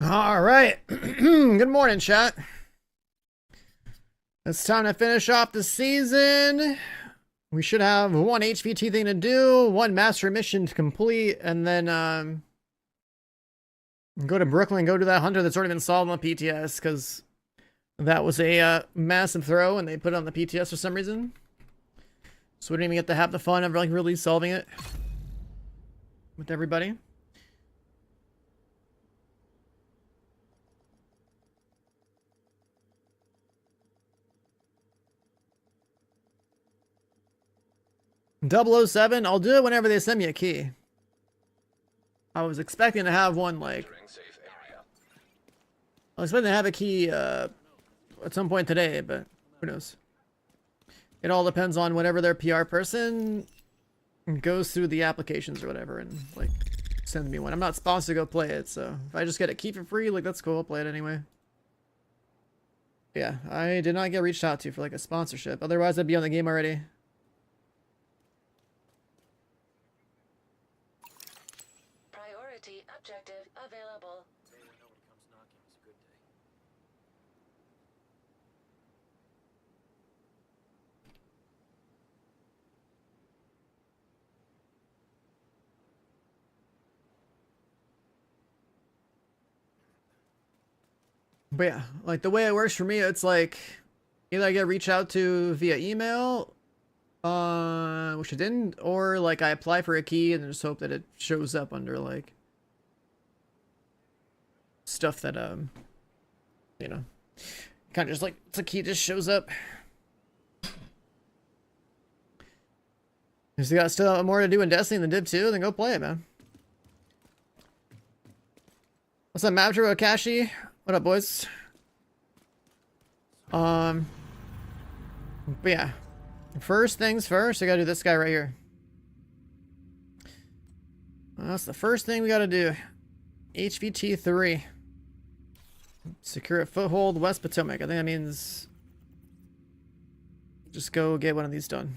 All right. Good morning, chat. It's time to finish off the season. We should have one HVT thing to do, one master mission to complete, and then go to Brooklyn, go to that hunter that's already been solved on the PTS, because that was a massive throw, and they put it on the PTS for some reason. So we didn't even get to have the fun of like really solving it with everybody. .007, I'll do it whenever they send me a key. I was expecting to have one like... I was expecting to have a key at some point today, but who knows. It all depends on whenever their PR person goes through the applications or whatever and like sends me one. I'm not sponsored to go play it, so if I just get a key for free, like that's cool, I'll play it anyway. Yeah, I did not get reached out to for like a sponsorship. Otherwise I'd be on the game already. Objective available. But yeah, like the way it works for me, it's like either I get reached out to via email, which it didn't, or like I apply for a key and just hope that it shows up under like stuff that you know, kind of just like it's a key just shows up. If you got still more to do in Destiny than Div 2, then go play it, man. What's up, Mavdro Akashi? What up, boys? But yeah. First things first, I gotta do this guy right here. That's the first thing we gotta do. HVT 3. Secure a foothold, West Potomac. I think that means just go get one of these done.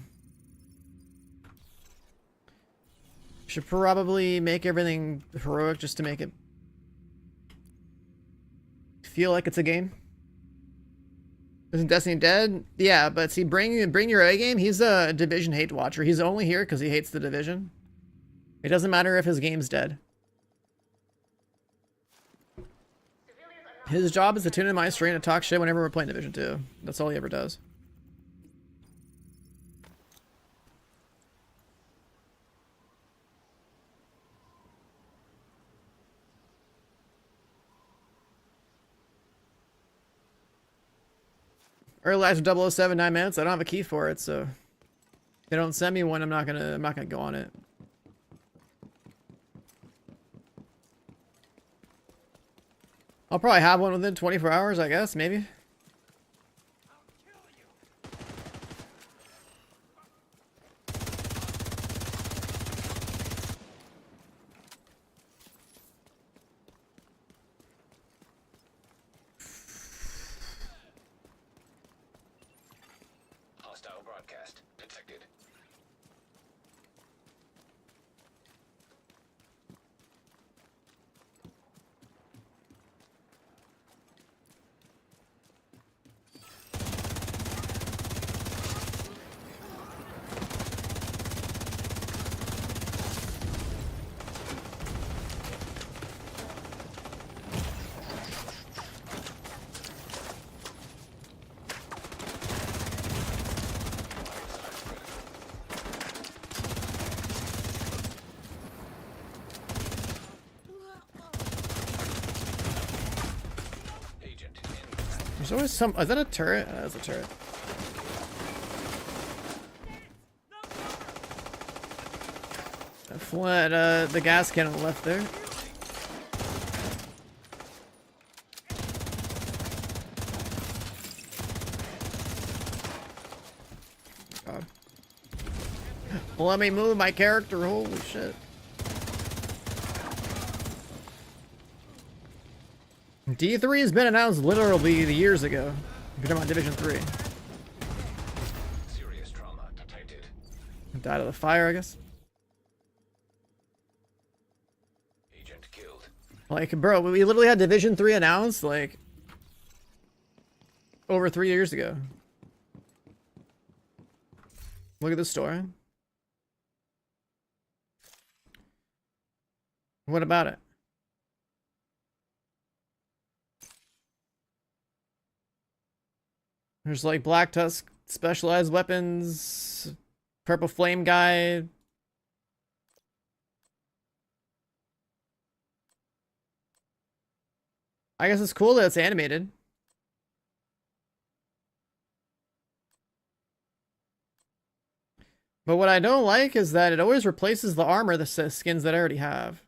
Should probably make everything heroic just to make it feel like it's a game. Isn't Destiny dead? Yeah, but see, bring your A game. He's a Division hate watcher. He's only here because he hates the Division. It doesn't matter if his game's dead. His job is to tune in my stream and talk shit whenever we're playing Division 2. That's all he ever does. Early lives of 007 9 minutes. I don't have a key for it, so if they don't send me one, I'm not gonna go on it. I'll probably have one within 24 hours, I guess, maybe. Hostile broadcast detected. There's always some... Is that a turret? That's a turret. I fled the gas can on the left there. God. Let me move my character. Holy shit. D3 has been announced literally years ago. If you're talking about Division 3. Serious trauma detected. Died of the fire, I guess. Agent killed. Like, bro, we literally had Division 3 announced, like, over 3 years ago. Look at the store. What about it? There's like Black Tusk specialized weapons, Purple Flame guy. I guess it's cool that it's animated. But what I don't like is that it always replaces the armor, the skins that I already have.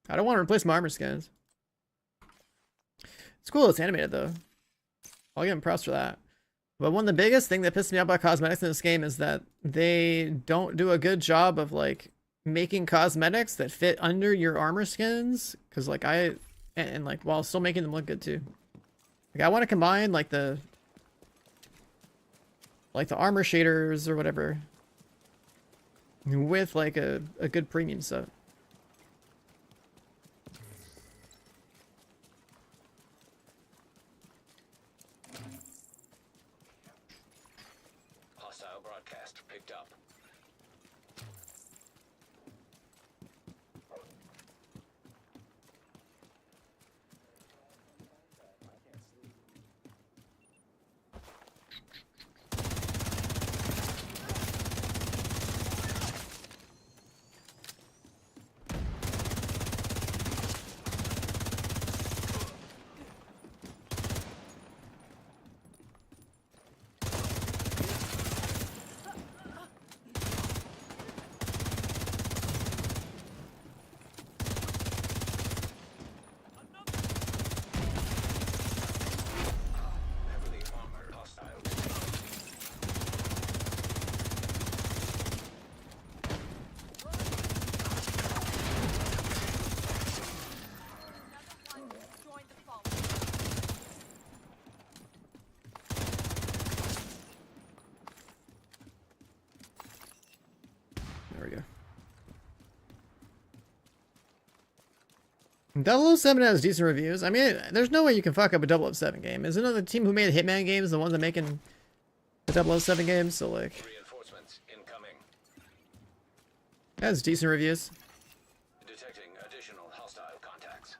I don't want to replace my armor skins. It's cool it's animated though. I'll give them props for that. But one of the biggest thing that pissed me off about cosmetics in this game is that they don't do a good job of like making cosmetics that fit under your armor skins. Cause like and like while still making them look good too. Like I want to combine like the armor shaders or whatever with like a good premium set. Hostile broadcast picked up. Heavily armored hostile. There we go. 007 has decent reviews. I mean, there's no way you can fuck up a 007 game. Isn't it the team who made Hitman games the ones that making the 007 games? So like, Reinforcements incoming. it has decent reviews. Detecting additional hostile contacts.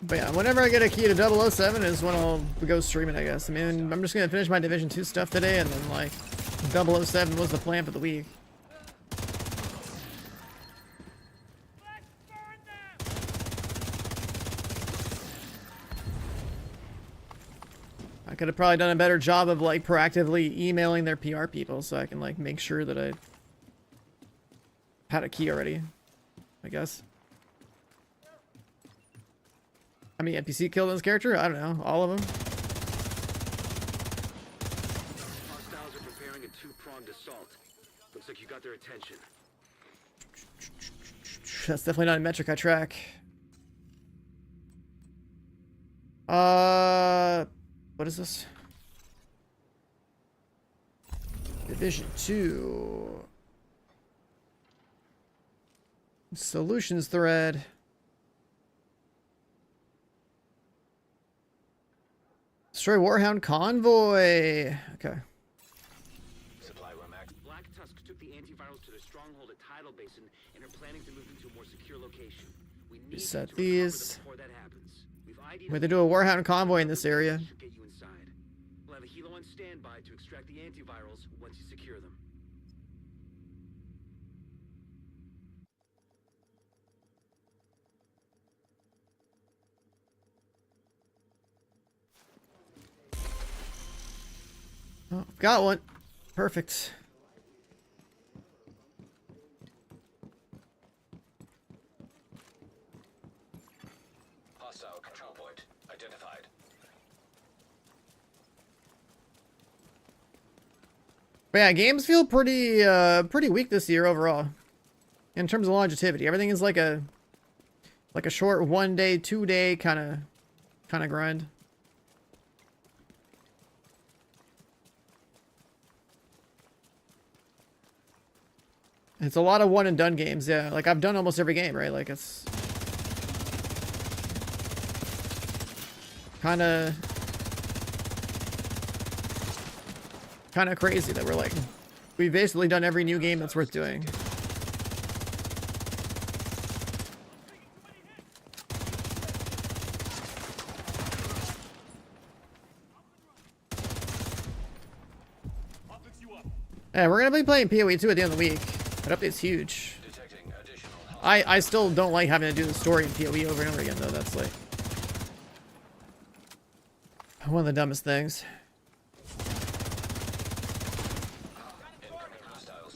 But yeah, whenever I get a key to 007 is when I'll go streaming, I guess. I mean, I'm just gonna finish my Division 2 stuff today, and then like 007 was the plan for the week. I could have probably done a better job of like proactively emailing their PR people so I can like make sure that I had a key already, I guess. How many NPC killed this character? I don't know. All of them? Hostiles are preparing a two-pronged assault. Looks like you got their attention. That's definitely not a metric I track. What is this? Division 2. Solutions thread. Destroy Warhound Convoy. Okay. Supply room max. Black Tusk took the antivirals to their stronghold at Tidal Basin and are planning to move them to a more secure location. We need Set to recover these. them before that happens. We've ID'd Where they do a Warhound Convoy in this area. should get you inside. We'll have a helo on standby to extract the antivirals once you secure them. Oh, got one. Perfect. Hostile control point identified. But yeah, games feel pretty weak this year overall. In terms of longevity. Everything is like a short 1 day, 2 day kind of grind. It's a lot of one and done games, yeah. Like I've done almost every game, right? Like it's kind of crazy that we've basically done every new game that's worth doing. Yeah, we're gonna be playing PoE 2 at the end of the week. That update's huge. Detecting additional I still don't like having to do the story in PoE over and over again, though. That's like one of the dumbest things. incoming hostiles.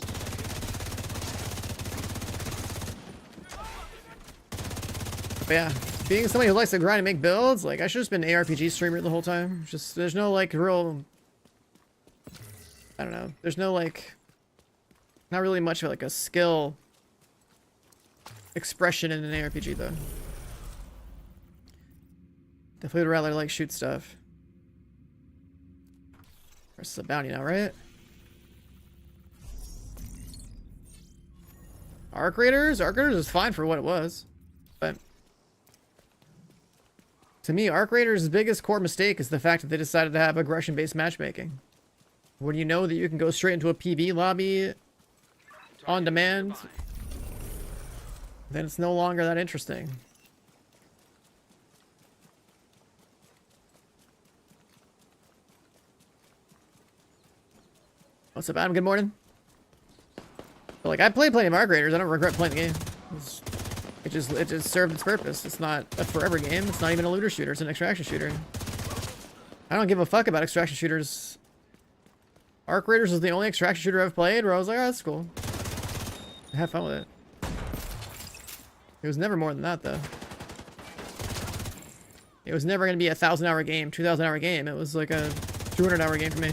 But yeah, being somebody who likes to grind and make builds, like I should have just been an ARPG streamer the whole time. Just there's no like real, I don't know. There's no like, not really much of like a skill expression in an ARPG though. Definitely would rather like shoot stuff. This is a bounty now, right? Arc Raiders? Arc Raiders is fine for what it was. But to me, Arc Raiders' biggest core mistake is the fact that they decided to have aggression-based matchmaking. When you know that you can go straight into a PB lobby on demand, then it's no longer that interesting. What's up, Adam? Good morning. But like, I played plenty of Arc Raiders. I don't regret playing the game. It just served its purpose. It's not a forever game. It's not even a looter shooter. It's an extraction shooter. I don't give a fuck about extraction shooters. Arc Raiders was the only extraction shooter I've played where I was like, oh, that's cool. I have fun with it. It was never more than that, though. It was never going to be a 1,000-hour game, 2,000-hour game. It was like a 200-hour game for me.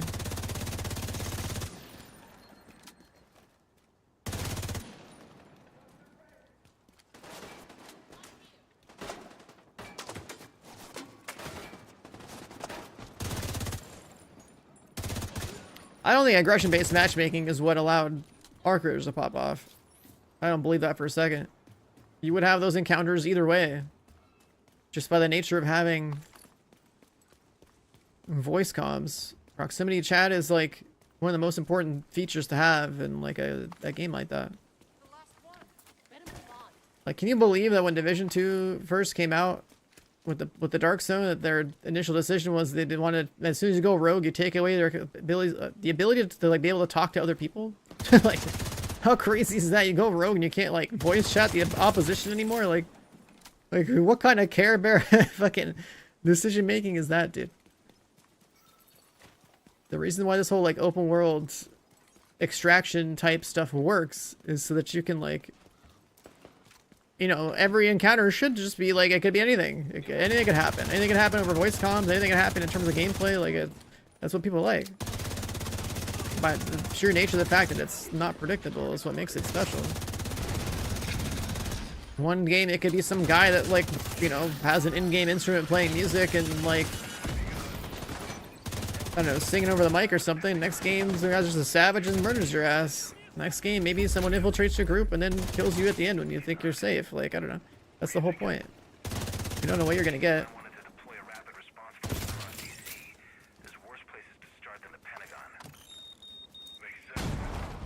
I don't think aggression-based matchmaking is what allowed Arc Raiders to pop off. I don't believe that for a second. You would have those encounters either way. Just by the nature of having voice comms. Proximity chat is like one of the most important features to have in like a game like that. Like, can you believe that when Division 2 first came out with the Dark Zone, that their initial decision was they didn't want to, as soon as you go rogue, you take away their abilities, the ability to like be able to talk to other people? Like, how crazy is that? You go rogue and you can't like voice chat the opposition anymore? Like what kind of Care Bear fucking decision making is that, dude? The reason why this whole like open world extraction type stuff works is so that you can like, you know, every encounter should just be like, it could be anything. Anything could happen. Anything could happen over voice comms. Anything could happen in terms of gameplay. Like, that's what people like. By the sheer nature of the fact that it's not predictable is what makes it special. One game, it could be some guy that, like, you know, has an in-game instrument playing music and, like, I don't know, singing over the mic or something. Next game, the guy's just a savage and murders your ass. Next game, maybe someone infiltrates your group and then kills you at the end when you think you're safe. Like, I don't know. That's the whole point. You don't know what you're gonna get.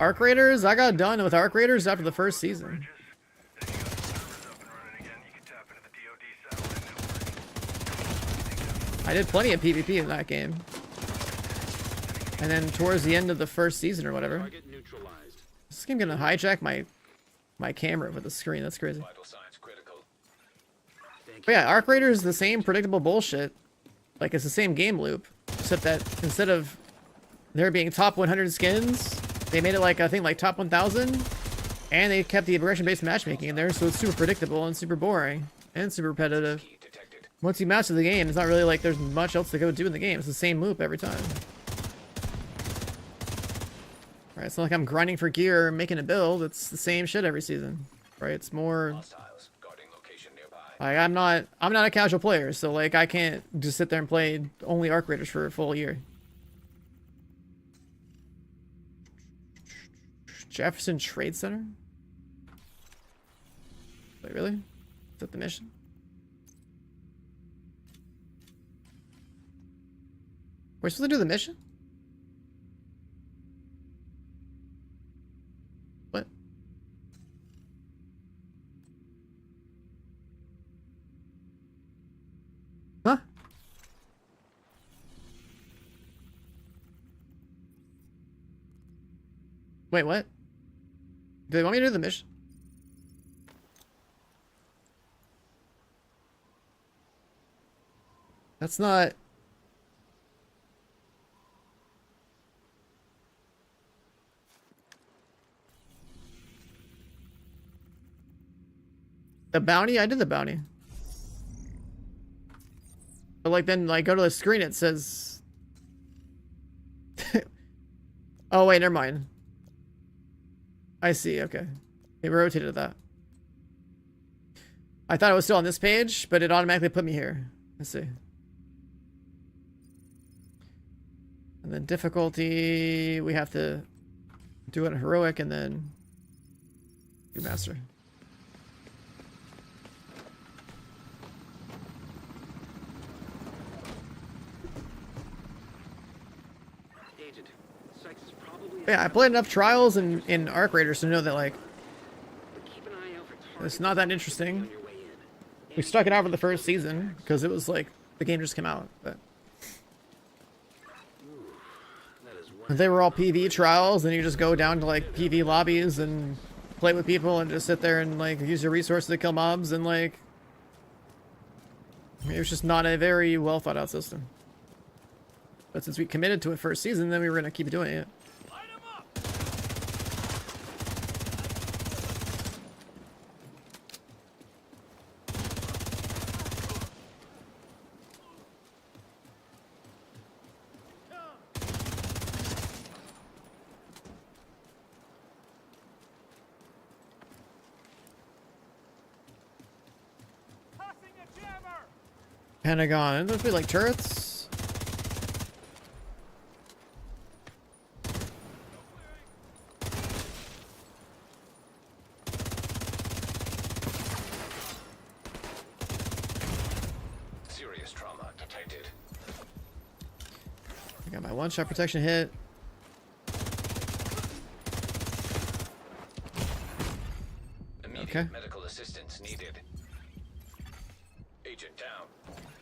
Arc Raiders? I got done with Arc Raiders after the first season. I did plenty of PvP in that game. And then towards the end of the first season or whatever. This game gonna hijack my camera with the screen. That's crazy. But yeah, Arc Raiders is the same predictable bullshit. Like, it's the same game loop. Except that instead of there being top 100 skins, they made it like, I think, like top 1,000. And they kept the aggression-based matchmaking in there, so it's super predictable and super boring. And super repetitive. Once you master the game, it's not really like there's much else to go do in the game. It's the same loop every time. Right, it's not like I'm grinding for gear, making a build. It's the same shit every season, right? It's more. Hostiles guarding location nearby. Like I'm not a casual player, so like I can't just sit there and play only Arc Raiders for a full year. Jefferson Trade Center? Wait, really? Is that the mission? We're supposed to do the mission? What? Huh? Wait, what? Do they want me to do the mission? That's not... The bounty? I did the bounty. But like then like go to the screen, it says... Oh wait, never mind. I see, okay. It rotated that. I thought it was still on this page, but it automatically put me here. Let's see. And then difficulty, we have to do it in heroic and then do master. Agent, Sykes is probably Yeah, I played enough trials in Arc Raiders to know that like but keep an eye out for targets it's not that on interesting. your way in. We stuck it out for the first season because it was like the game just came out, but That is one if they were all PV trials, then you just go down to like PV lobbies and play with people and just sit there and like use your resources to kill mobs and like it was just not a very well thought out system. But since we committed to it first season, then we were gonna keep doing it. Pentagon. Those be like turrets. Serious trauma detected. I got my one-shot protection hit. Immediate Okay. medical assistance needed. Agent down.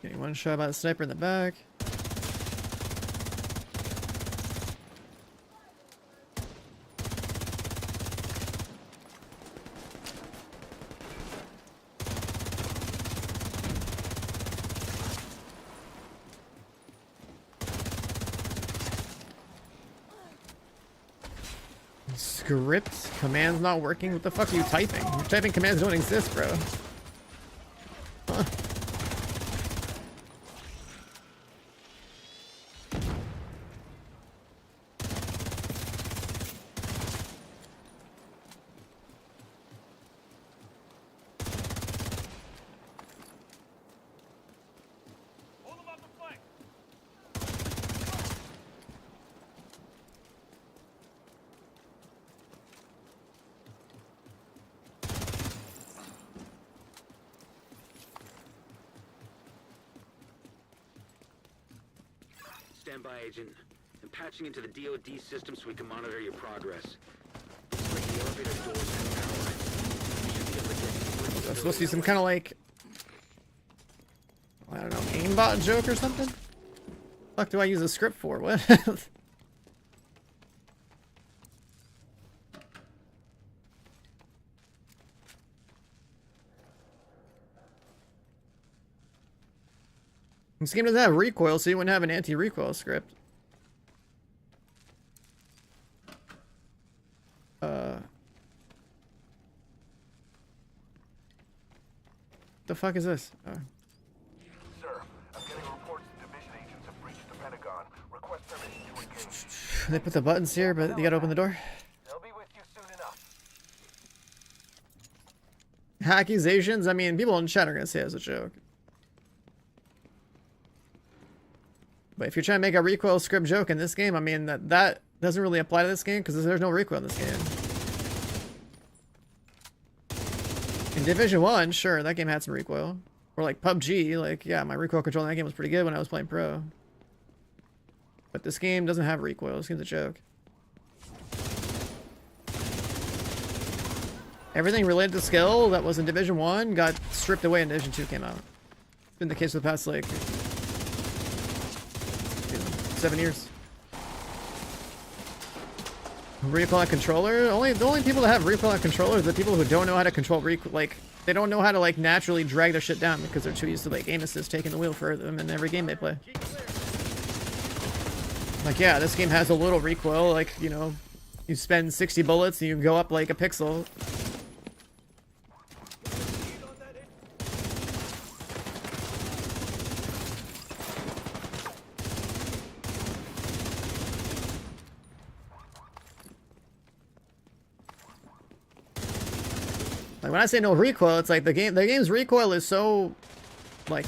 Getting one shot by the sniper in the back. Script commands not working. What the fuck are you typing? You're typing commands don't exist, bro. Huh. Stand by, Agent. I'm patching into the DoD system so we can monitor your progress. Looks like the elevator doors have power lines. You should be able to get into the That's supposed to be some building. kind of like, I don't know, aimbot joke or something? Fuck do I use a script for? What? This game doesn't have recoil, so you wouldn't have an anti-recoil script. The fuck is this? Oh. Sir, I'm getting reports that division agents have breached the Pentagon. Request permission to engage. They put the buttons here, but you gotta open the door. They'll be with you soon enough. Accusations? I mean, people in chat are gonna say it as a joke. But if you're trying to make a recoil script joke in this game, I mean, that doesn't really apply to this game because there's no recoil in this game. In Division 1, sure, that game had some recoil. Or like PUBG, like, yeah, my recoil control in that game was pretty good when I was playing pro. But this game doesn't have recoil. This game's a joke. Everything related to skill that was in Division 1 got stripped away in Division 2 came out. It's been the case for the past, like, 7 years. Recoil on controller? The only people that have recoil on controller are the people who don't know how to control recoil. Like, they don't know how to, like, naturally drag their shit down because they're too used to, like, aim assist taking the wheel for them in every game they play. Like, yeah, this game has a little recoil. Like, you know, you spend 60 bullets and you go up like a pixel. Like, when I say no recoil, it's like the game's recoil is so, like,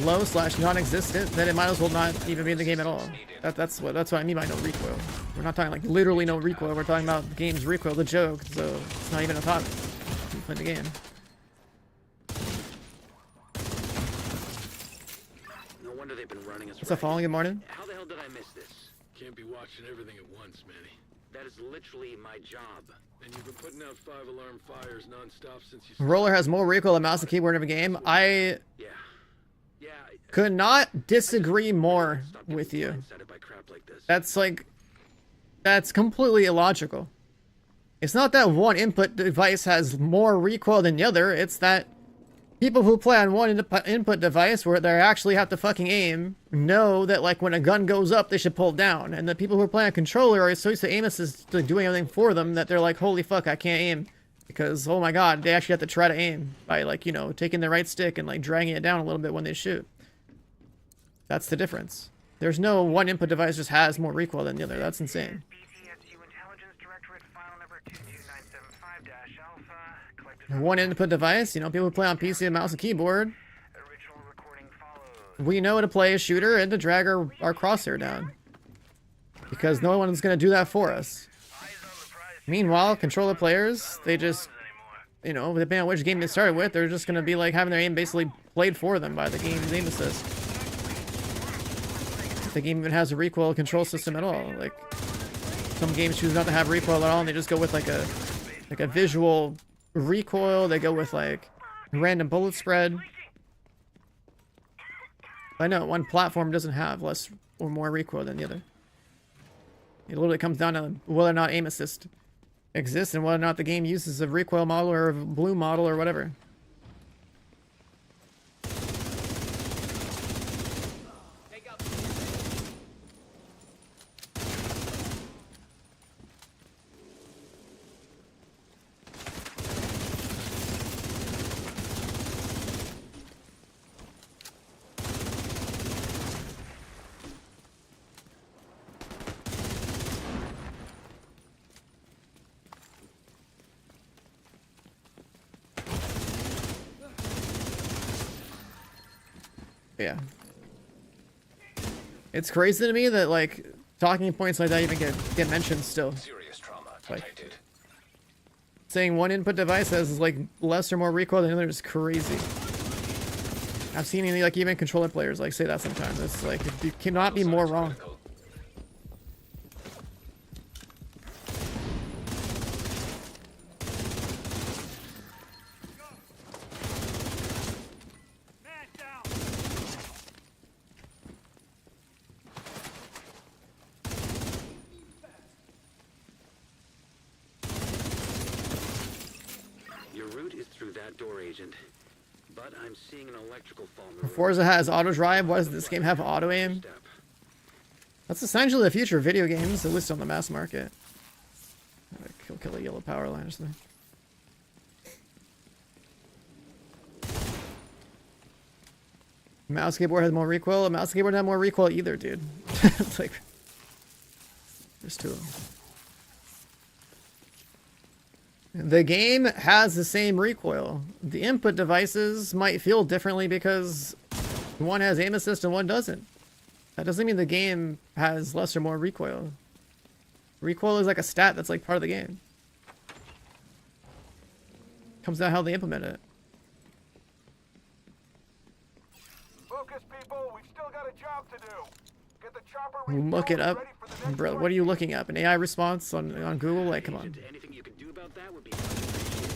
low / non-existent that it might as well not even be in the game at all. That's what I mean by no recoil. We're not talking like literally no recoil. We're talking about the game's recoil, the joke. So it's not even a topic. You play the game. No wonder they've been running us. What's up, Falling? Good morning. How the hell did I miss this? Can't be watching everything at once, Manny. That is literally my job. And you've been putting out 5-alarm fires non-stop since you Roller has more recoil than mouse and keyboard in a game. I Yeah. Yeah. could not disagree more Stop getting with you. blindsided by crap like this. That's completely illogical. It's not that one input device has more recoil than the other. It's that people who play on one input device where they actually have to fucking aim know that, like, when a gun goes up, they should pull down. And the people who are playing a controller are so used to aim assist doing everything for them that they're like, holy fuck, I can't aim. Because, oh my god, they actually have to try to aim by, like, you know, taking the right stick and, like, dragging it down a little bit when they shoot. That's the difference. There's no one input device just has more recoil than the other. That's insane. BCSU Intelligence Directorate file number 22975-alpha. Collected One input device, you know, people who play on PC and mouse and keyboard, original recording follows. we know to play a shooter and to drag our crosshair down. Because no one's going to do that for us. Eyes on the prize. Meanwhile, controller players, they just, Anymore. you know, depending on which game they started with, they're just going to be like having their aim basically played for them by the game's aim assist. If the game even has a recoil control system at all. Like, some games choose not to have recoil at all and they just go with like a visual recoil. They go with like random bullet spread. I know one platform doesn't have less or more recoil than the other. It literally comes down to whether or not aim assist exists and whether or not the game uses a recoil model or a blue model or whatever. Yeah. It's crazy to me that, like, talking points like that even get mentioned still. Serious trauma Like- detected. Saying one input device has, like, less or more recoil than the other is crazy. I've seen, like, even controller players, like, say that sometimes. It's like, you cannot be more wrong. Critical. Your route is through that door, Agent. But I'm seeing an electrical fault in the room. Forza has auto drive. Why does this game have auto aim? Step. That's essentially the future of video games, at least on the mass market. Kill a yellow power line or something. Mouse keyboard has more recoil. A mouse keyboard doesn't have more recoil either, dude. It's like, There's two of them. The game has the same recoil. The input devices might feel differently because one has aim assist and one doesn't. That doesn't mean the game has less or more recoil. Recoil is like a stat that's like part of the game. Comes down how they implement it. Focus, people. We've still got a job to do. Get the chopper Look it up. ready for the next Bro, what are you looking up? An AI response on Google? Like, come on. Agent, anything you can do about that would be much appreciated.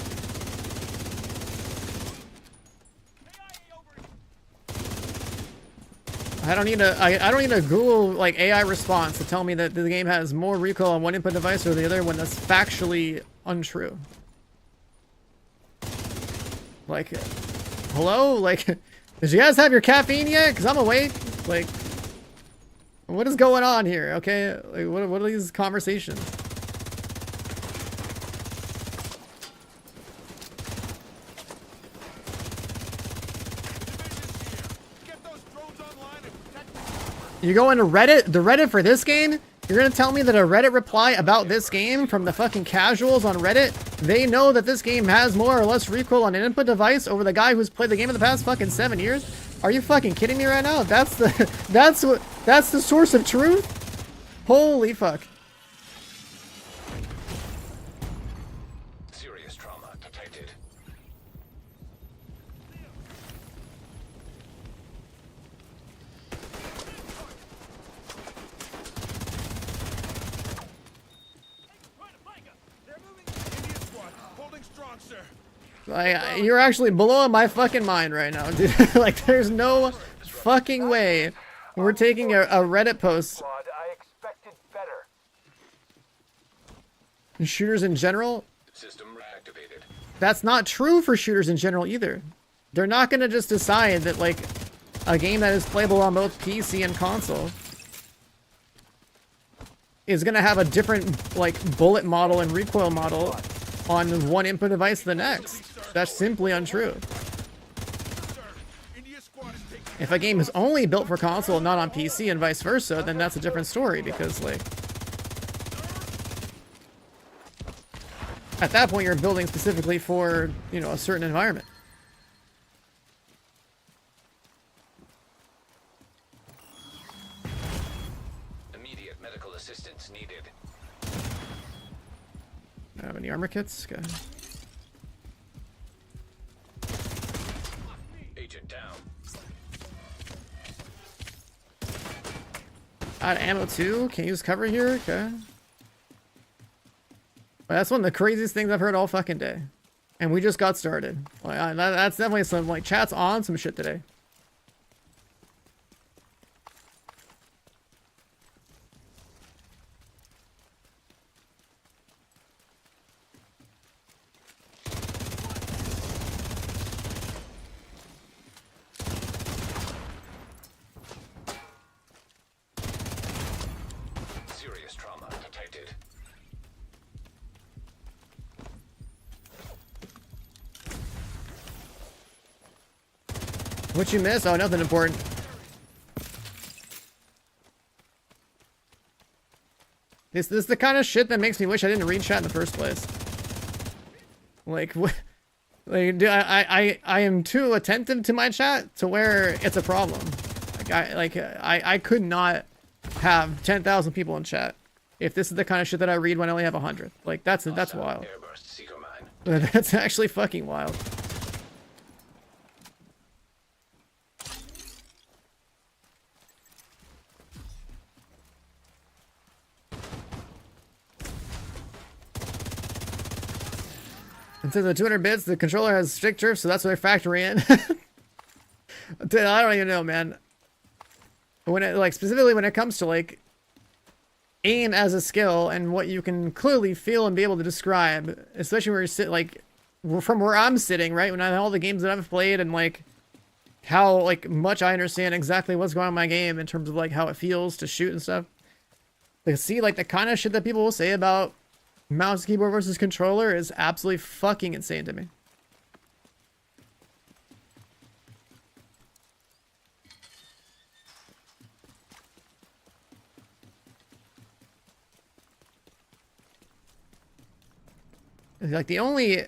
I don't need a Google like AI response to tell me that the game has more recoil on one input device or the other when that's factually untrue. Like, hello? Like, did you guys have your caffeine yet? Because I'm awake. Like, what is going on here? Okay, like, what are these conversations? You go into Reddit, the Reddit for this game? You're gonna tell me that a Reddit reply about this game from the fucking casuals on Reddit, they know that this game has more or less recoil on an input device over the guy who's played the game in the past fucking 7 years? Are you fucking kidding me right now? That's the source of truth? Holy fuck. Serious trauma detected. You're actually blowing my fucking mind right now, dude. Like, there's no fucking way we're taking a Reddit post. squad. I expected better. Shooters in general, System reactivated. that's not true for shooters in general either. They're not gonna just decide that, like, a game that is playable on both PC and console is gonna have a different, like, bullet model and recoil model on one input device to the next. That's simply untrue. If a game is only built for console and not on PC and vice versa, then that's a different story because, like, at that point you're building specifically for, you know, a certain environment. Immediate medical assistance needed. Have any armor kits? Okay. Agent down. Out of ammo too? Can't use cover here? Okay. Well, that's one of the craziest things I've heard all fucking day. And we just got started. Like, that's definitely some, like, chat's on some shit today. Serious trauma detected. What you miss? Oh, nothing important. This is the kind of shit that makes me wish I didn't read chat in the first place. Like, what? Like, dude, I am too attentive to my chat to where it's a problem. I could not have 10,000 people in chat if this is the kind of shit that I read when I only have 100. Like, that's wild. Airburst seeker mine. That's actually fucking wild. It says at 200 bits, the controller has stick drift, so that's what I factor in. Dude, I don't even know, man. When it, like, specifically when it comes to, like, aim as a skill and what you can clearly feel and be able to describe, especially where you sit, like, from where I'm sitting, right? When I all the games that I've played and, like, how, like, much I understand exactly what's going on in my game in terms of, like, how it feels to shoot and stuff. Like, see, like, the kind of shit that people will say about mouse, keyboard versus controller is absolutely fucking insane to me. Like the only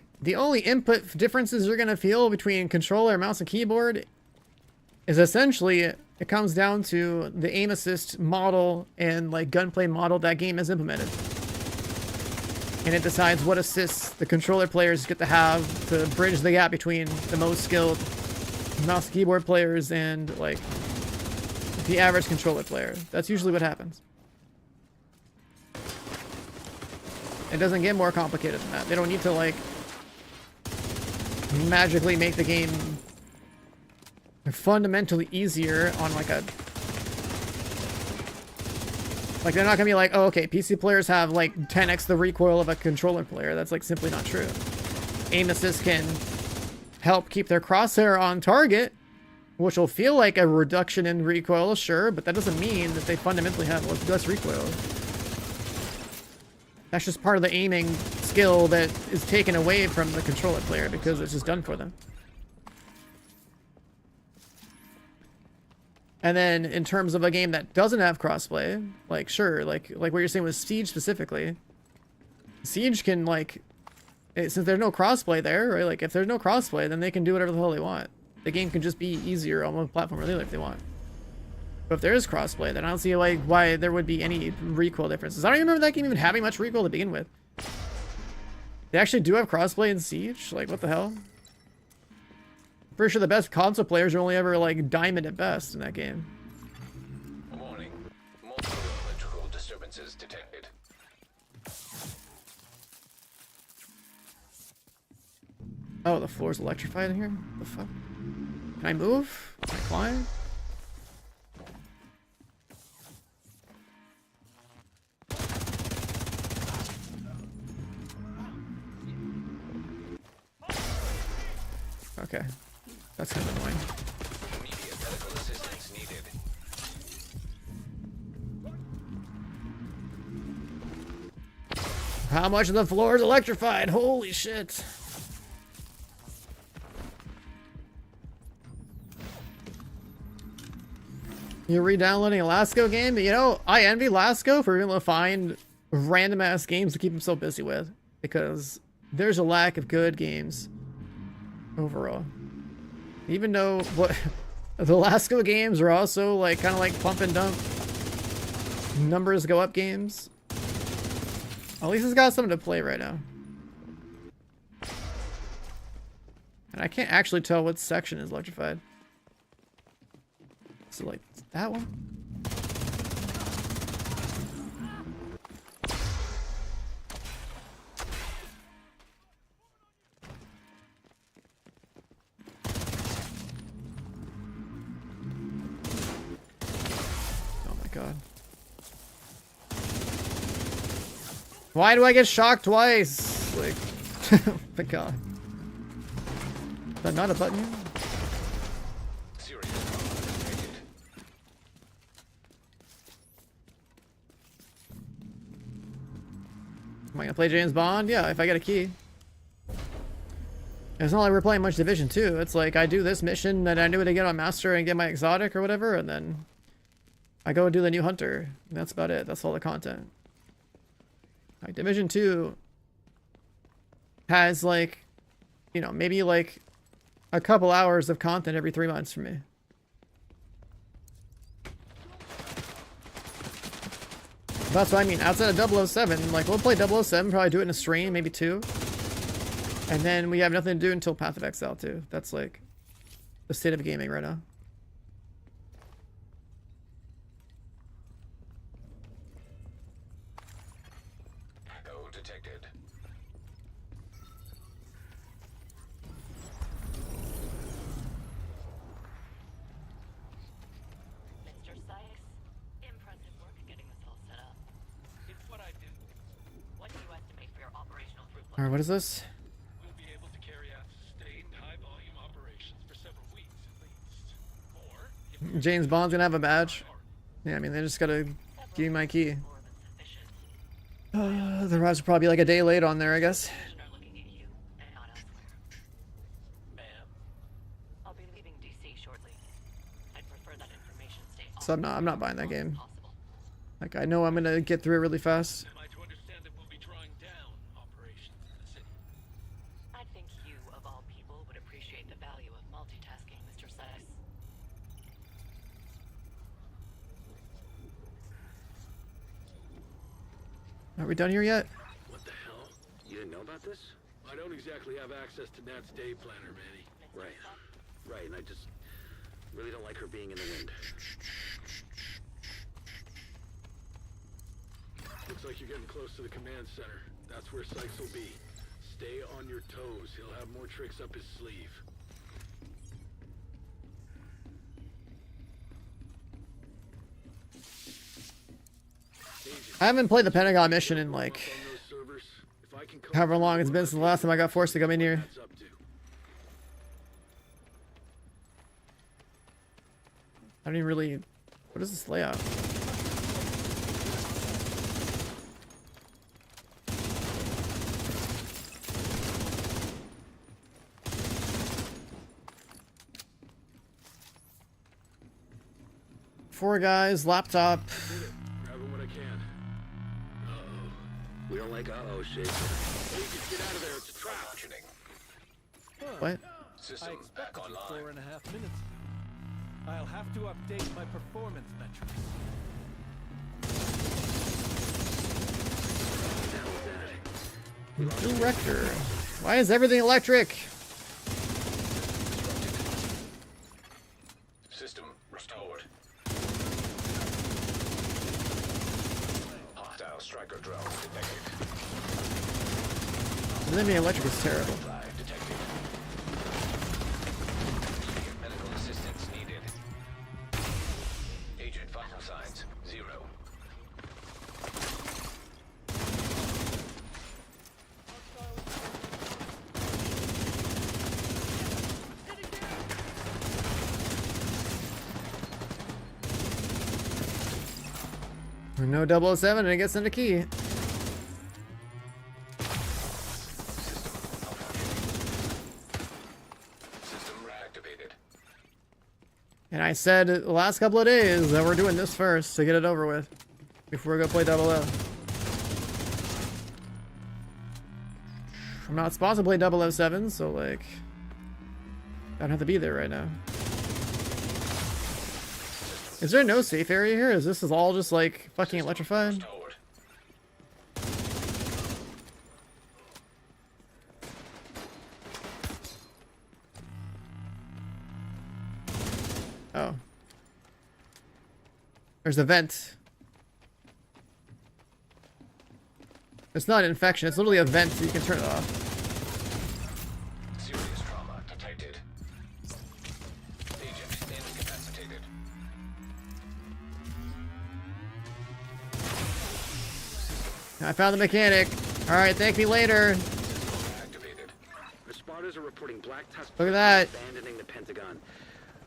input differences you're gonna feel between controller, mouse, and keyboard is essentially it comes down to the aim assist model and like gunplay model that game has implemented. And it decides what assists the controller players get to have to bridge the gap between the most skilled mouse and keyboard players and like the average controller player. That's usually what happens. It doesn't get more complicated than that. They don't need to like magically make the game fundamentally easier on like a... Like they're not gonna be like, oh okay, PC players have like 10x the recoil of a controller player. That's like simply not true. Aim assist can help keep their crosshair on target, which will feel like a reduction in recoil, sure, but that doesn't mean that they fundamentally have less recoil. That's just part of the aiming skill that is taken away from the controller player because it's just done for them. And then in terms of a game that doesn't have crossplay, like sure, like what you're saying with Siege specifically, Siege can like, since there's no crossplay there, right? Like if there's no crossplay, then they can do whatever the hell they want. The game can just be easier on one platform or the other if they want. But if there is crossplay, then I don't see like why there would be any recoil differences. I don't even remember that game even having much recoil to begin with. They actually do have crossplay in Siege? Like what the hell? Pretty sure the best console players are only ever like diamond at best in that game. Warning. Multiple electrical disturbances detected. Oh, the floor's electrified in here? What the fuck? Can I move? Can I climb? Okay. That's kind of annoying. Immediate medical assistance needed. How much of the floor is electrified? Holy shit. You're re-downloading a Lasco game? You know, I envy Lasco for being able to find random ass games to keep him so busy with. Because there's a lack of good games overall. Even though what the Lasco games are also like kind of like pump and dump numbers go up games. At least it's got something to play right now. And I can't actually tell what section is electrified. So like that one? Oh my god. Why do I get shocked twice? Like, oh my god. Is that not a button here? Serious trauma detected. Am I gonna play James Bond? Yeah, if I get a key. It's not like we're playing much Division 2. It's like I do this mission that I do to get on Master and get my exotic or whatever, and then I go do the new Hunter. And that's about it. That's all the content. Like Division 2 has like, you know, maybe like a couple hours of content every 3 months for me. That's what I mean. Outside of 007, like we'll play 007, probably do it in a stream, maybe 2. And then we have nothing to do until Path of Exile 2. That's like the state of gaming right now. Echo detected. Mr. Sykes, impressive work getting this all set up. It's what I do. What do you estimate for your operational throughput? Alright, what is this? We'll be able to carry out sustained high-volume operations for several weeks at least. Or, if James Bond's gonna have a badge. Yeah, I mean, they just gotta give me my key. More than sufficient. The rides will probably be like a day late on there, I guess. Are looking at you and not elsewhere. ma'am, I'll be leaving DC shortly. I'd prefer that information stay off So I'm not buying that as long as game. possible. Like, I know I'm gonna get through it really fast. am I to understand that we'll be drawing down operations in the city? appreciate the value of multitasking, Mr. Sykes. Are we done here yet? What the hell? You didn't know about this? I don't exactly have access to Nat's day planner, Manny. Right. Right, and I just really don't like her being in the wind. Looks like you're getting close to the command center. That's where Sykes will be. Stay on your toes. He'll have more tricks up his sleeve. I haven't played the Pentagon mission in like On those servers, if I can cope however long it's been since the last time I got forced to come in here. that's up to. I don't even really. What is this layout? Four guys, laptop. Grabbing what I can. Uh-oh. We don't like uh-oh shit. Agent, get out of there. It's a trap. Functioning. What? System back online. 4.5 minutes. I'll have to update my performance metrics. Director. Why is everything electric? System restored. Hostile striker drone detected. Living electric is terrible. Drive detected. Immediate medical assistance needed. Agent vital signs 0. No 007 and it gets into key. System reactivated. And I said the last couple of days that we're doing this first to get it over with before we go play 00. I'm not sponsored to play 007, so like I don't have to be there right now. Is there no safe area here? Is this all just like fucking electrified? Restored. Oh. There's a vent. It's not an infection, it's literally a vent so you can turn it off. Serious trauma detected. Agent incapacitated. I found the mechanic. Alright, thank me later. Activated. The Spartans are reporting black tusk Look at that. abandoning the Pentagon.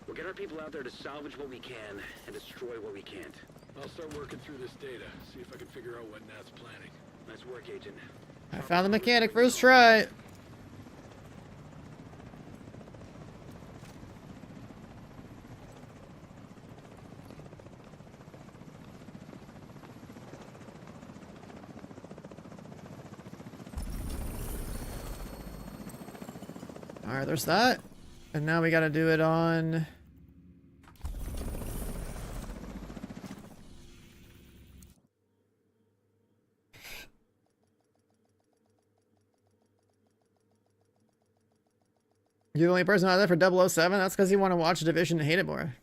We'll get our people out there to salvage what we can and destroy what we can't. I'll start working through this data, see if I can figure out what Nat's planning. Nice work, Agent. I found the mechanic first try. Alright, there's that. And now we gotta do it on... You're the only person out there for 007? That's because you want to watch Division and hate it more.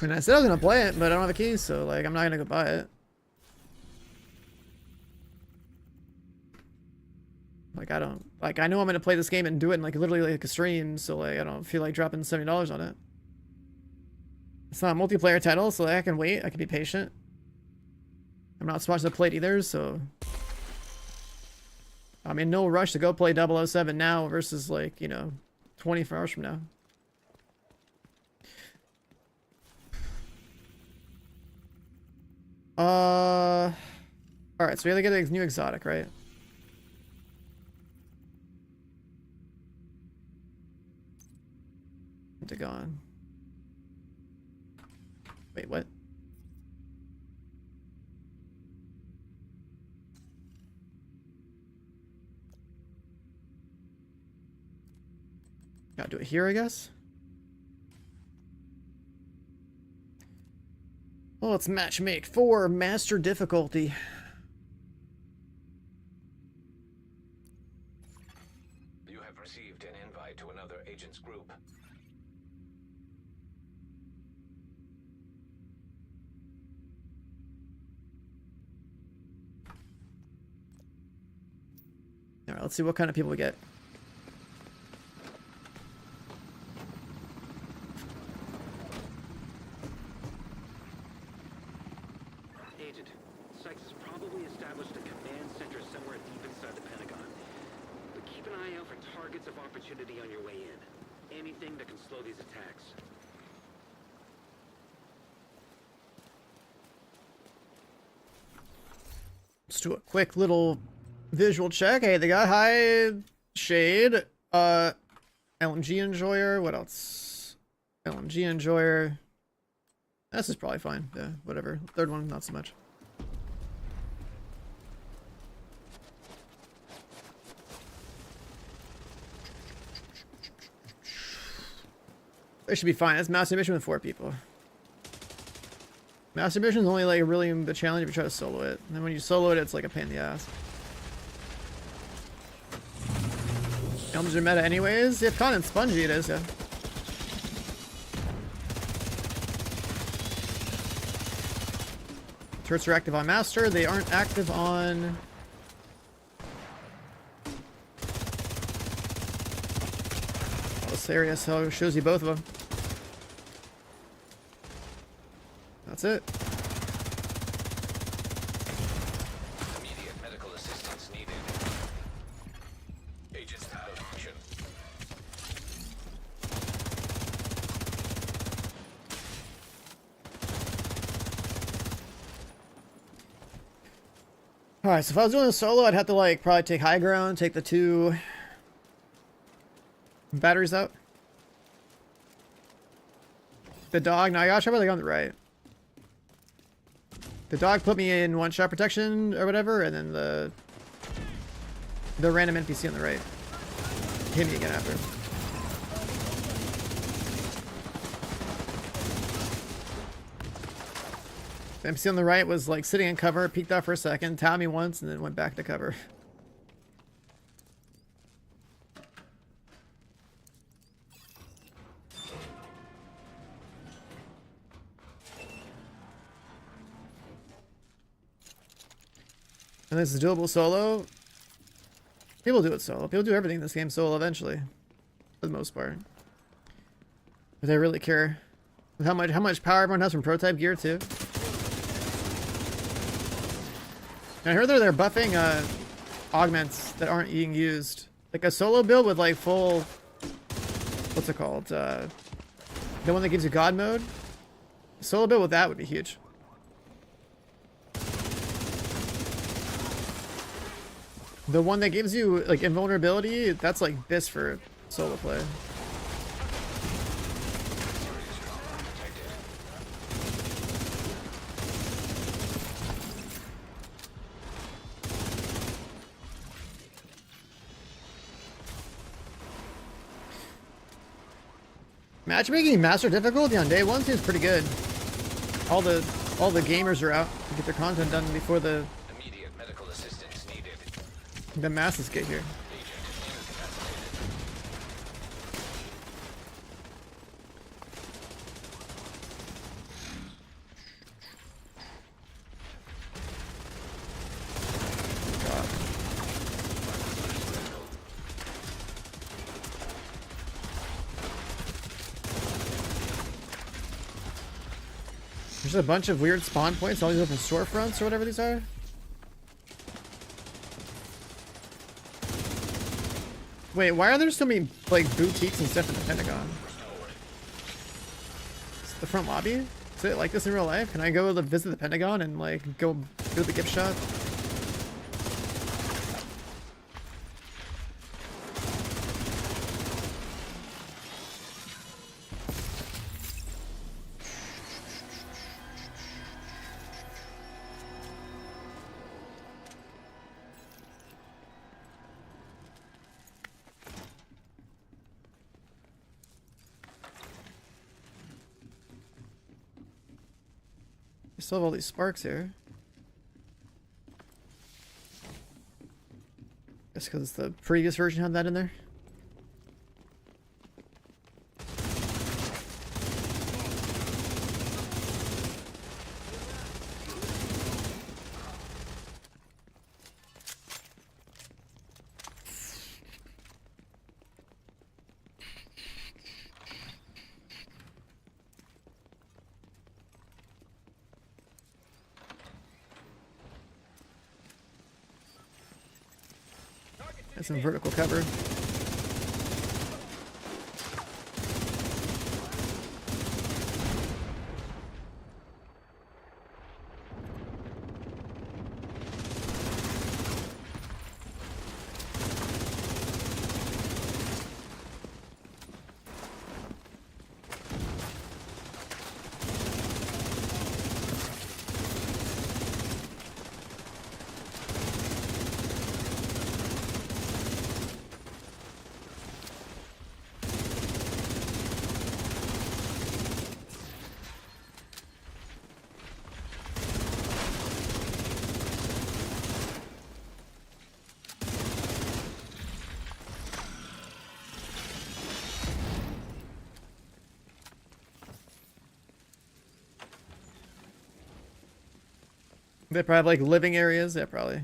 And I said I was going to play it, but I don't have a key, so like I'm not going to go buy it. Like I don't, like I know I'm going to play this game and do it in like literally like a stream, so like I don't feel like dropping $70 on it. It's not a multiplayer title, so like, I can wait, I can be patient. I'm not supposed to play it either, so... I'm in no rush to go play 007 now versus like, you know, 24 hours from now. Alright, so we gotta get a new exotic, right? Pentagon. Wait, what? Gotta do it here, I guess. Well, it's matchmake 4, master difficulty. You have received an invite to another agent's group. Alright, let's see what kind of people we get. Agent, Sykes has probably established a command center somewhere deep inside the Pentagon. But keep an eye out for targets of opportunity on your way in. Anything that can slow these attacks. Let's do a quick little visual check. Hey, they got high shade. LMG enjoyer. What else? LMG enjoyer. This is probably fine. Yeah, whatever. Third one, not so much. They should be fine. It's master mission with 4 people. Master mission is only like really the challenge if you try to solo it. And then when you solo it, it's like a pain in the ass. Elms are meta anyways. If Con and Spongy it is, yeah. Turrets are active on Master. They aren't active on... this area, so it shows you both of them. That's it. Immediate medical assistance needed. Agents out of action. Alright, so if I was doing a solo, I'd have to like probably take high ground, take the 2 batteries out. The dog, no, I gotta try like on the right. The dog put me in 1-shot protection or whatever, and then the random NPC on the right hit me again after. The NPC on the right was like sitting in cover, peeked out for a second, tapped me once, and then went back to cover. And this is doable solo. People do it solo. People do everything in this game solo eventually, for the most part. But they really care with how much power everyone has from prototype gear too. And I heard they're buffing augments that aren't being used. Like a solo build with like full, what's it called? The one that gives you God mode. A solo build with that would be huge. The one that gives you like invulnerability, that's like this for solo play. Matchmaking master difficulty on day 1 seems pretty good. All the gamers are out to get their content done before the Immediate medical assistance needed. masses get here. Agent incapacitated. God. There's a bunch of weird spawn points, all these open storefronts or whatever these are. Wait, why are there so many like boutiques and stuff in the Pentagon? It's the front lobby? Is it like this in real life? Can I go to visit the Pentagon and like go do the gift shop? You still have all these sparks here. Just because the previous version had that in there. Got some vertical cover. They probably have like living areas. Yeah, probably.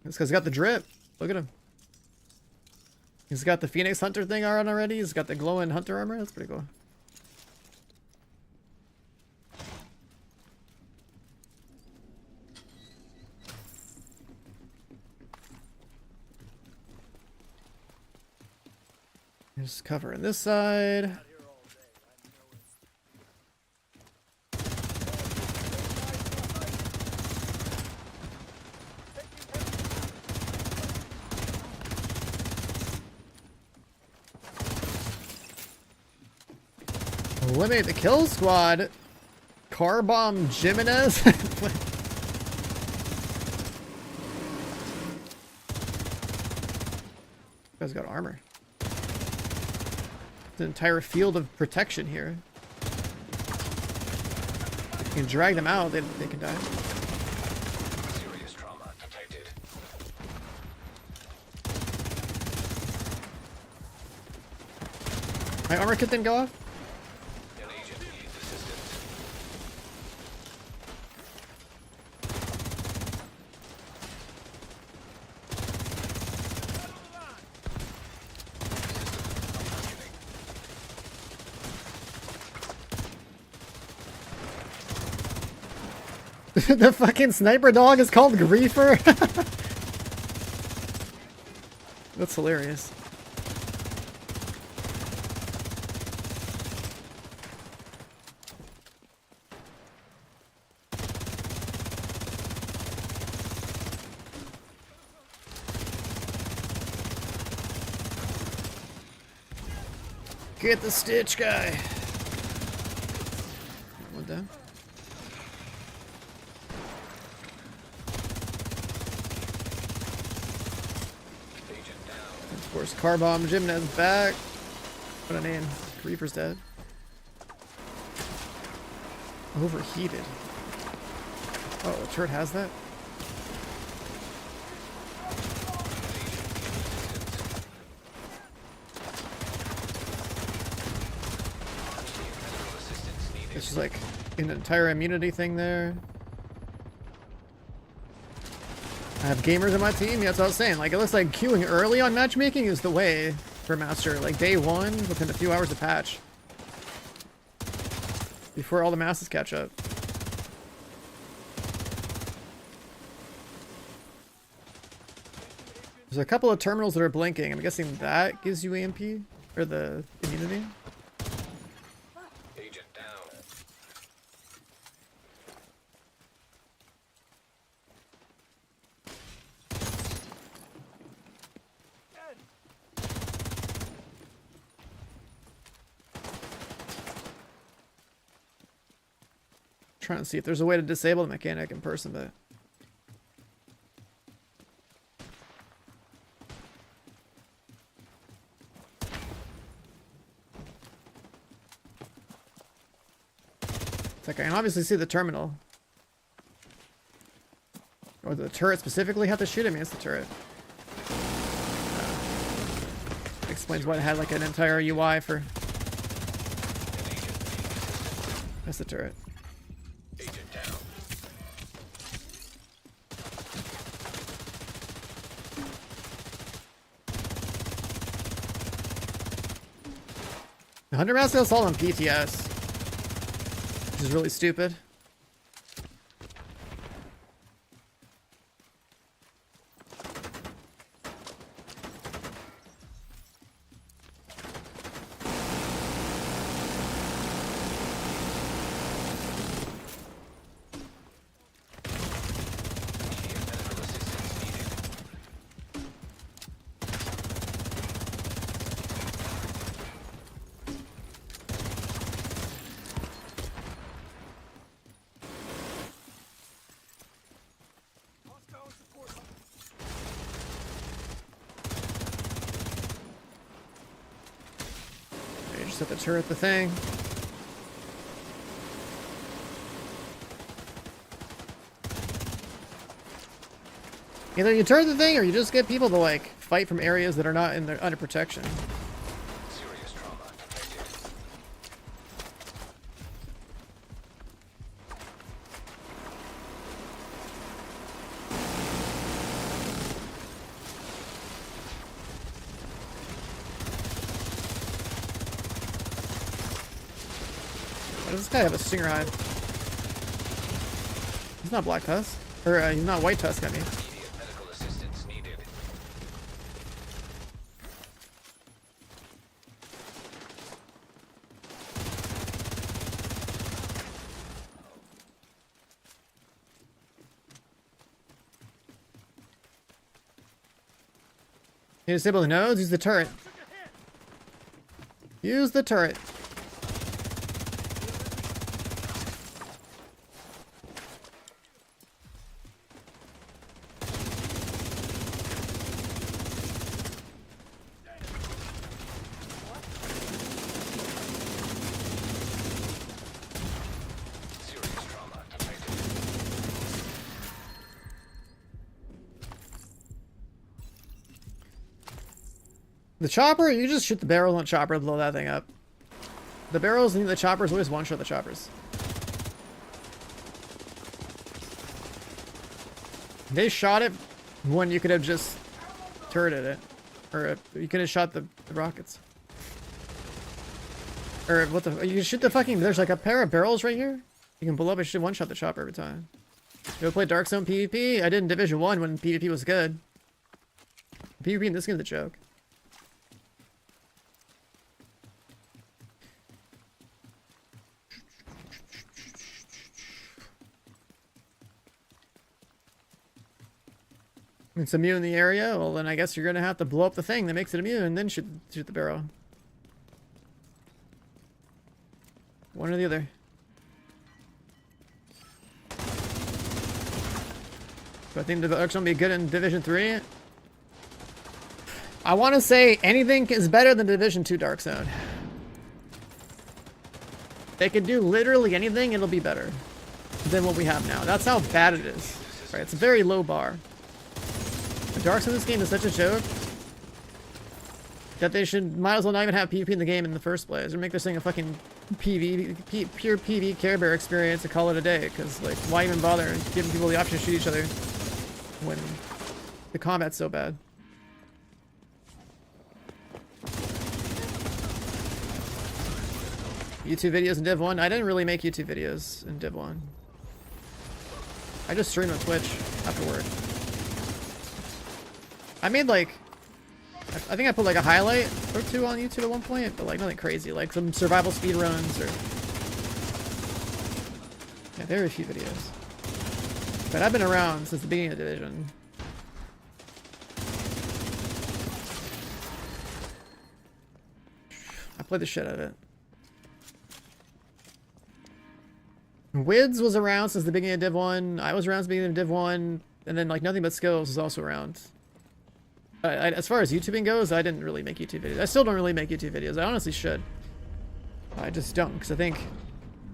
This guy's got the drip. Look at him. He's got the Phoenix Hunter thing on already. He's got the glowing Hunter armor. That's pretty cool. Just covering this side. Eliminate the kill squad. Car bomb Jimenez. Guy's got armor. An entire field of protection here. If you can drag them out, they can die. Serious trauma detected. My armor kit didn't go off? An agent needs assistance. The fucking sniper dog is called Griefer? That's hilarious. Get the Stitch guy. One down. Agent down. Of course, car bomb Jimenez back. What a name. Reaper's dead. Overheated. Oh, the turret has that? Medical assistance needed. It's just like an entire immunity thing there. I have gamers on my team. Yeah, that's what I was saying. Like, it looks like queuing early on matchmaking is the way for Master. Like, day one, within a few hours of patch. Before all the masses catch up. There's a couple of terminals that are blinking. I'm guessing that gives you AMP? Or the immunity? Agent down. Trying to see if there's a way to disable the mechanic in person, but It's like I can obviously see the terminal. Or the turret specifically have to shoot at me. It's the turret. Explains why it had like an entire UI for. That's the turret. Agent down. The 100 mass assault on PTS. Which is really stupid. You just have to turret the thing. Either you turret the thing or you just get people to like fight from areas that are not in their under protection. Serious trauma detected. Why does this guy have a stinger hide? He's not black tusk. Or he's not white tusk, I mean. Immediate medical assistance needed. You disable the nodes, use the turret. Use the turret. Serious trauma detected. The chopper, you just shoot the barrel on the chopper to blow that thing up. The barrels and the choppers always one-shot the choppers. They shot it when you could have just turreted it. Or you could have shot the rockets. Or what the... You shoot the fucking... There's like a pair of barrels right here. You can blow up and shoot one-shot the chopper every time. You ever play Dark Zone PvP? I did in Division 1 when PvP was good. PvP in this game's a joke. It's immune in the area, well then I guess you're gonna have to blow up the thing that makes it immune and then shoot the barrel. One or the other. So I think the Dark Zone will be good in Division 3. I want to say anything is better than Division 2 Dark Zone. They can do literally anything, it'll be better than what we have now. That's how bad it is. Right? It's a very low bar. The Dark Zone in this game is such a joke that they might as well not even have PvP in the game in the first place, or make this thing a fucking pure PvP Care Bear experience and call it a day. Because like, why even bother giving people the option to shoot each other when the combat's so bad? YouTube videos in Div 1? I didn't really make YouTube videos in Div 1. I just streamed on Twitch afterward. I made like, I think I put like a highlight or two on YouTube at one point, but like nothing crazy, like some survival speedruns or, yeah, very few videos. But I've been around since the beginning of Division. I played the shit out of it. Wids was around since the beginning of Div 1. I was around since the beginning of Div 1. And then like Nothing But Skills was also around. As far as YouTubing goes, I didn't really make YouTube videos. I still don't really make YouTube videos. I honestly should. I just don't, because I think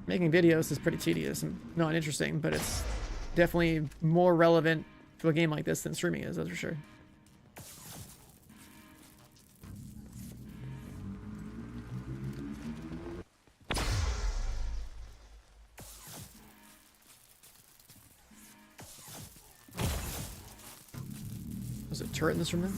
Making videos is pretty tedious and not interesting, but it's definitely more relevant to a game like this than streaming is, that's for sure. Was it a turret in this room then?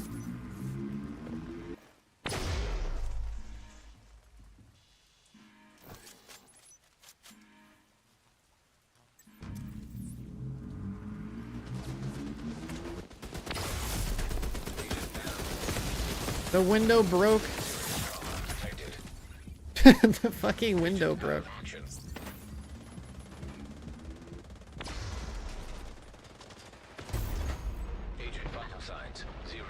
The window broke. The fucking window broke. Action. Agent vital signs 0.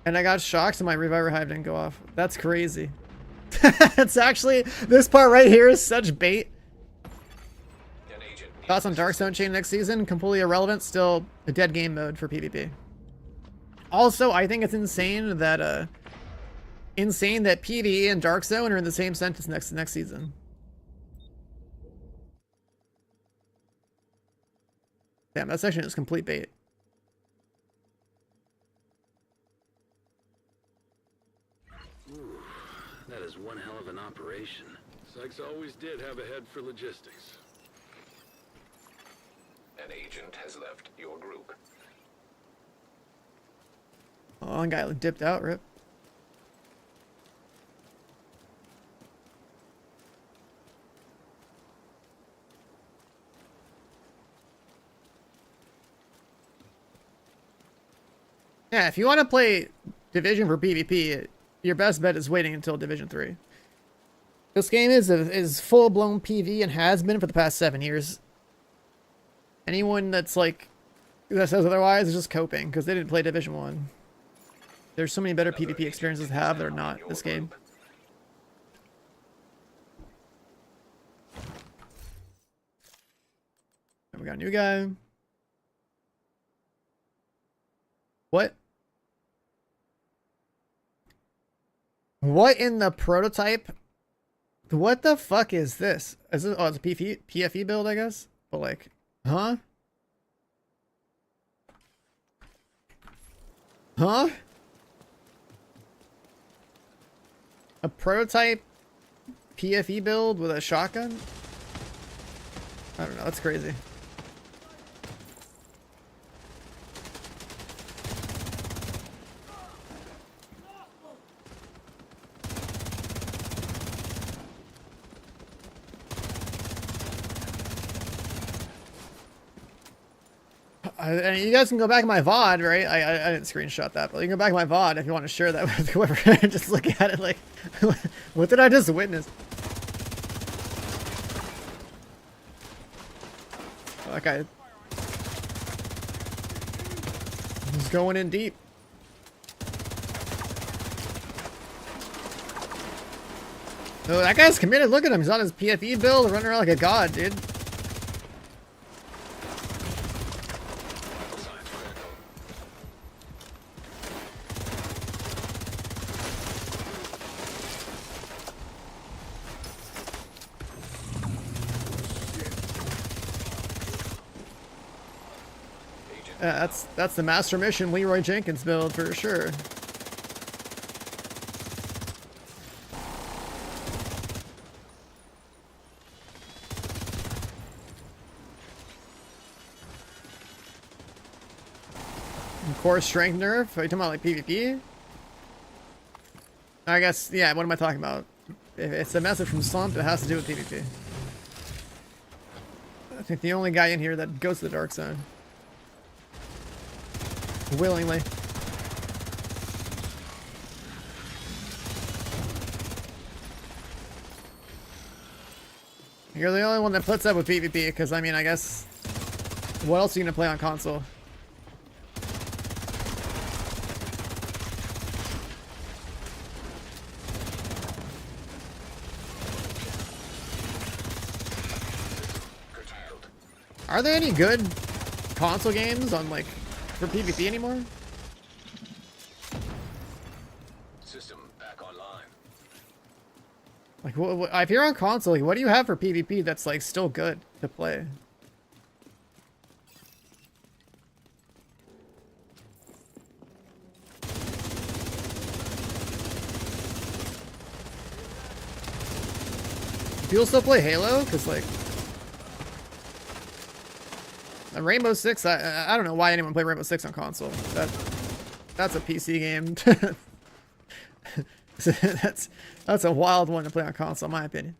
And I got shocked and my reviver hive didn't go off. That's crazy. It's actually, this part right here is such bait. An agent Thoughts on Darkstone Chain next season? Completely irrelevant. Still a dead game mode for PvP. Also, I think it's insane that PvE and Darkstone are in the same sentence next season. Damn, that section is complete bait. That is one hell of an operation. Sykes always did have a head for logistics. An agent has left your group. Oh, one guy dipped out, rip. Yeah, if you want to play Division for PvP, your best bet is waiting until Division 3. This game is full-blown PV and has been for the past 7 years. Anyone that's like that says otherwise is just coping because they didn't play Division 1. There's so many better PvP experiences to have that are not this game. And we got a new guy. What? What in the prototype? What the fuck is this? Is this, oh, it's a PFE build, I guess? But like, huh? Huh? A prototype PFE build with a shotgun? I don't know, that's crazy. And you guys can go back in my VOD, right? I didn't screenshot that, but you can go back in my VOD if you want to share that with whoever. Just look at it like, what did I just witness? Okay. He's going in deep. Oh, that guy's committed. Look at him. He's on his PFE build, running around like a god, dude. That's the Master Mission Leroy Jenkins build for sure. Core strength nerf? Are you talking about like PvP? I guess, yeah, what am I talking about? If it's a message from Slump, it has to do with PvP. I think the only guy in here that goes to the Dark Zone. Willingly. You're the only one that puts up with PvP, because I mean, I guess, what else are you gonna play on console? Are there any good console games on like for PvP anymore? System back online. Like, if you're on console, like, what do you have for PvP that's like still good to play? People still play Halo? Cause like, Rainbow Six. I don't know why anyone play Rainbow Six on console. That's a PC game. That's a wild one to play on console, in my opinion.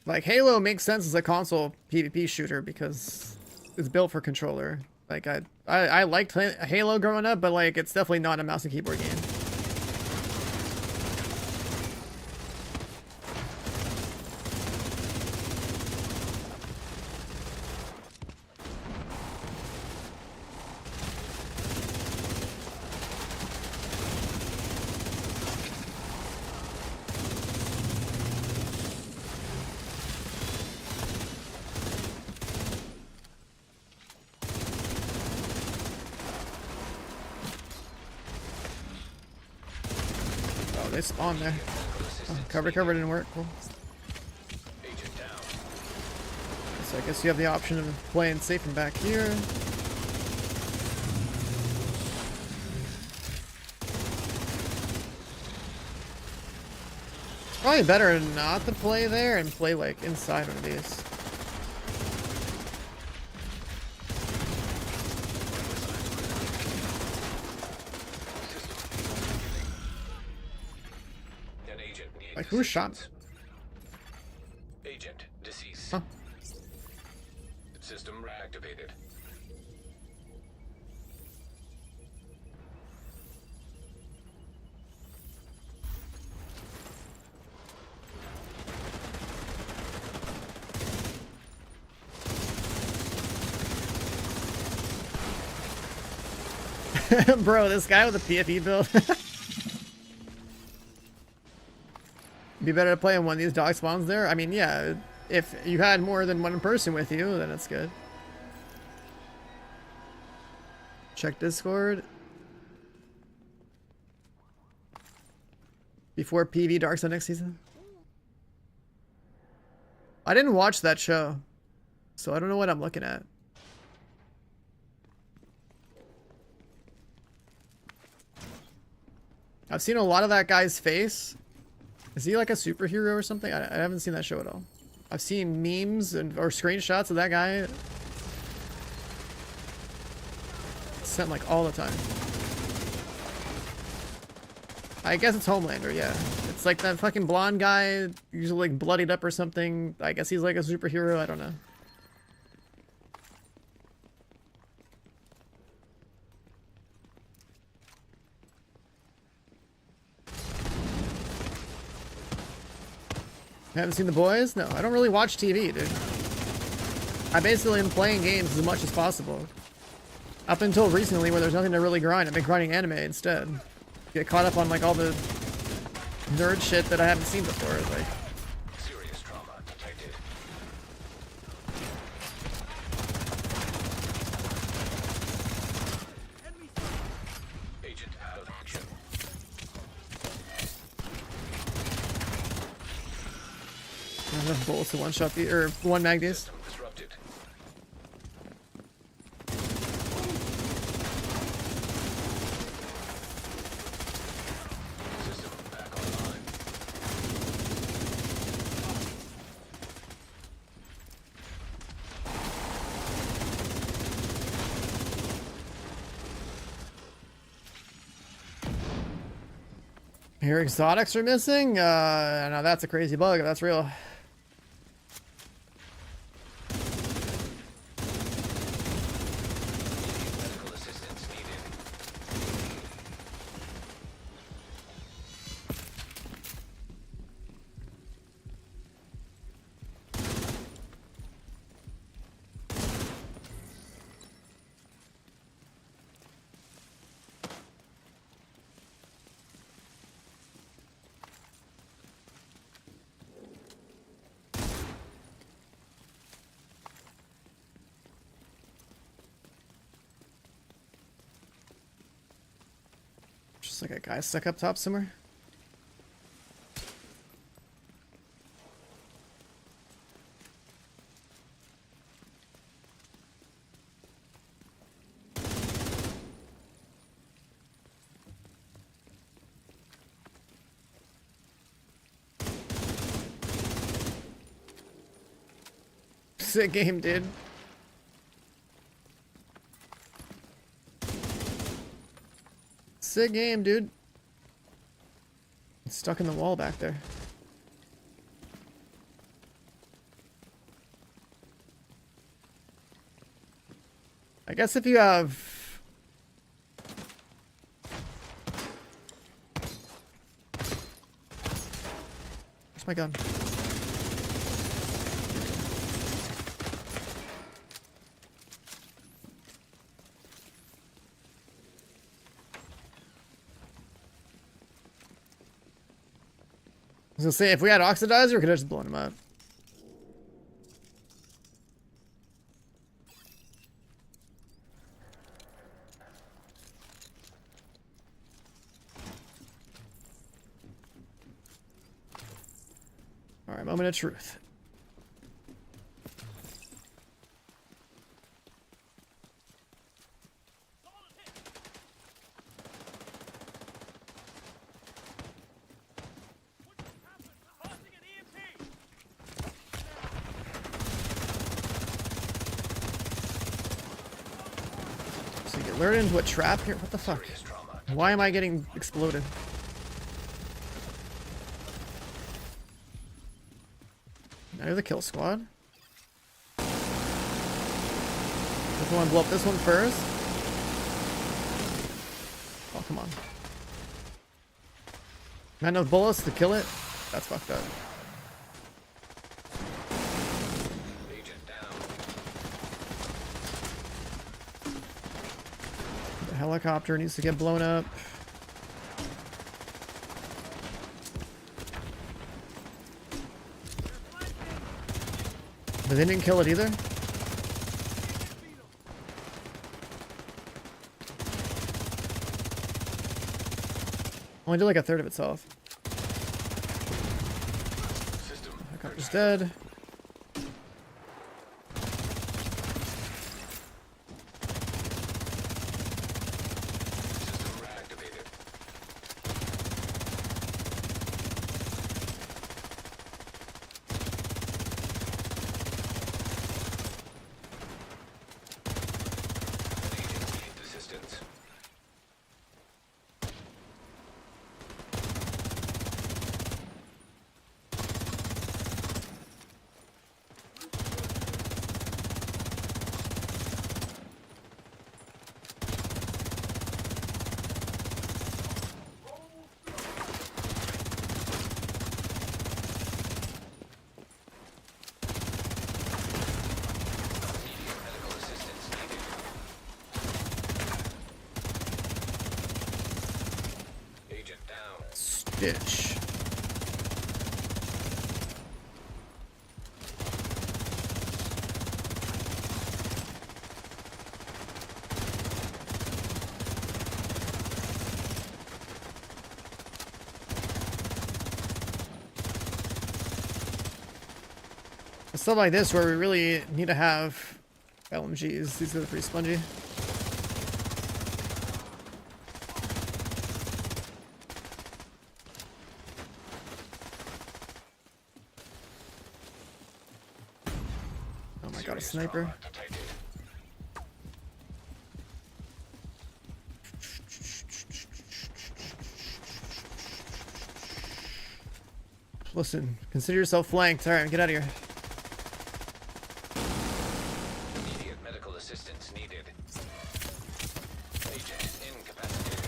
Like, Halo makes sense as a console PvP shooter because it's built for controller. Like, I liked Halo growing up, but like, it's definitely not a mouse and keyboard game. They spawned there. Oh, cover didn't work. Cool. Agent down. So I guess you have the option of playing safe from back here. It's probably better not to play there and play like inside one of these. Like, who shot? Agent deceased. Huh. System reactivated. Bro, this guy with a PFE build. Be better to play in one of these dog spawns there. I mean, yeah, if you had more than one person with you, then it's good. Check Discord. Before PV Dark Side next season. I didn't watch that show, so I don't know what I'm looking at. I've seen a lot of that guy's face. Is he like a superhero or something? I haven't seen that show at all. I've seen memes or screenshots of that guy sent like all the time. I guess it's Homelander, yeah. It's like that fucking blonde guy, usually like bloodied up or something. I guess he's like a superhero, I don't know. Haven't seen The Boys? No, I don't really watch TV, dude. I basically am playing games as much as possible. Up until recently where there's nothing to really grind. I've been grinding anime instead. Get caught up on like all the nerd shit that I haven't seen before. Like, Serious trauma detected. Agent out of action. I have enough bullets to one-shot the, or one mag these. System disrupted. System back online. Your exotics are missing? No, that's a crazy bug. That's real. Medical assistance needed. Just like a guy stuck up top somewhere. Sick game, dude. Sick game, dude. It's stuck in the wall back there. I guess if you have... Where's my gun? I was gonna say, if we had oxidizer, we could have just blown him up. Alright, moment of truth. So you get lured into a trap here? What the fuck? Why am I getting exploded? Now you're the kill squad. Just want to blow up this one first. Oh, come on. Not enough bullets to kill it? That's fucked up. Agent down. The helicopter needs to get blown up. But they didn't kill it either? Only did like a third of its health. Helicopter's dead. System reactivated. Agents need assistance. Immediate medical assistance needed. Agent down. Stitch. Stuff like this where we really need to have LMGs. These are pretty spongy. Oh my god, a sniper. Trauma detected. Listen, consider yourself flanked. Alright, get out of here. Immediate medical assistance needed. Agent incapacitated.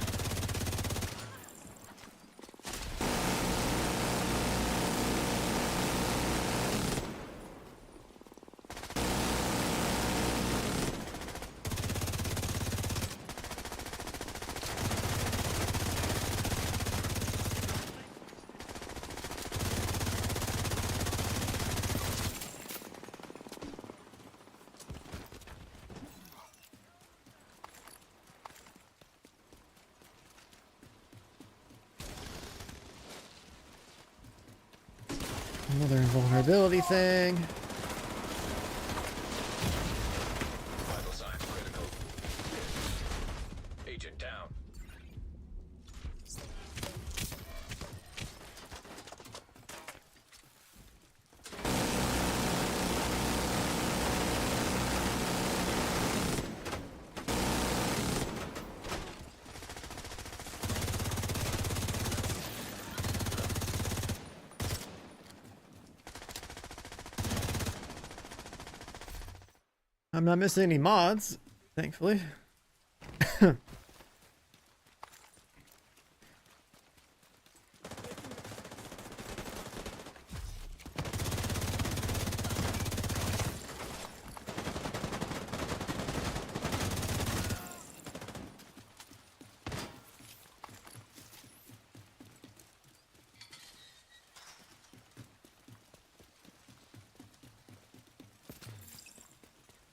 Another invulnerability thing. Vital signs critical. Agent down. I'm not missing any mods, thankfully.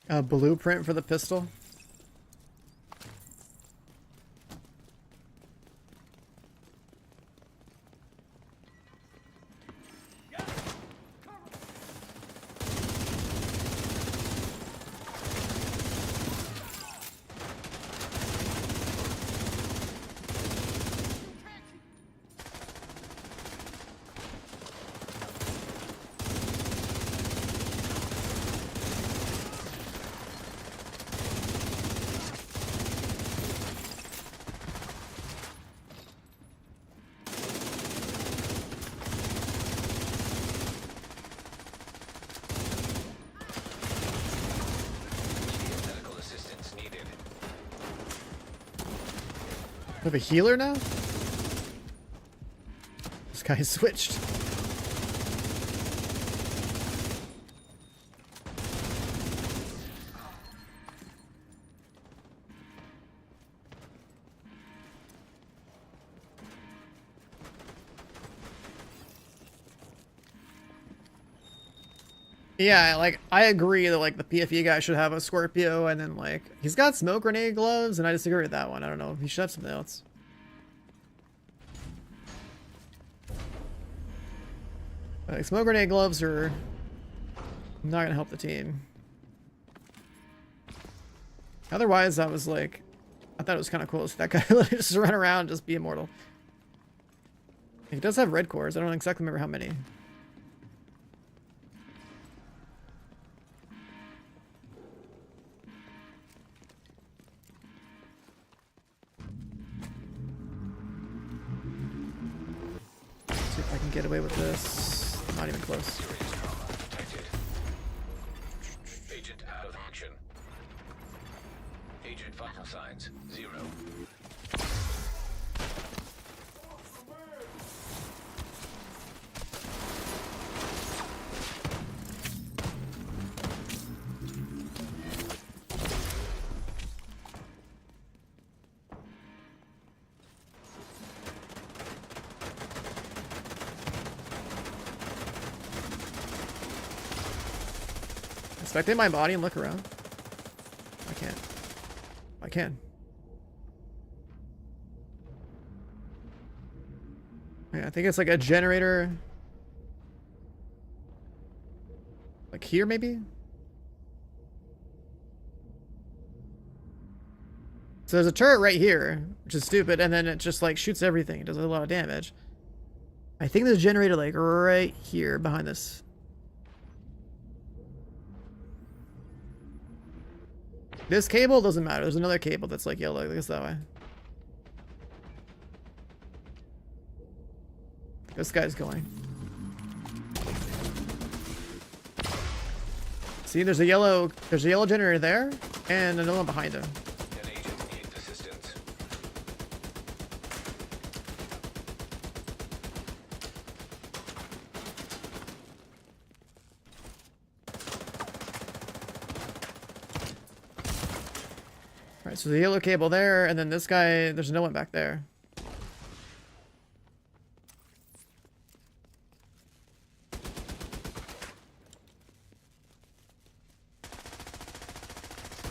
A blueprint for the pistol. Medical assistance needed. We have a healer now? This guy switched. Yeah, like, I agree that, like, the PFE guy should have a Scorpio, and then, like, he's got smoke grenade gloves, and I disagree with that one. I don't know. He should have something else. Like, smoke grenade gloves are not gonna help the team. Otherwise, I was like, I thought it was kind of cool. So that guy literally just run around and just be immortal. He does have red cores. I don't exactly remember how many. See if I can get away with this. Not even close. Serious trauma detected. Agent out of action. Agent vital signs 0. Spectate my body and look around. I can't. I can. Yeah, I think it's like a generator. Like here, maybe? So there's a turret right here, which is stupid, and then it just like shoots everything. It does a lot of damage. I think there's a generator like right here behind this. This cable doesn't matter. There's another cable that's like yellow. It goes that way. This guy's going. See, there's a yellow generator there, and another one behind him. An agent needs assistance. Alright, so the yellow cable there, and then this guy, there's no one back there.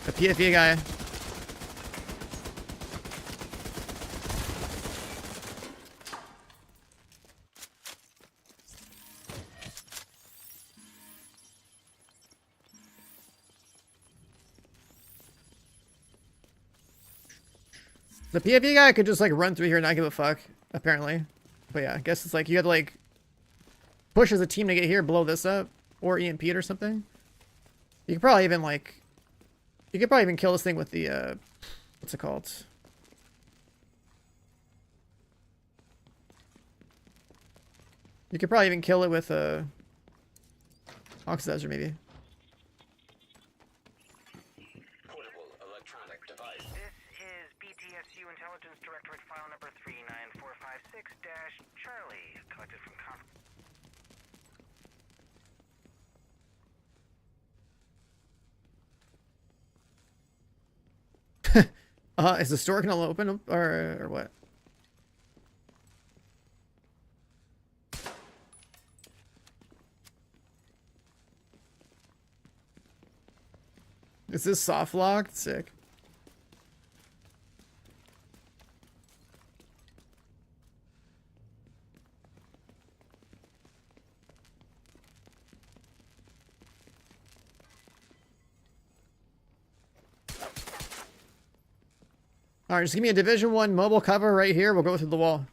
The PFE guy. The PFE guy could just like run through here and not give a fuck, apparently. But yeah, I guess it's like you have to like push as a team to get here, blow this up, or EMP it or something. You could probably even like, you could probably even kill this thing with the, what's it called? You could probably even kill it with a oxidizer maybe. Portable electronic device. This is BTSU Intelligence Directorate file number 39456-Charlie, collected from Is the store gonna open up or what? Is this soft locked? Sick. Alright, just give me a Division 1 mobile cover right here. We'll go through the wall.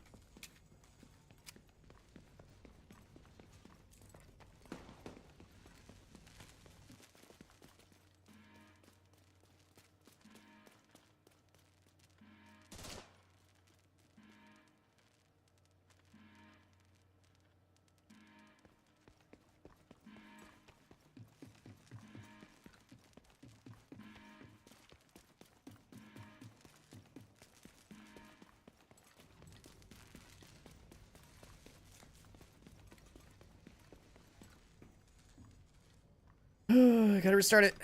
I gotta restart it.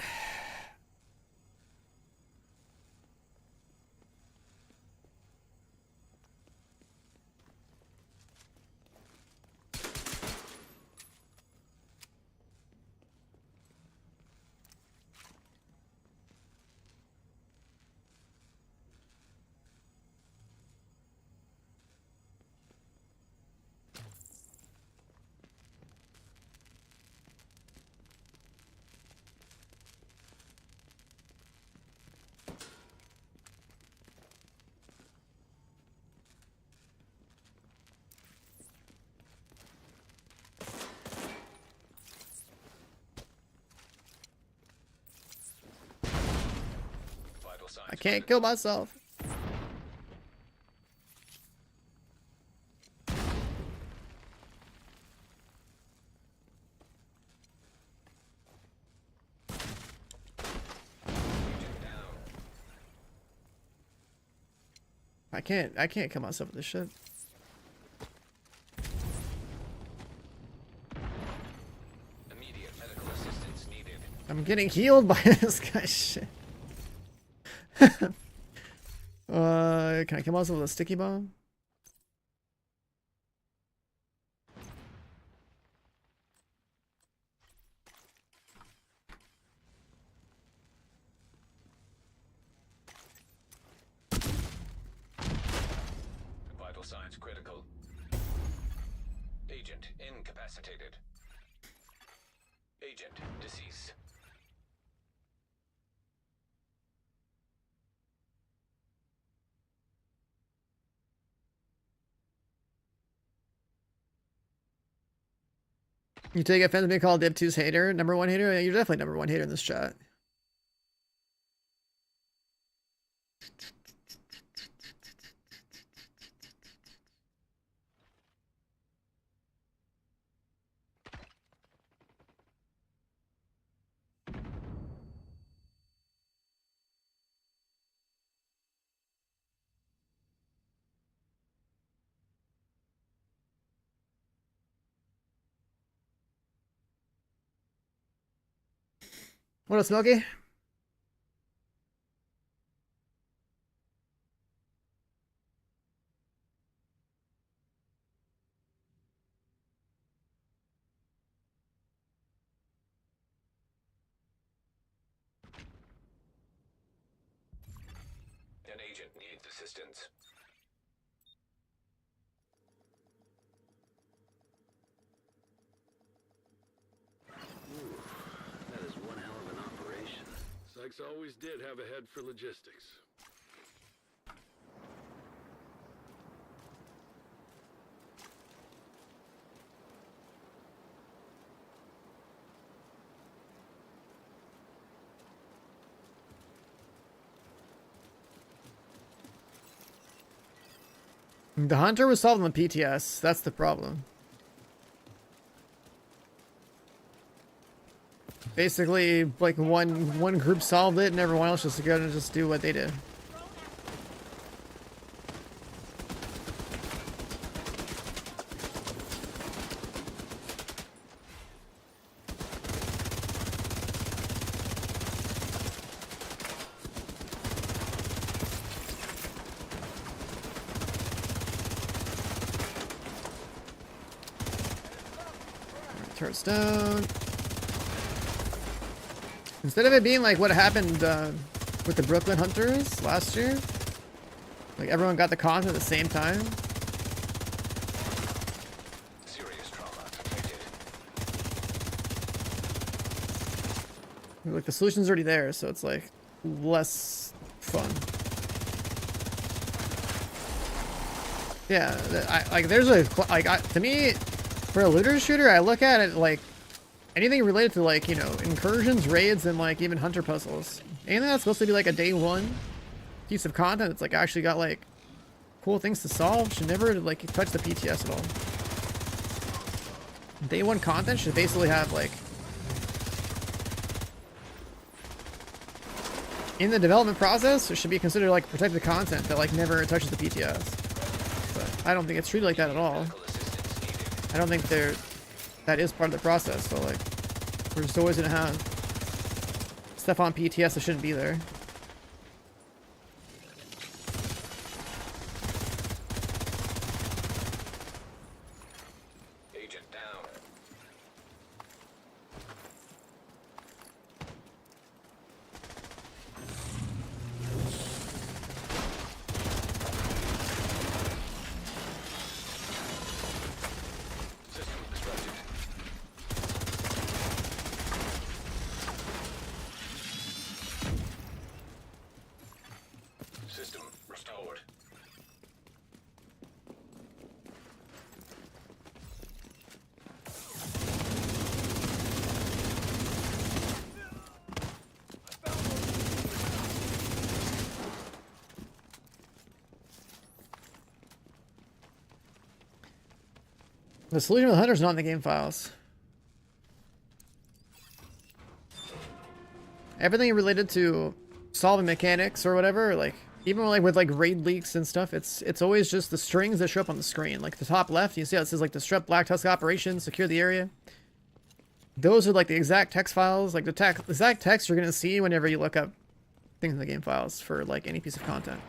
Vital signs. I can't kill myself. Agent down. I can't kill myself with this shit. Immediate medical assistance needed. I'm getting healed by this guy's shit. Can I kill myself with a sticky bomb? Vital signs critical. Agent incapacitated. Agent deceased. You take offense to being called Div2's hater? Number one hater? Yeah, you're definitely number one hater in this chat. What up, Smokey? An agent needs assistance. That is one hell of an operation. Sykes always did have a head for logistics. The hunter was solved on the PTS. That's the problem. Basically, like one group solved it, and everyone else just go and just do what they did. Turret's down. Instead of it being like what happened with the Brooklyn Hunters last year, like everyone got the content at the same time. Serious trauma detected. Like the solution's already there, so it's like less fun. Yeah, there's a to me, for a looter shooter, I look at it like anything related to like, you know, incursions, raids, and like even hunter puzzles. Anything that's supposed to be like a day one piece of content that's like actually got like cool things to solve should never like touch the PTS at all. Day one content should basically have like in the development process, it should be considered like protected content that like never touches the PTS. But I don't think it's treated like that at all. I don't think that is part of the process, so like we're just always gonna have stuff on PTS that shouldn't be there. Agent down. System disrupted. System restored. The solution with the hunter's not in the game files. Everything related to solving mechanics or whatever, like even like with like raid leaks and stuff, it's always just the strings that show up on the screen. Like the top left, you see how it says like disrupt Black Tusk operation, secure the area. Those are like the exact text files, like the exact text you're gonna see whenever you look up things in the game files for like any piece of content.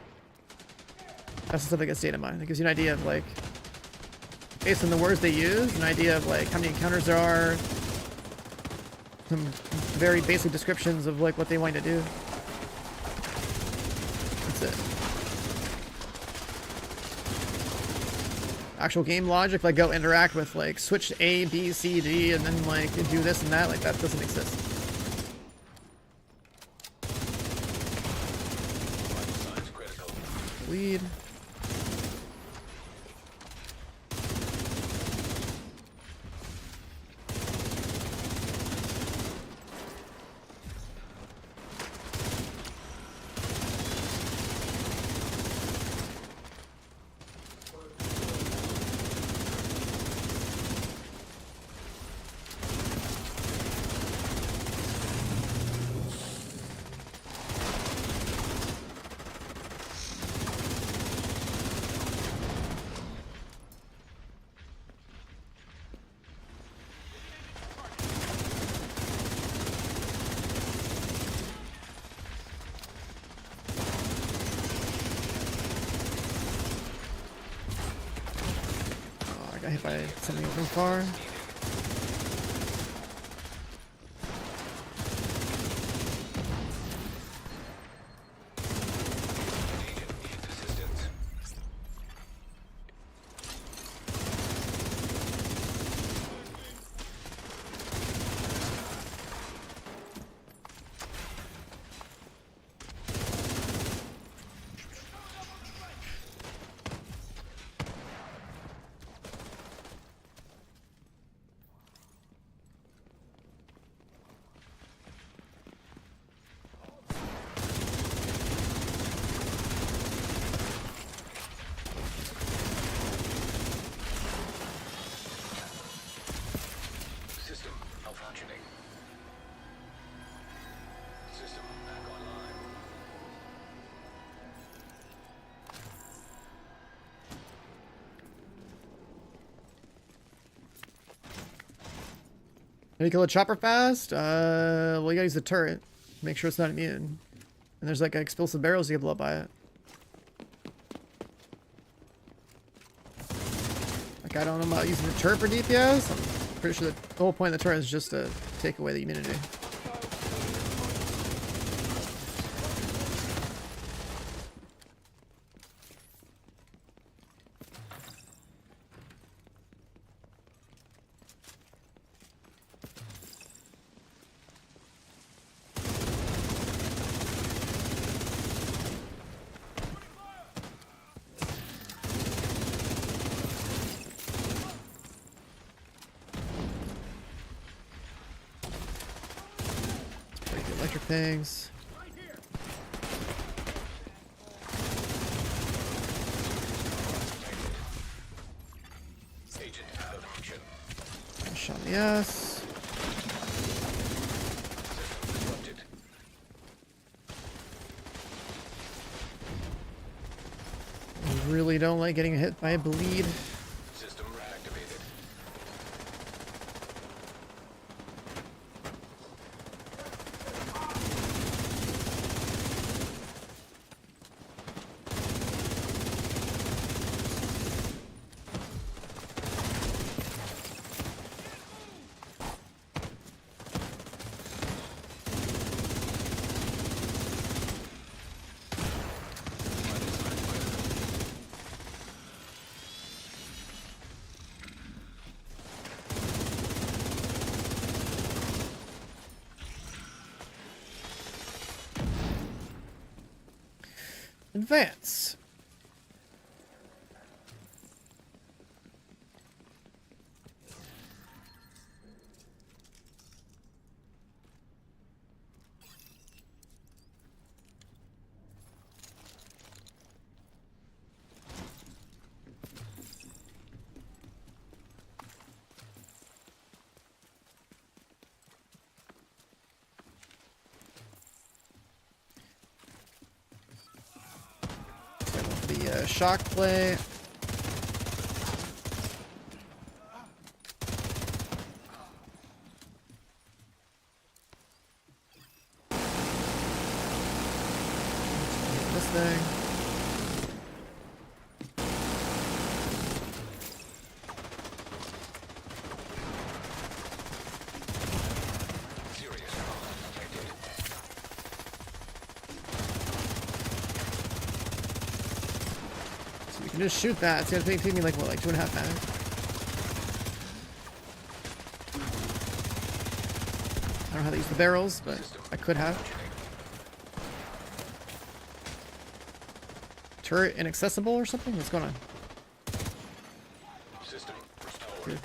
That's the stuff that gets data mined. It gives you an idea of like, based on the words they use, an idea of like how many encounters there are, some very basic descriptions of like what they want you to do. That's it. Actual game logic, like go interact with like switch A, B, C, D, and then like do this and that, like that doesn't exist. Signs critical. Lead. Oh, I got hit by something from far. Agent needs assistance. do you kill a chopper fast? Well, you gotta use the turret. Make sure it's not immune. And there's like explosive barrels you can blow up by it. Like, I don't know about using the turret for DPS. I'm pretty sure the whole point of the turret is just to take away the immunity. Electric things. Agent out of action. Shot in the ass. Disrupted. I really don't like getting hit by a bleed. System reactivated. Advance. The shock play. This thing. Serious trauma detected. So you can just shoot that. It's gonna take me like what, like 2.5 minutes? I don't know how to use the barrels, but I could have. Turret inaccessible or something? What's going on? System restored. Good.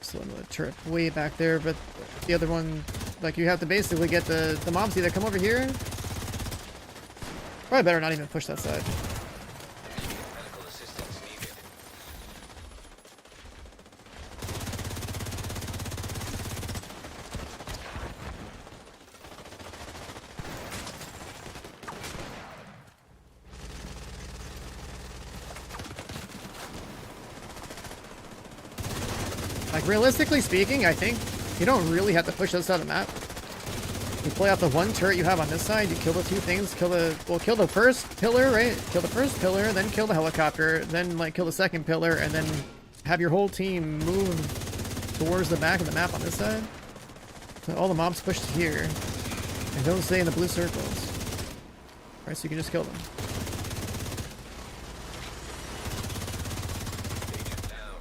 So another turret way back there, but the other one, like, you have to basically get the mobs either come over here. Probably better not even push that side. Medical assistance needed. Like, realistically speaking, I think you don't really have to push this side of the map. You play out the one turret you have on this side, you kill the two things, kill the first pillar, right? Kill the first pillar, then kill the helicopter, then like kill the second pillar, and then have your whole team move towards the back of the map on this side. So all the mobs push to here, and don't stay in the blue circles. Right, so you can just kill them. Agent down.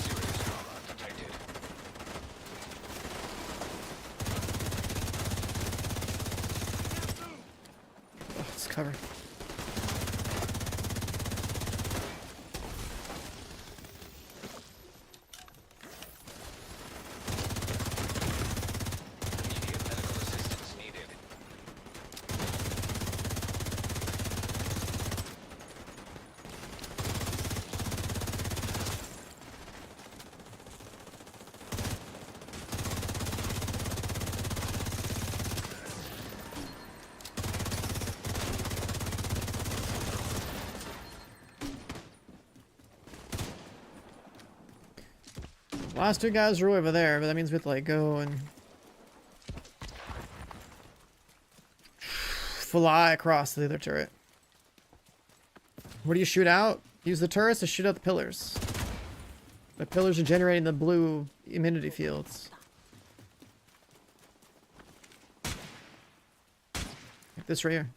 Serious trauma detected. Oh, it's covered. Last two guys are over there, but that means we have to like go and fly across the other turret. What do you shoot out? Use the turrets to shoot out the pillars. The pillars are generating the blue immunity fields. Like this right here.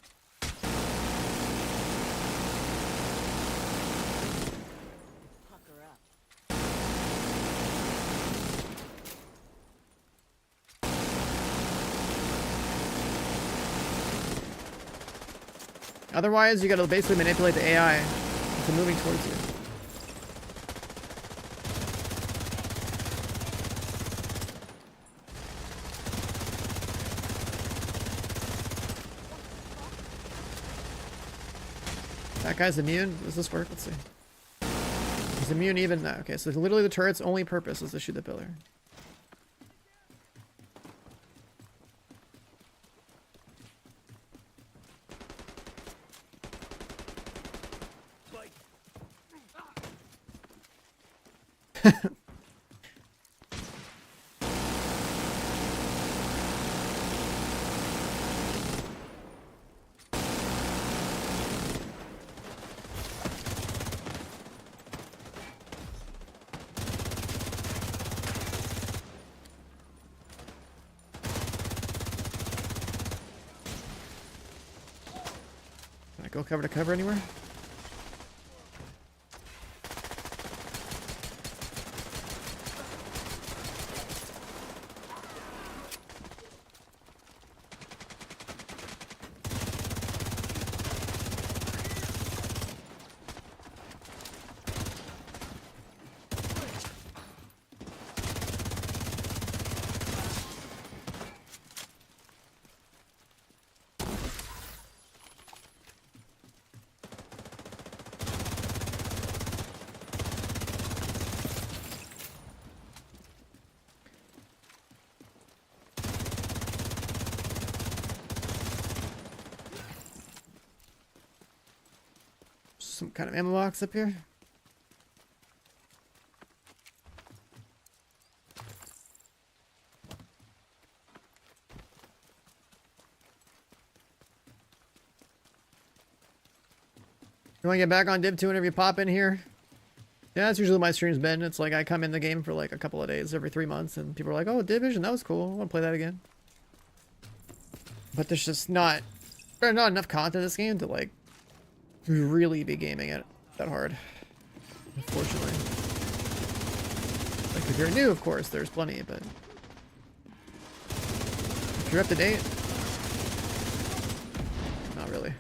Otherwise, you gotta basically manipulate the AI into moving towards you. That guy's immune? Does this work? Let's see. He's immune even now. Okay, so literally the turret's only purpose is to shoot the pillar. Can I go cover to cover anywhere? Some kind of ammo box up here. You want to get back on Div 2 whenever you pop in here? Yeah, that's usually my stream's been. It's like I come in the game for like a couple of days every 3 months and people are like, oh, Division, that was cool. I want to play that again. But there's just not enough content in this game to like really be gaming it that hard, unfortunately. Like if you're new, of course, there's plenty, but if you're up to date, not really.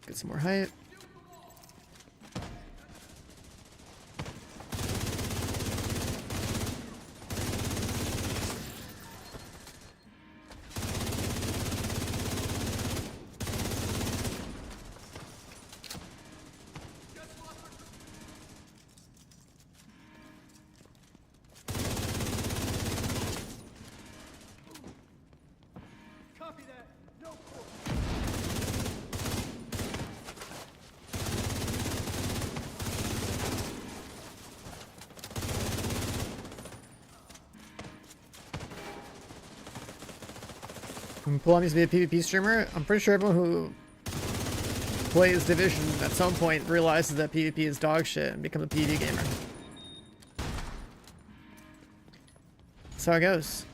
Get some more height. Pull needs to be a PvP streamer. I'm pretty sure everyone who plays Division at some point realizes that PvP is dog shit and becomes a PvP gamer. That's how it goes.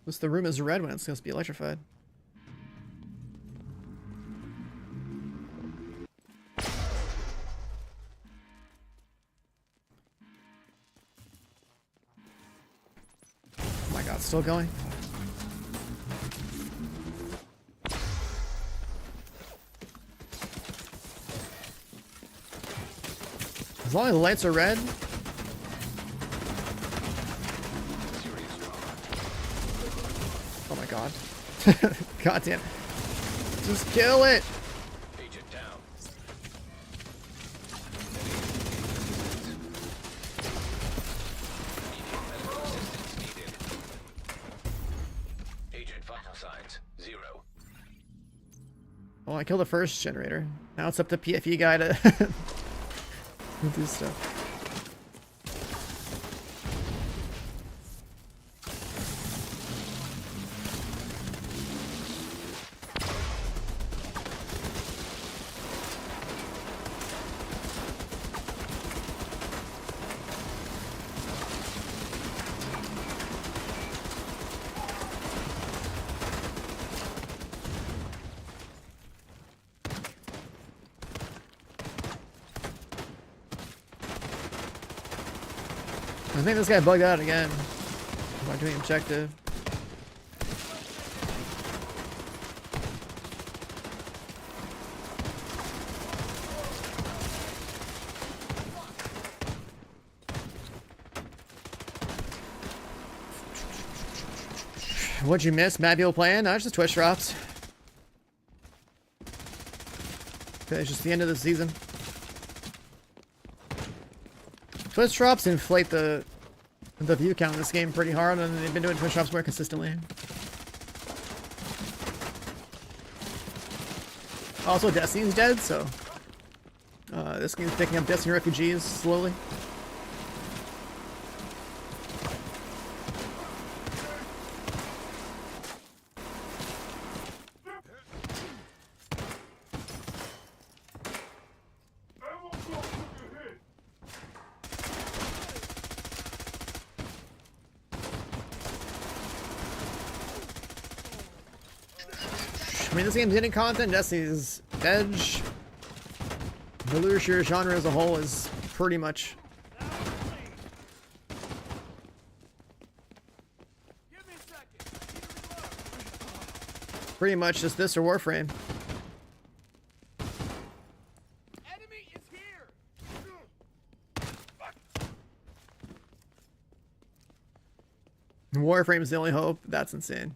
What's the room is red when it's supposed to be electrified? Oh my god, still going? As long as the lights are red. God. God damn. Just kill it. Agent down. Immediate medical assistance needed. Agent vital signs 0. Well, I killed the first generator. Now it's up to PFE guy to do stuff. I think this guy bugged out again. By doing objective. What'd you miss? Mad people playing? No, it's just Twitch drops. Okay, it's just the end of the season. Twitch drops inflate the view count in this game pretty hard, and they've been doing Twitch drops more consistently. Also, Destiny's dead, so this game's picking up Destiny refugees slowly. I mean, this game's getting content. Destiny's Edge. The looter shooter genre as a whole is pretty much just this or Warframe. Enemy is here. Warframe's the only hope. That's insane.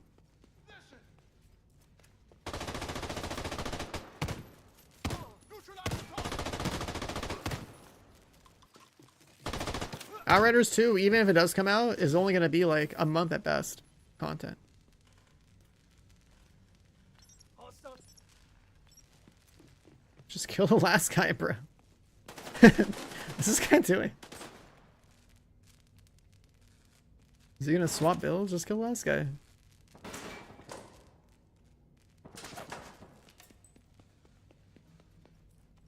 Outriders 2, even if it does come out, is only going to be like a month at best content. Just kill the last guy, bro. What's this guy doing? Is he going to swap builds? Just kill the last guy.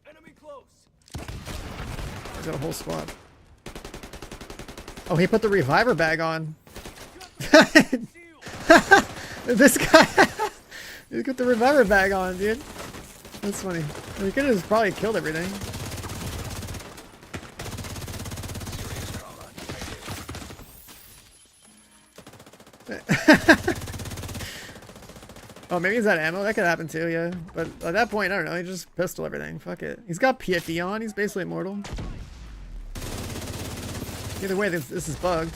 Enemy close. I got a whole squad. Oh, he put the reviver bag on. This guy. He put the reviver bag on, dude. That's funny. He could have just probably killed everything. Oh, maybe he's out of ammo. That could happen too, yeah. But at that point, I don't know. He just pistol everything. Fuck it. He's got PFE on. He's basically immortal. Either way, this is bugged.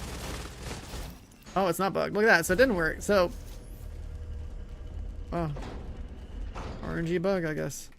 Oh, it's not bugged. Look at that. So it didn't work. So, oh, RNG bug, I guess.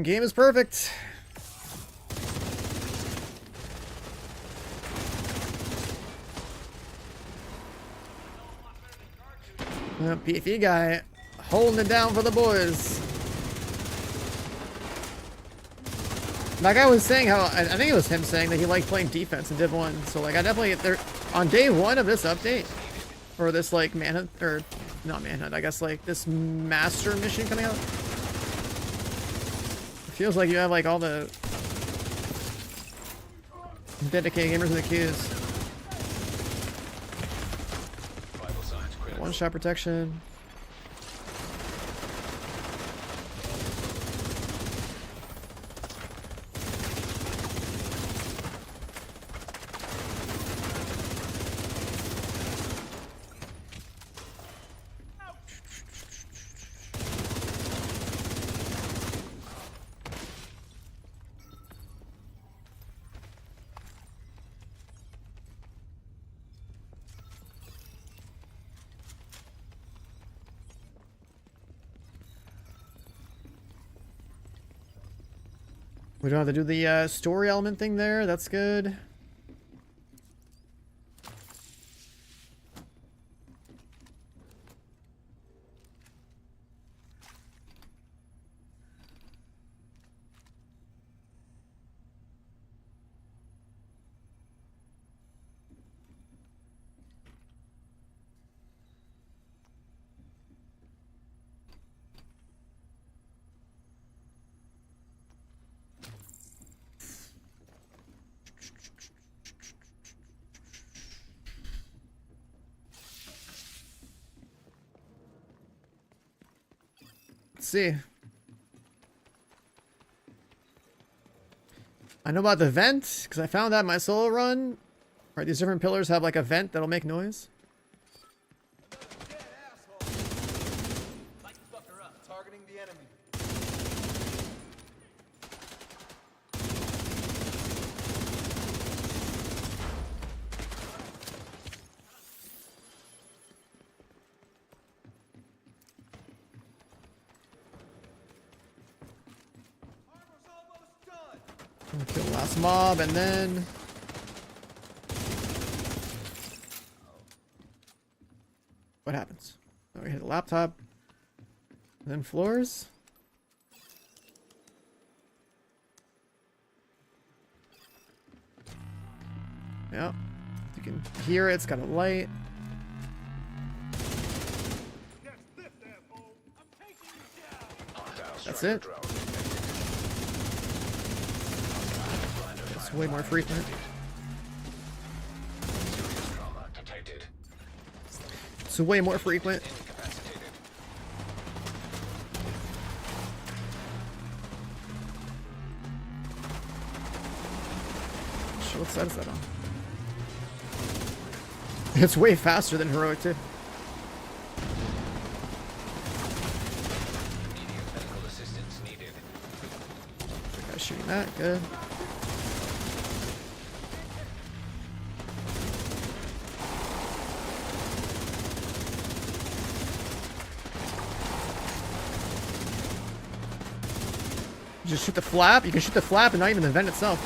Game is perfect. PFE guy holding it down for the boys. That guy was saying how, I think it was him saying that he liked playing defense in Div 1. So like I definitely, there on day 1 of this update, or this like manhunt, or not manhunt, I guess like this master mission coming out. Feels like you have like all the Dedicated gamers with the queues. Vital signs critical. One shot protection. We don't have to do the story element thing there. That's good. Let's see. I know about the vent, because I found that in my solo run. Right, these different pillars have like a vent that'll make noise. Targeting the enemy. Kill the last mob, and then... What happens? Oh, we hit the laptop. And then floors. Yep. You can hear it, it's got a light. That's it. It's way more frequent. Serious trauma detected. It's way more frequent. Incapacitated. Shit, what side is that on? It's way faster than heroic too. Immediate medical assistance needed. Guy's shooting that, good. You just shoot the flap. You can shoot the flap and not even the vent itself.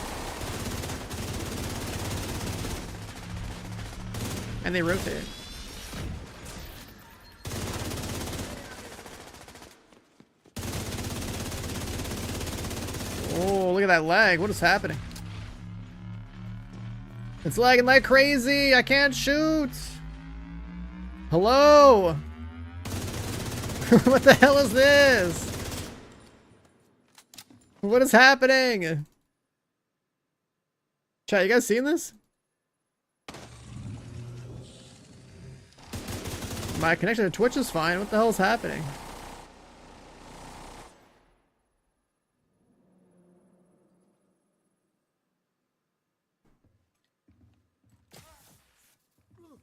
And they rotate. Oh, look at that lag. What is happening? It's lagging like crazy. I can't shoot. Hello? What the hell is this? What is happening? Chat, you guys seen this? My connection to Twitch is fine. What the hell is happening?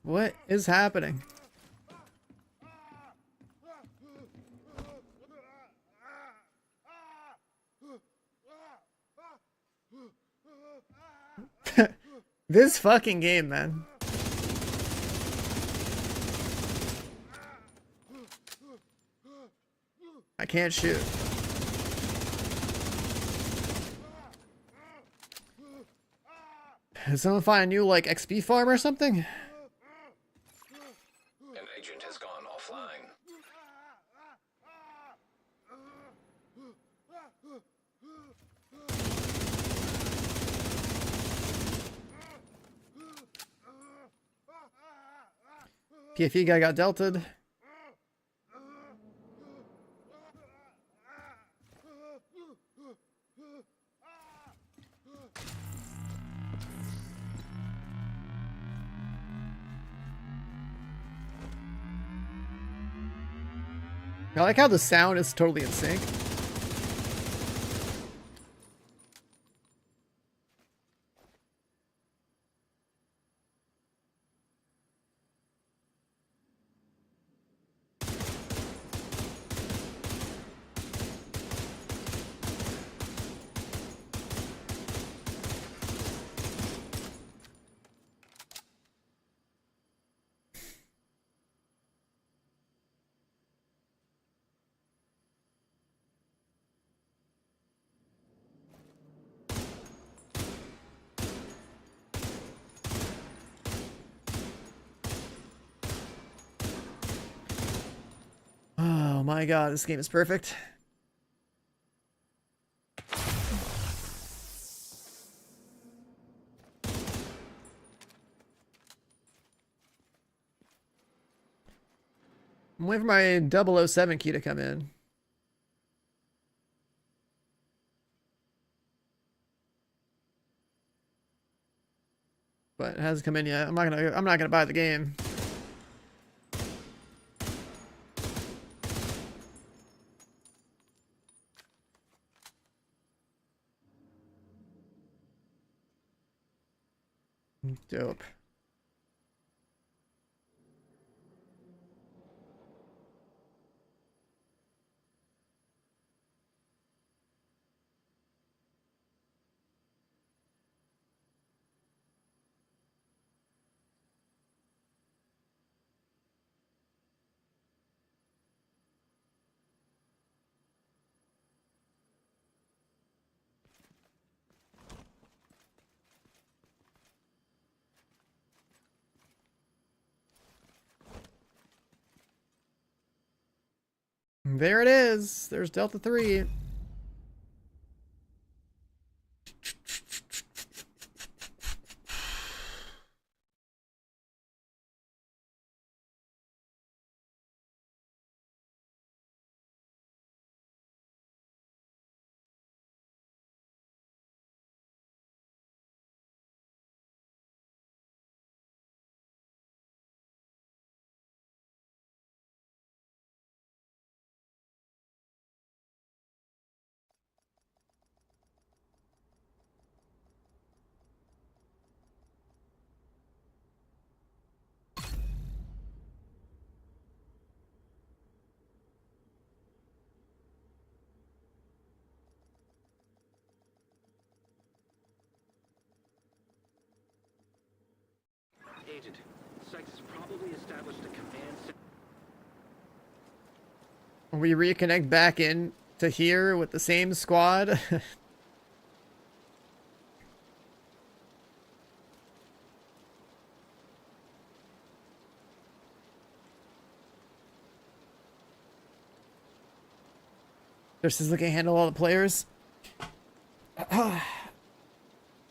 What is happening? This fucking game, man. I can't shoot. Did someone find a new, like, XP farm or something? An agent has gone offline. PFE guy got delted. I like how the sound is totally in sync. Oh my god, this game is perfect. I'm waiting for my 007 key to come in. But it hasn't come in yet. I'm not gonna buy the game. Dope. There it is. There's Delta 3. Agent, Sykes has probably established a command center. We reconnect back in to here with the same squad. Versus looking to handle all the players.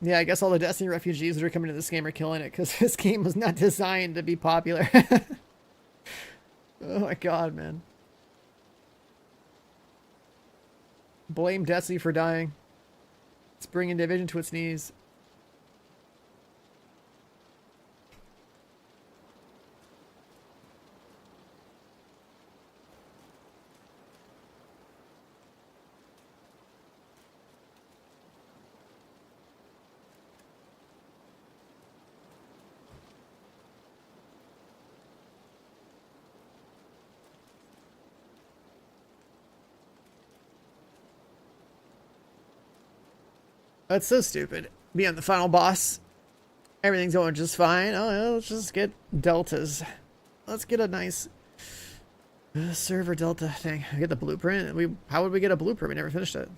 Yeah, I guess all the Destiny refugees that are coming to this game are killing it because this game was not designed to be popular. Oh my god, man. Blame Destiny for dying. It's bringing Division to its knees. That's so stupid. Be on the final boss. Everything's going just fine. Oh, yeah, let's just get deltas. Let's get a nice server delta thing. Get the blueprint. How would we get a blueprint? We never finished it.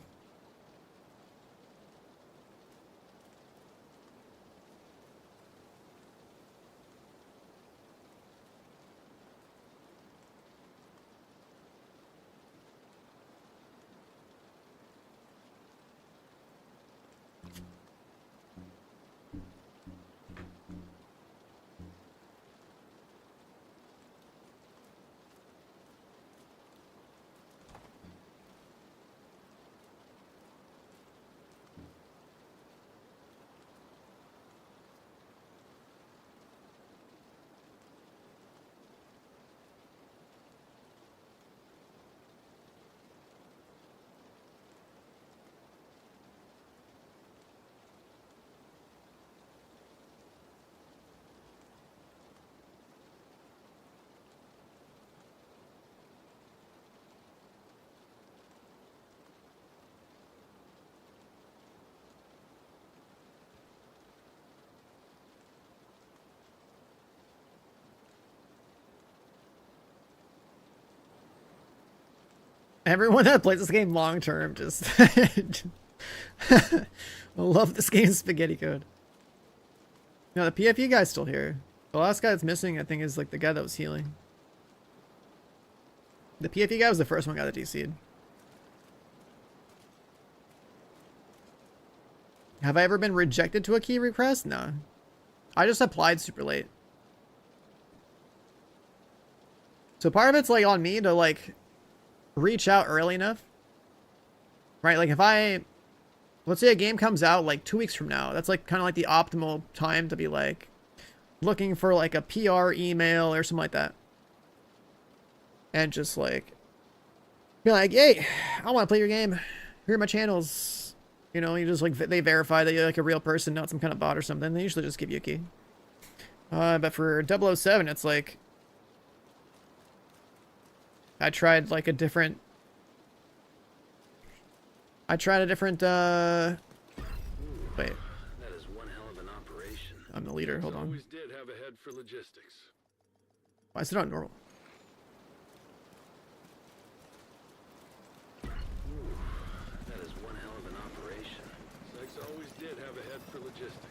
Everyone that plays this game long term just I love this game's spaghetti code. No, the PFE guy's still here. The last guy that's missing, I think, is like the guy that was healing. The PFE guy was the first one got DC'd. Have I ever been rejected to a key request? No. I just applied super late. So part of it's like on me to like reach out early enough. Right? Like if let's say a game comes out like 2 weeks from now. That's like kind of like the optimal time to be like looking for like a PR email or something like that. And just like be like, hey, I want to play your game. Here are my channels. You know, you just like they verify that you're like a real person, not some kind of bot or something. They usually just give you a key. But for 007, it's like I tried like a different wait. That is one hell of an operation. I'm the leader, hold on. Always did have a head for logistics. Why is it on normal? That is one hell of an operation. Sykes always did have a head for logistics.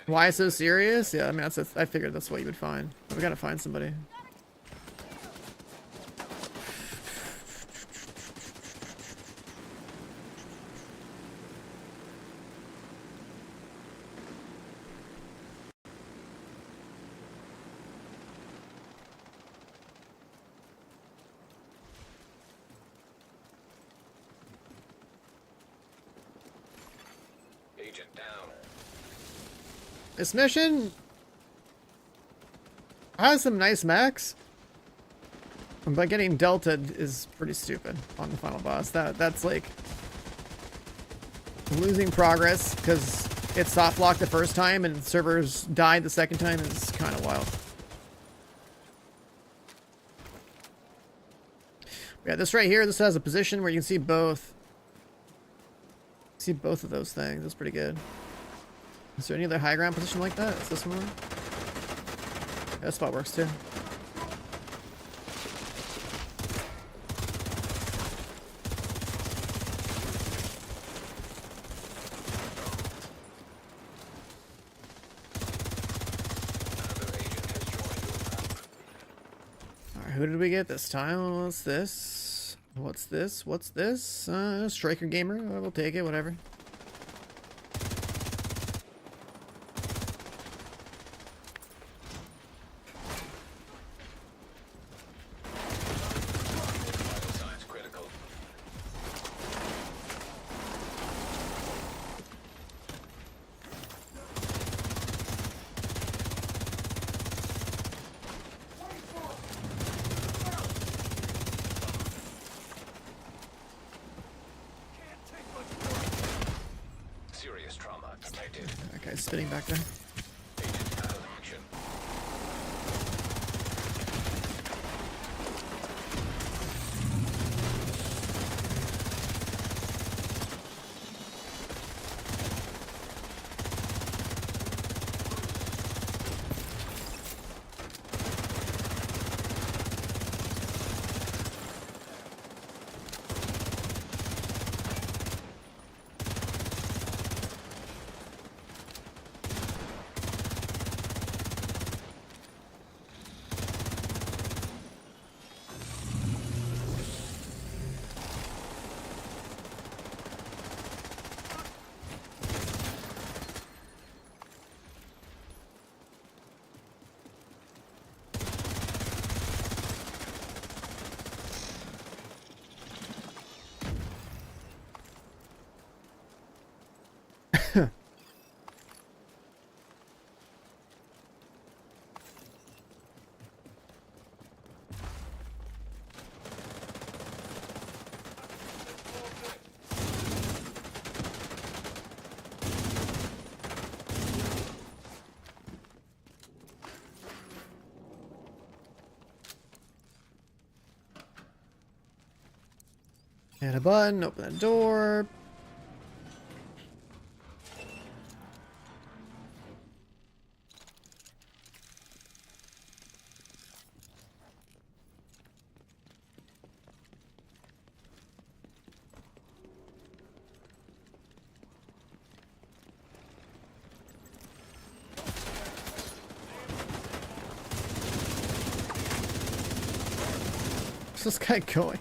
Why so serious? Yeah, I mean, I figured that's what you would find. But we gotta find somebody. Agent down. This mission has some nice mechs, but getting delta is pretty stupid on the final boss. That's like losing progress because it soft locked the first time and servers died the second time is kind of wild. Yeah, this right here, this has a position where you can see both. See both of those things. That's pretty good. Is there any other high ground position like that? Is this one? Yeah, that spot works too. Alright, who did we get this time? What's this? What's this? What's this? Striker Gamer. We'll take it, whatever. Signs critical. Serious trauma detected. That guy's spinning back there. Agent out of action. Hit a button, open the door. Where's this guy going?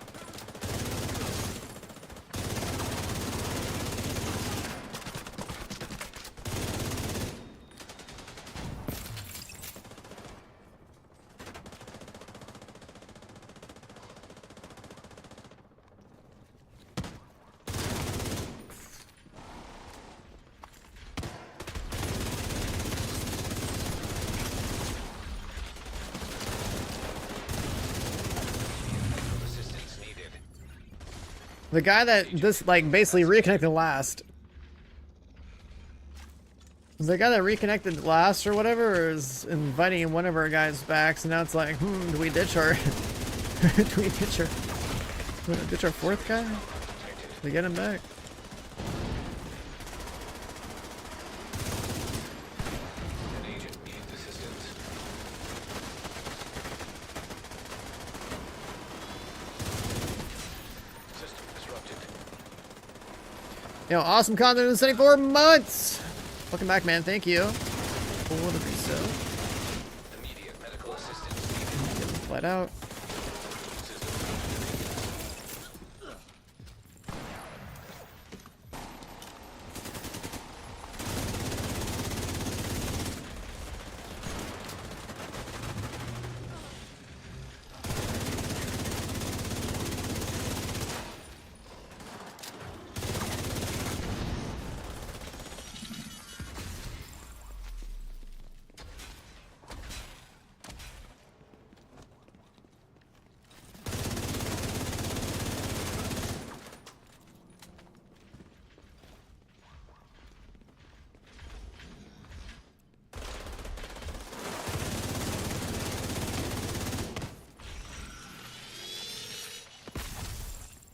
Assistance needed. The guy that this like basically reconnected last. The guy that reconnected last or whatever is inviting one of our guys back, so now it's like, do we ditch our do we ditch our fourth guy? To get him back. An agent needs assistance. System disrupted. Yo, awesome content in 74 months! Welcome back, man. Thank you. For the resale. Immediate medical assistance needed. Flat out.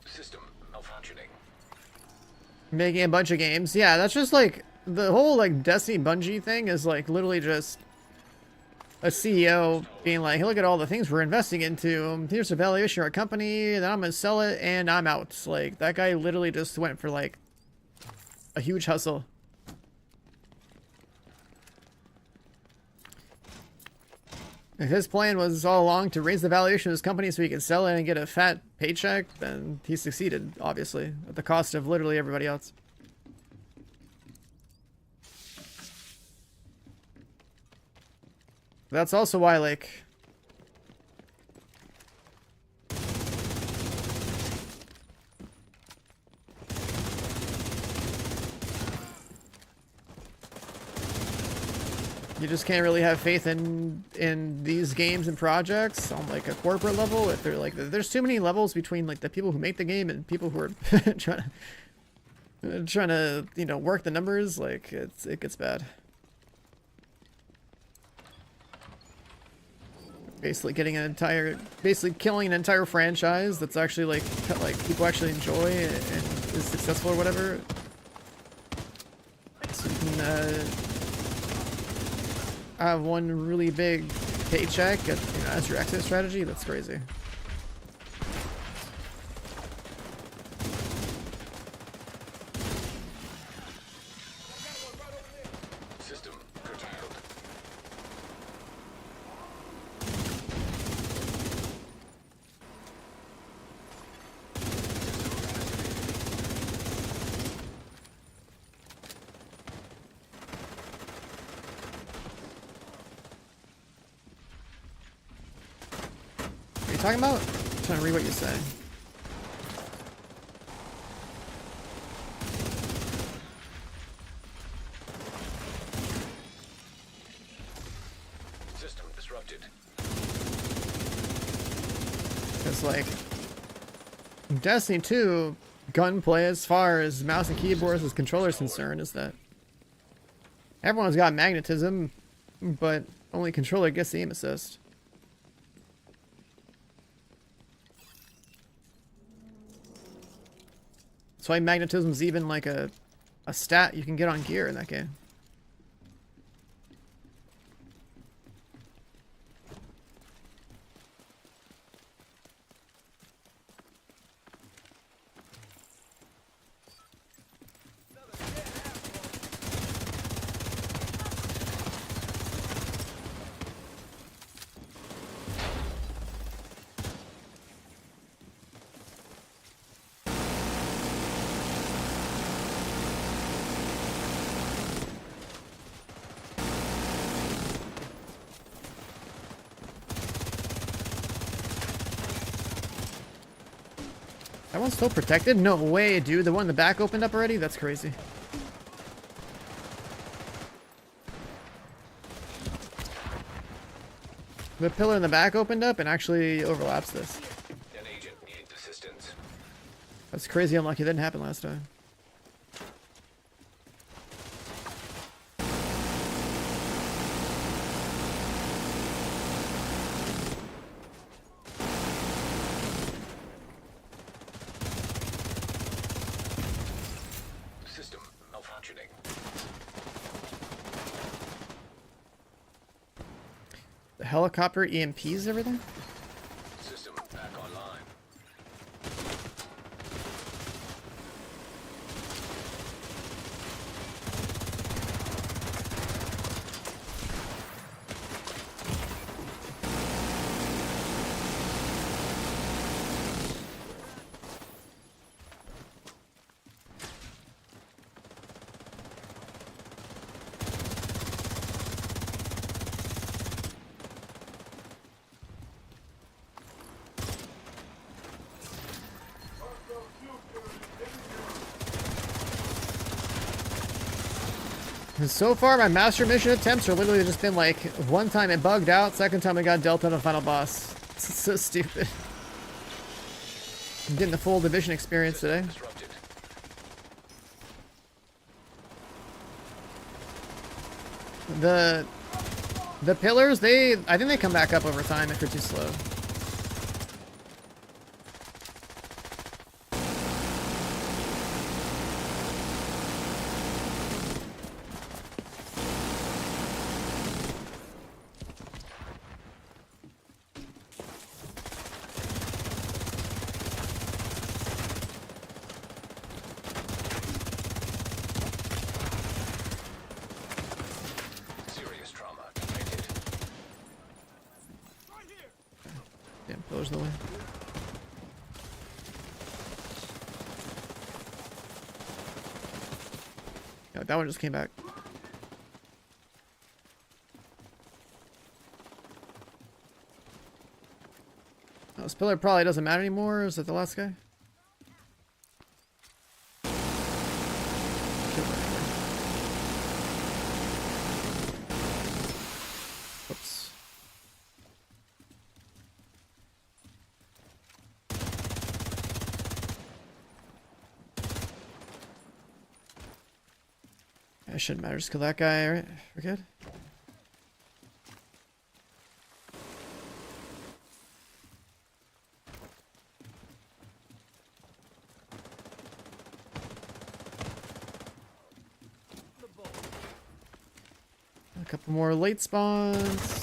System malfunctioning. Making a bunch of games. Yeah, that's just like the whole like Destiny Bungie thing is like literally just a CEO being like, hey, look at all the things we're investing into. Here's the valuation of our company, then I'm gonna sell it and I'm out. Like that guy literally just went for like a huge hustle. If his plan was all along to raise the valuation of his company so he could sell it and get a fat paycheck, then he succeeded, obviously, at the cost of literally everybody else. That's also why, like... you just can't really have faith in these games and projects on like a corporate level if they're like there's too many levels between like the people who make the game and people who are trying to you know work the numbers. Like it gets bad. Basically basically killing an entire franchise that's actually like people actually enjoy and is successful or whatever. So you can, have one really big paycheck as your exit strategy. That's crazy. System curtailed. What are you talking about? I'm trying to read what you say. System disrupted. It's like Destiny 2 gunplay as far as mouse and keyboards as controller is concerned is that everyone's got magnetism, but only controller gets the aim assist. That's why magnetism is even like a stat you can get on gear in that game. one's still protected? No way, dude. The one in the back opened up already? That's crazy. The pillar in the back opened up and actually overlaps this. An agent needs assistance. That's crazy unlucky. That didn't happen last time. System malfunctioning. The helicopter EMPs everything? System back online. And so far, my master mission attempts are literally just been like, one time it bugged out, second time I got dealt on a final boss. It's so stupid. I'm getting the full division experience today. Disrupted. The pillars, I think they come back up over time if you're too slow. Serious trauma detected. Damn, pillars in the way. Yeah, that one just came back. Oh, this pillar probably doesn't matter anymore. Is that the last guy? Whoops. It shouldn't matter. Just kill that guy, right? We're good? A couple more late spawns.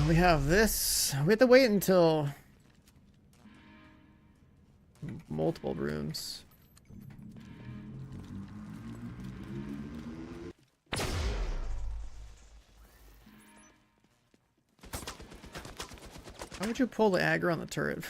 We have this. We have to wait until multiple rooms. How would you pull the aggro on the turret?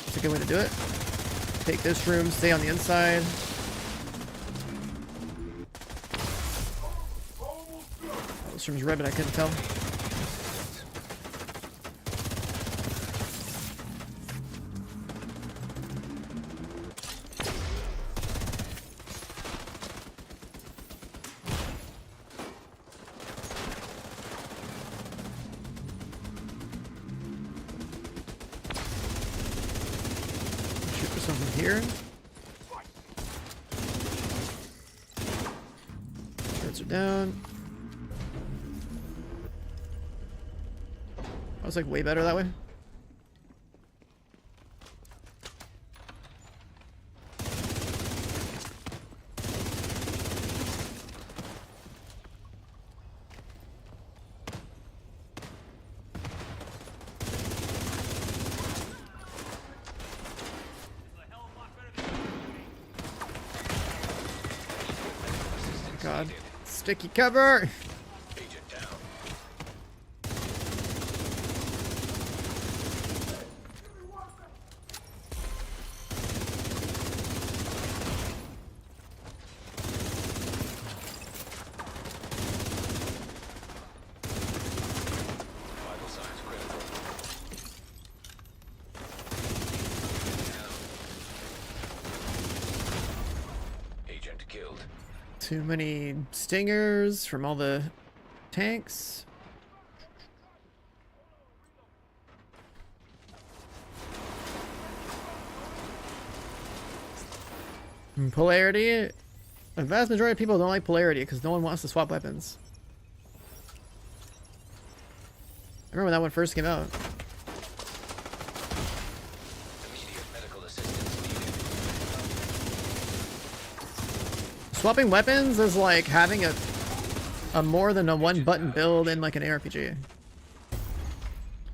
That's a good way to do it. Take this room, stay on the inside. Oh, this room's red, but I couldn't tell. Shoot for something here. Turrets are down. I was like way better that way. God. Sticky cover! Agent down. Vital signs critical. Agent killed. Too many stingers from all the tanks. And polarity. A vast majority of people don't like polarity because no one wants to swap weapons. I remember when that one first came out. Immediate medical assistance needed. Swapping weapons is like having a more than a one button build in like an ARPG.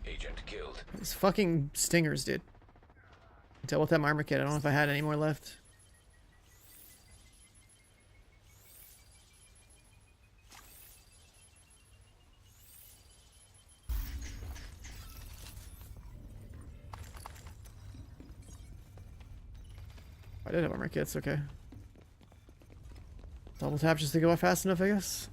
Agent killed. These fucking stingers, dude. Dealt with that armor kit. I don't know if I had any more left. I did have armor kits, okay. Double tap just to go fast enough, I guess.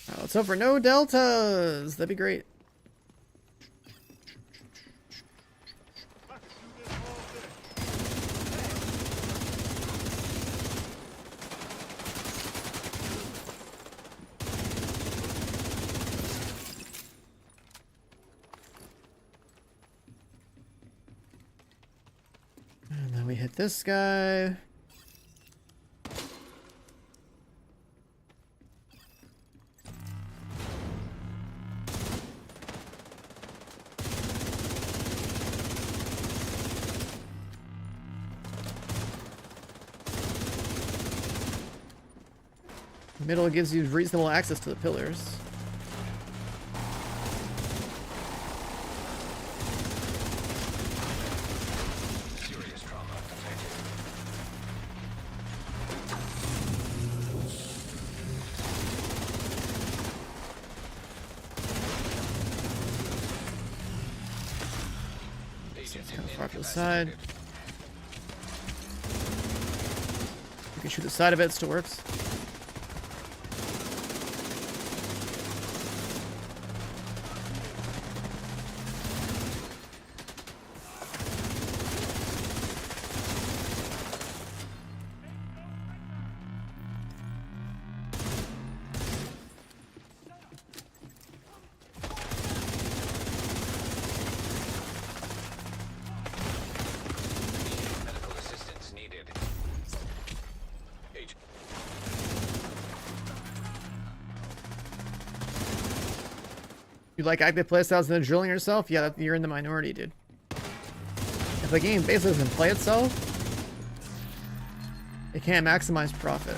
Oh, let's hope for no deltas. That'd be great. And then we hit this guy. Middle gives you reasonable access to the pillars. Serious trauma detected. Agent Kind of far to the incapacitated. side. You can shoot the side of it, it still works. Medical assistance needed. Agent. You like active playstyles and then drilling yourself? Yeah, you're in the minority, dude. the game basically doesn't play itself, it can't maximize profit.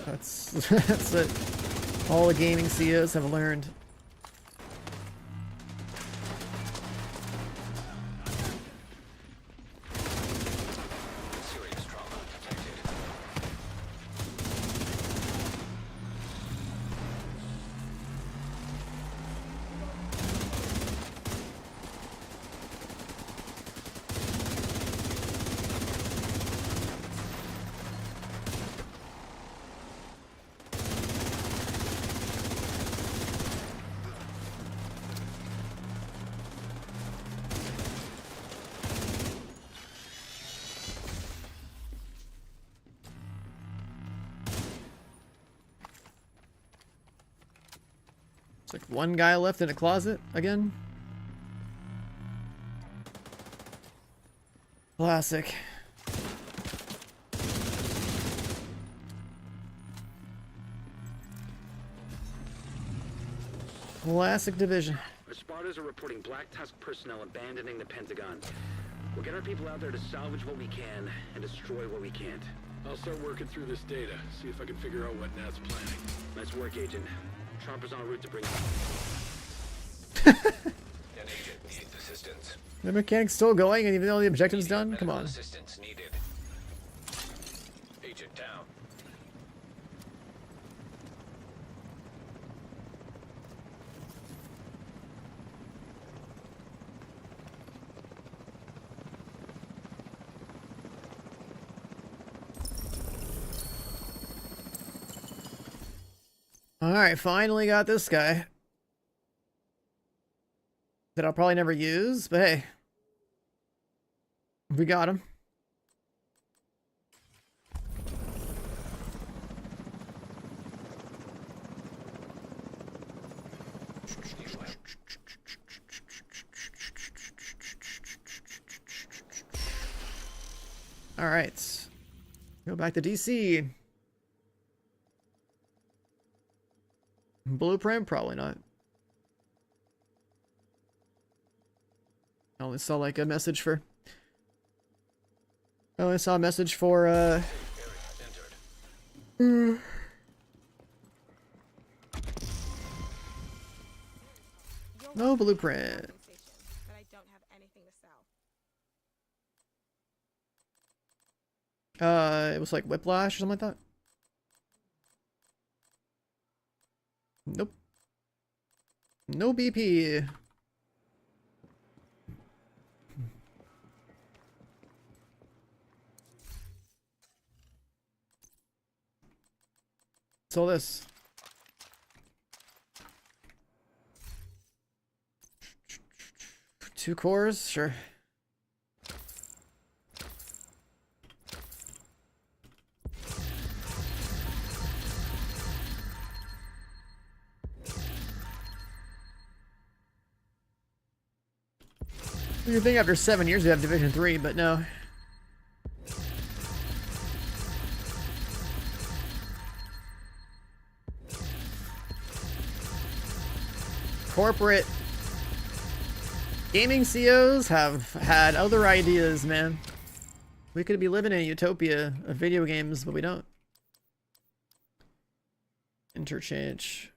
That's that's it. All the gaming CEOs have learned. Serious trauma detected. It's like one guy left in a closet again. Classic. Classic Division. Our spotters are reporting Black Tusk personnel abandoning the Pentagon. We'll get our people out there to salvage what we can and destroy what we can't. I'll start working through this data, see if I can figure out what Nat's planning. Nice work, Agent. Chopper's en route to bring... An agent needs assistance. The mechanic's still going, and even though the objective's done? Come Medical on. Assistance needed. Agent down. Alright, finally got this guy. That I'll probably never use, but hey. We got him. Alright. Go back to DC. Blueprint? Probably not. I only saw like a message for... I only saw a message for, No blueprint. But I don't have anything to sell. It was like Whiplash or something like that. Nope. No BP. So this. Two cores, sure. You'd think after 7 years we have Division 3, but no. Corporate gaming CEOs have had other ideas, man. We could be living in a utopia of video games, but we don't. Interchange.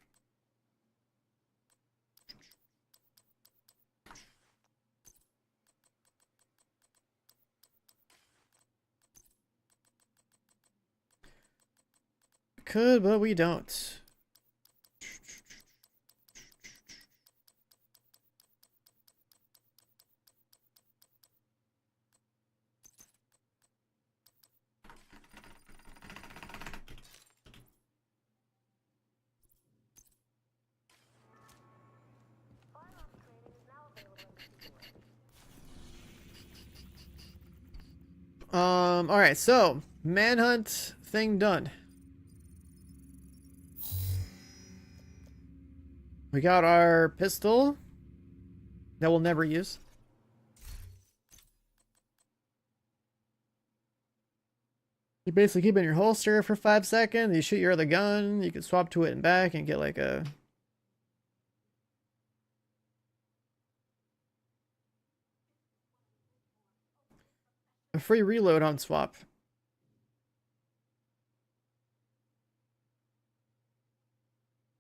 Could, but we don't. Alright, so manhunt thing done. We got our pistol that we'll never use. You basically keep it in your holster for 5 seconds, you shoot your other gun, you can swap to it and back and get like a... A free reload on swap.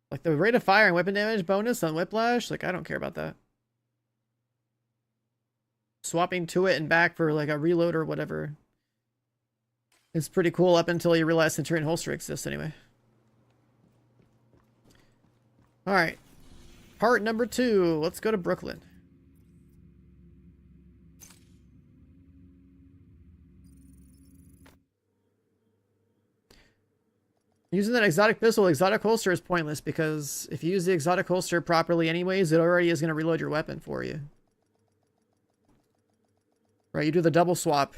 Like the rate of fire and weapon damage bonus on Whiplash, like I don't care about that. Swapping to it and back for like a reload or whatever. It's pretty cool up until you realize Centurion holster exists anyway. Alright. Part number 2. Let's go to Brooklyn. Using that exotic pistol, exotic holster is pointless because if you use the exotic holster properly anyways, it already is going to reload your weapon for you. Right, you do the double swap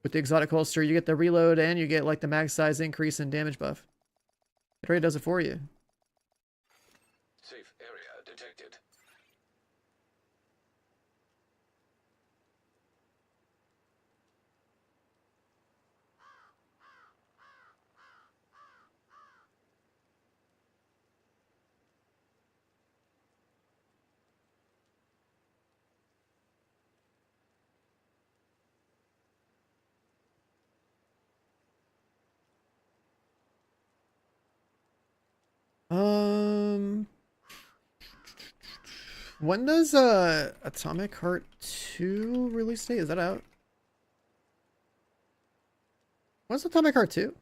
with the exotic holster, you get the reload and you get like the mag size increase and damage buff. It already does it for you. Safe area detected. When does Atomic Heart 2 release date? Is that out? When's Atomic Heart 2?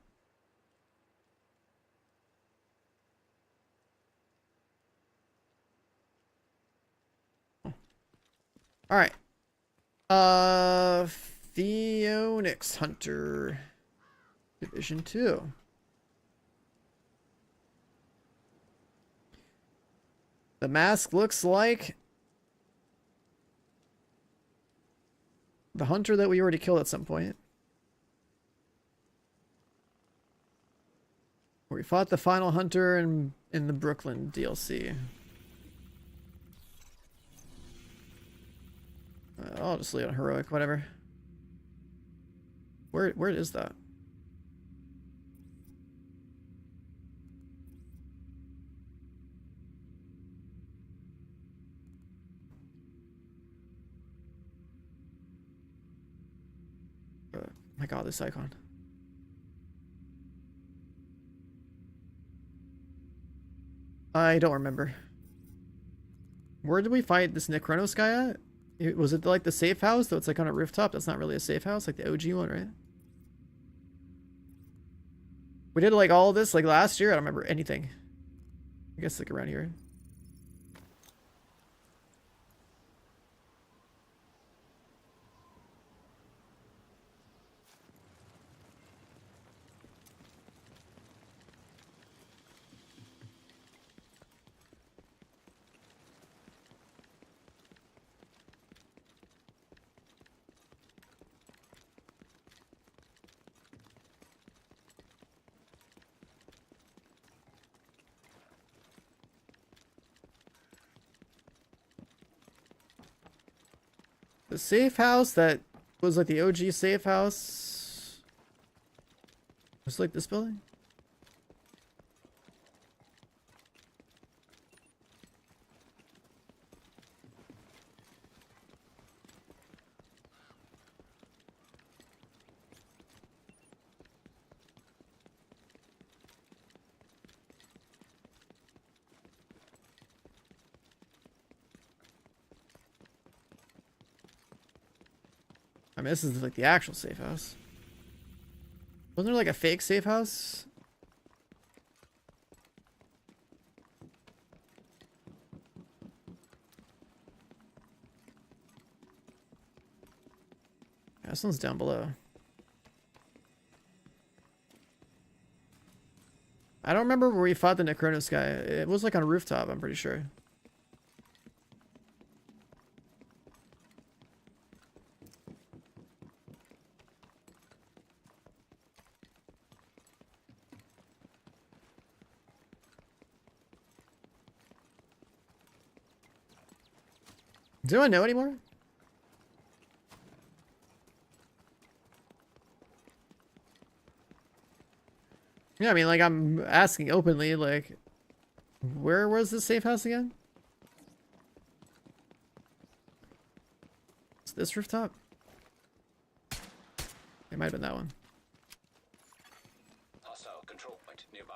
Alright. Phoenix Hunter Division 2. The mask looks like the hunter that we already killed at some point. We fought the final hunter in the Brooklyn DLC. I'll just leave it on heroic, whatever. Where is that? My god, this icon. I don't remember. Where did we fight this Necronos guy at? Was it like the safe house? Though it's like on a rooftop. That's not really a safe house, like the OG one, right? We did like all of this like last year. I don't remember anything. I guess like around here. The safe house that was like the OG safe house was like this building? I mean, this is like the actual safe house. Wasn't there like a fake safe house? Yeah, this one's down below. I don't remember where we fought the Necronos guy. It was like on a rooftop, I'm pretty sure. Do I know anymore? Yeah, I mean, like, I'm asking openly, like, where was the safe house again? Is this rooftop? It might have been that one. Hostile control point nearby.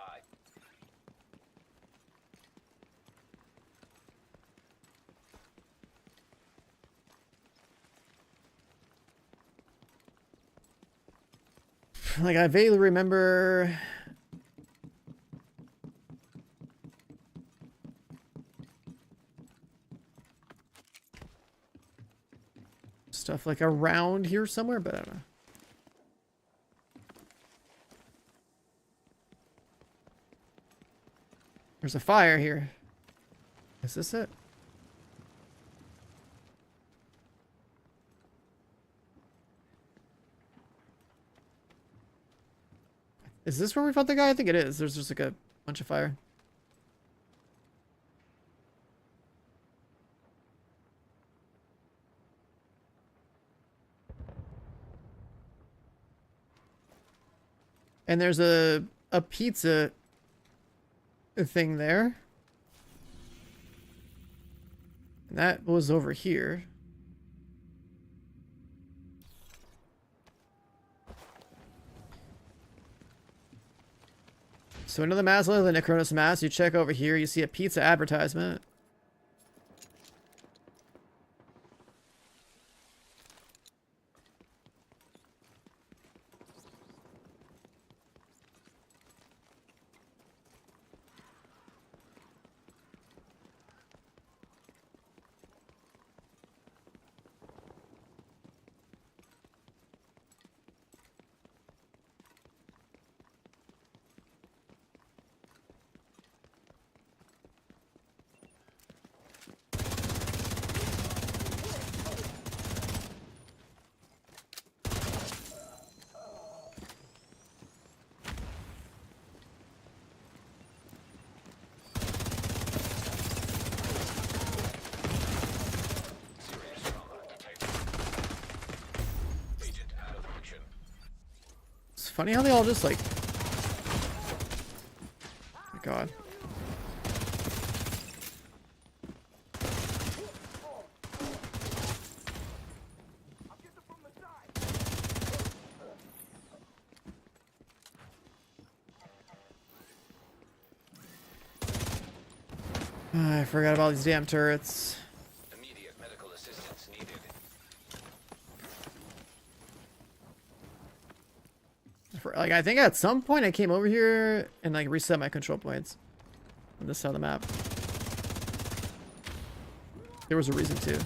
Like, I vaguely remember... stuff like around here somewhere, but I don't know. There's a fire here. Is this it? Is this where we fought the guy? I think it is. There's just like a bunch of fire. And there's a pizza thing there. And that was over here. So into the Maslow, the Necronos Mass, you check over here, you see a pizza advertisement. It's funny how they all just like... Oh my God. I forgot about these damn turrets. Immediate medical assistance needed. Like, I think at some point I came over here and like reset my control points on this side of the map. There was a reason to.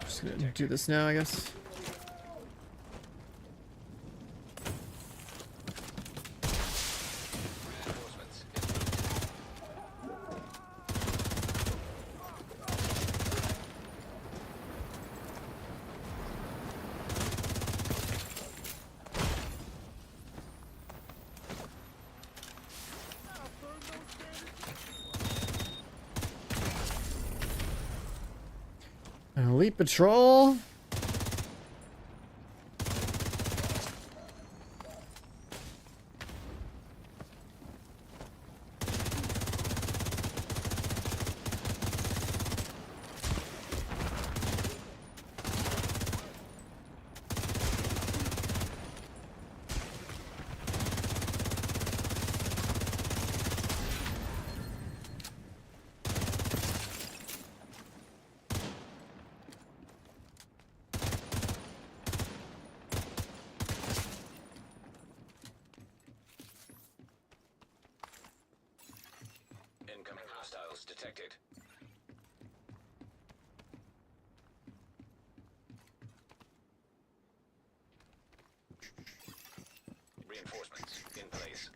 Just gonna do this now, I guess. Elite Patrol. Reinforcements in place.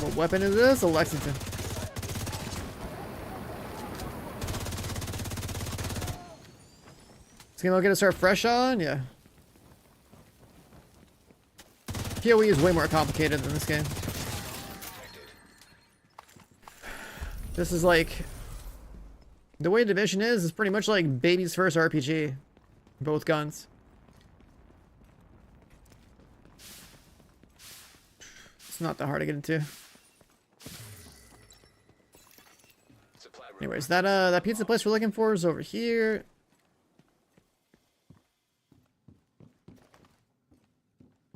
What weapon is this? A Lexington. This game I'll get to start fresh on? Yeah. PoE is way more complicated than this game. This is like... The way Division is pretty much like baby's first RPG. Both guns. It's not that hard to get into. Anyways, that pizza place we're looking for is over here.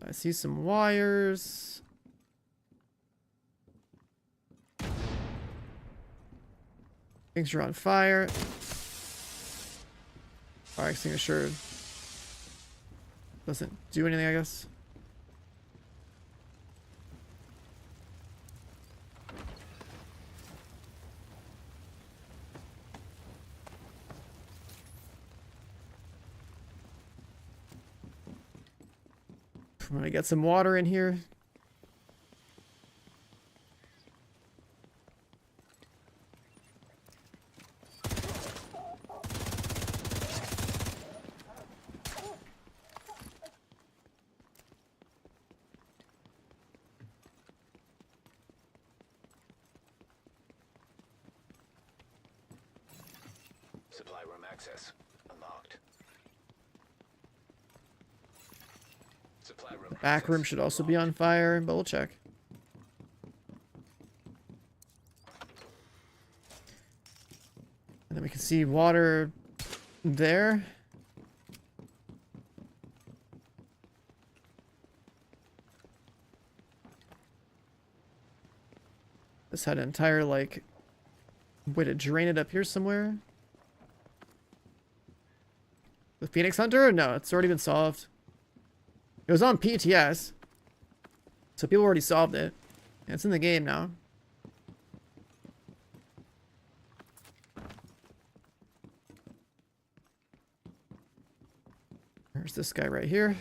I see some wires. Things are on fire. Fire extinguisher doesn't do anything, I guess. I'm gonna get some water in here. Supply room access unlocked. Supply room Back room should also be on fire, but we'll check. And then we can see water there. This had an entire, like, way to drain it up here somewhere. The Phoenix Hunter? No, it's already been solved. It was on PTS. So people already solved it. And it's in the game now. There's this guy right here.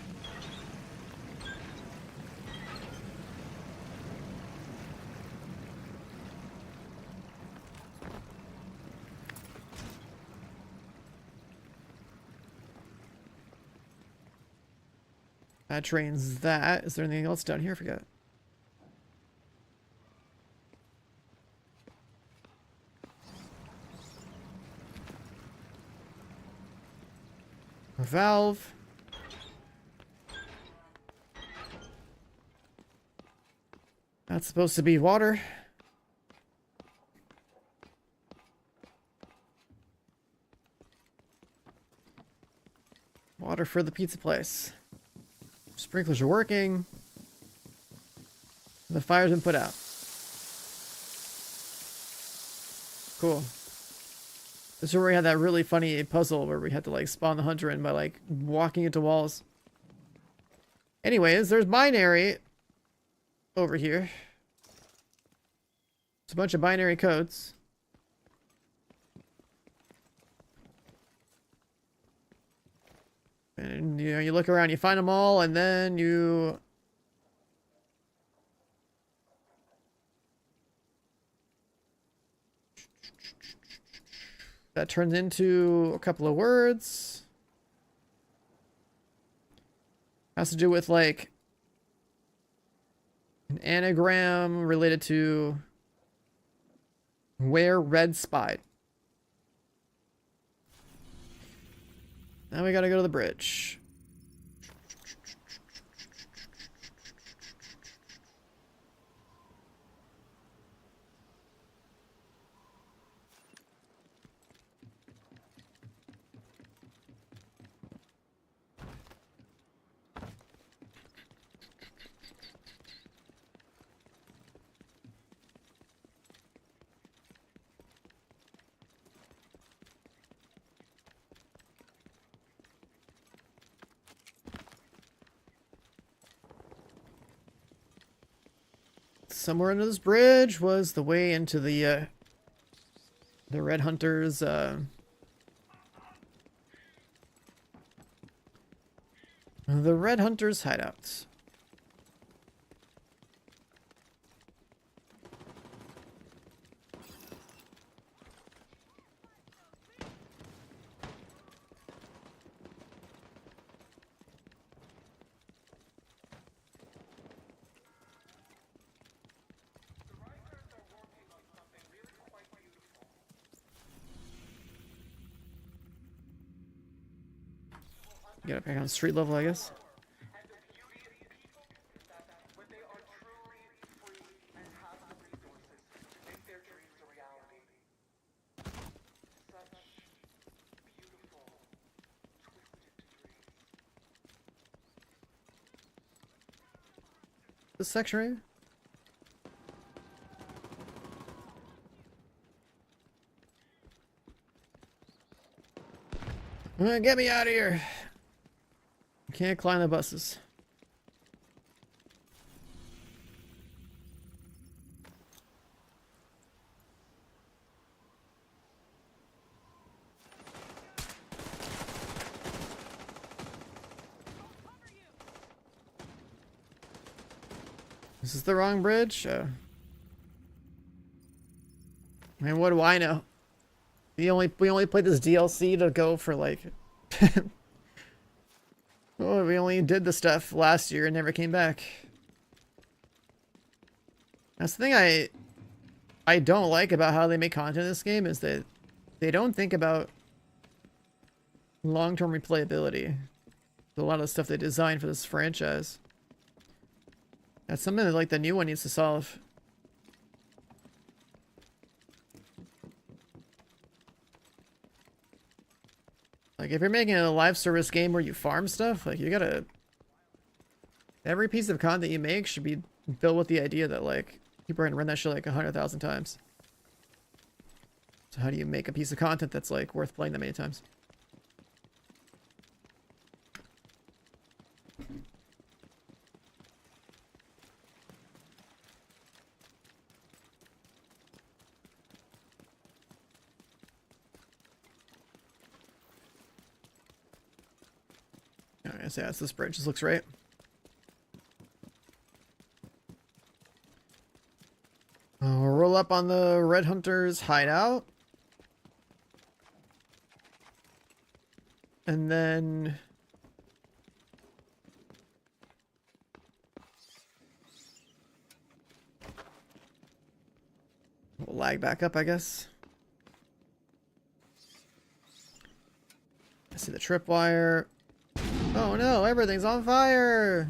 That drains that. Is there anything else down here? I forget. A valve. That's supposed to be water. Water for the pizza place. Sprinklers are working. The fire's been put out. Cool. This is where we had that really funny puzzle where we had to like spawn the hunter in by like walking into walls. Anyways, there's binary over here. It's a bunch of binary codes. And you know, you look around, you find them all, and then you that turns into a couple of words. Has to do with like An anagram related to where Red spied. Now we gotta go to the bridge. Somewhere under this bridge was the way into the Red Hunters, the Red Hunters hideouts. Get it back on street level, I guess. This section right here? Get me out of here. Can't climb the buses. This is the wrong bridge? I mean, what do I know? We only played this DLC to go for like oh, we only did the stuff last year and never came back. That's the thing I don't like about how they make content in this game is that they don't think about long-term replayability. A lot of the stuff they designed for this franchise. That's something that like the new one needs to solve. Like, if you're making a live service game where you farm stuff, like, you gotta... Every piece of content you make should be built with the idea that, like, people are gonna run that shit like 100,000 times. So how do you make a piece of content that's, like, worth playing that many times? I say that's this bridge. This looks right. We'll roll up on the Red Hunters hideout. And then... we'll lag back up, I guess. I see the tripwire. Oh no, everything's on fire!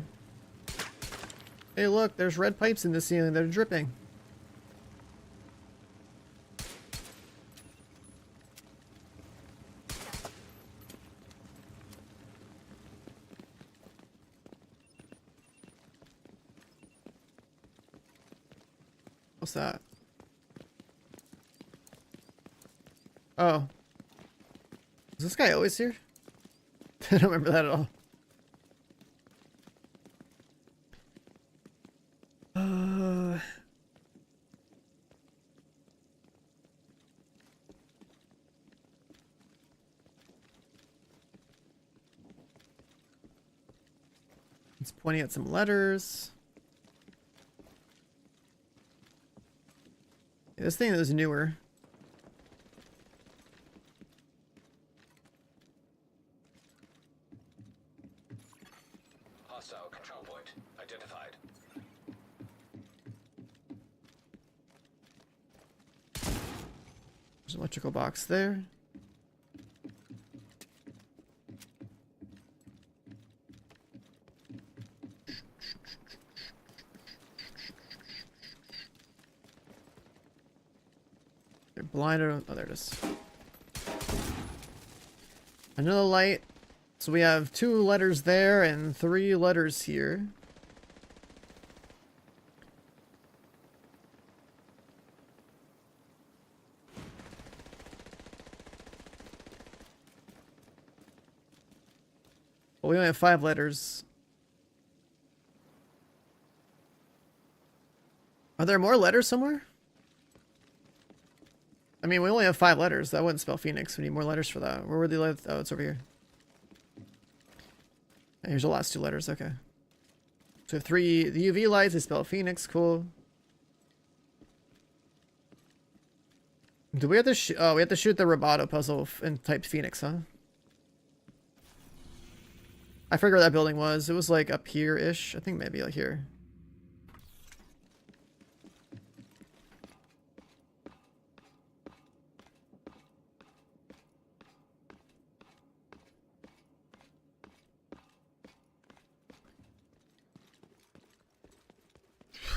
Hey look, there's red pipes in the ceiling that are dripping. What's that? Oh. Is this guy always here? I don't remember that at all. It's pointing at some letters. Yeah, this thing is newer. Hostile control point identified. There's an electrical box there. They're blinded. Oh, there it is. Another light. So we have 2 letters there and 3 letters here. But we only have 5 letters. Are there more letters somewhere? I mean, we only have 5 letters. That wouldn't spell Phoenix. We need more letters for that. Where were the letters? Oh, it's over here. And here's the last 2 letters. Okay. So we have 3. The UV lights, they spell Phoenix. Cool. Do we have to oh, we have to shoot the Roboto puzzle and type Phoenix, huh? I forget where that building was. It was like up here-ish. I think maybe like here.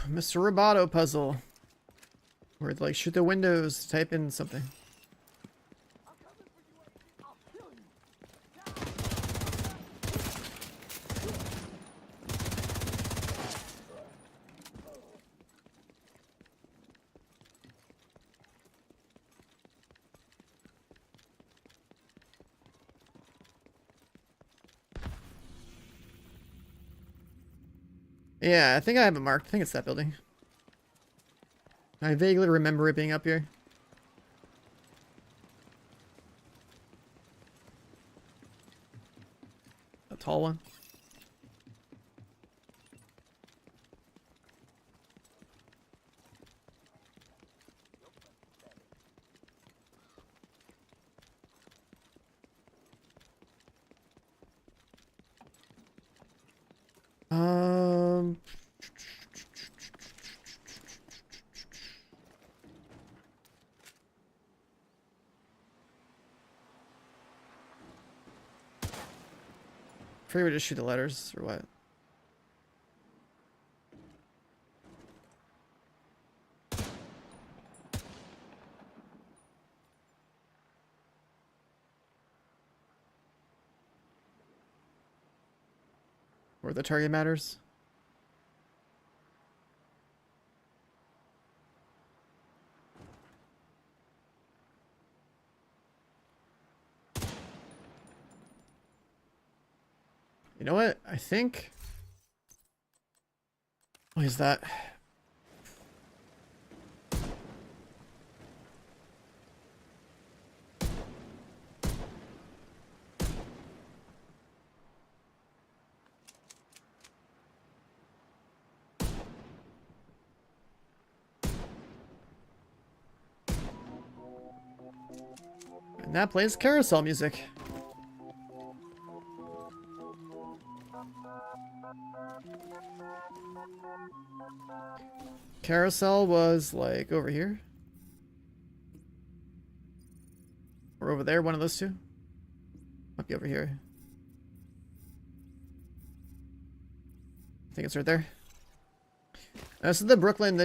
Mr. Roboto puzzle. Where like shoot the windows, type in something. Yeah, I think I have it marked. I think it's that building. I vaguely remember it being up here. A tall one. I figured we just shoot the letters or what? Where the target matters. You know what? I think... What is that? And that plays carousel music. Carousel was like over here. Or over there, one of those two. Might be over here. I think it's right there. This is the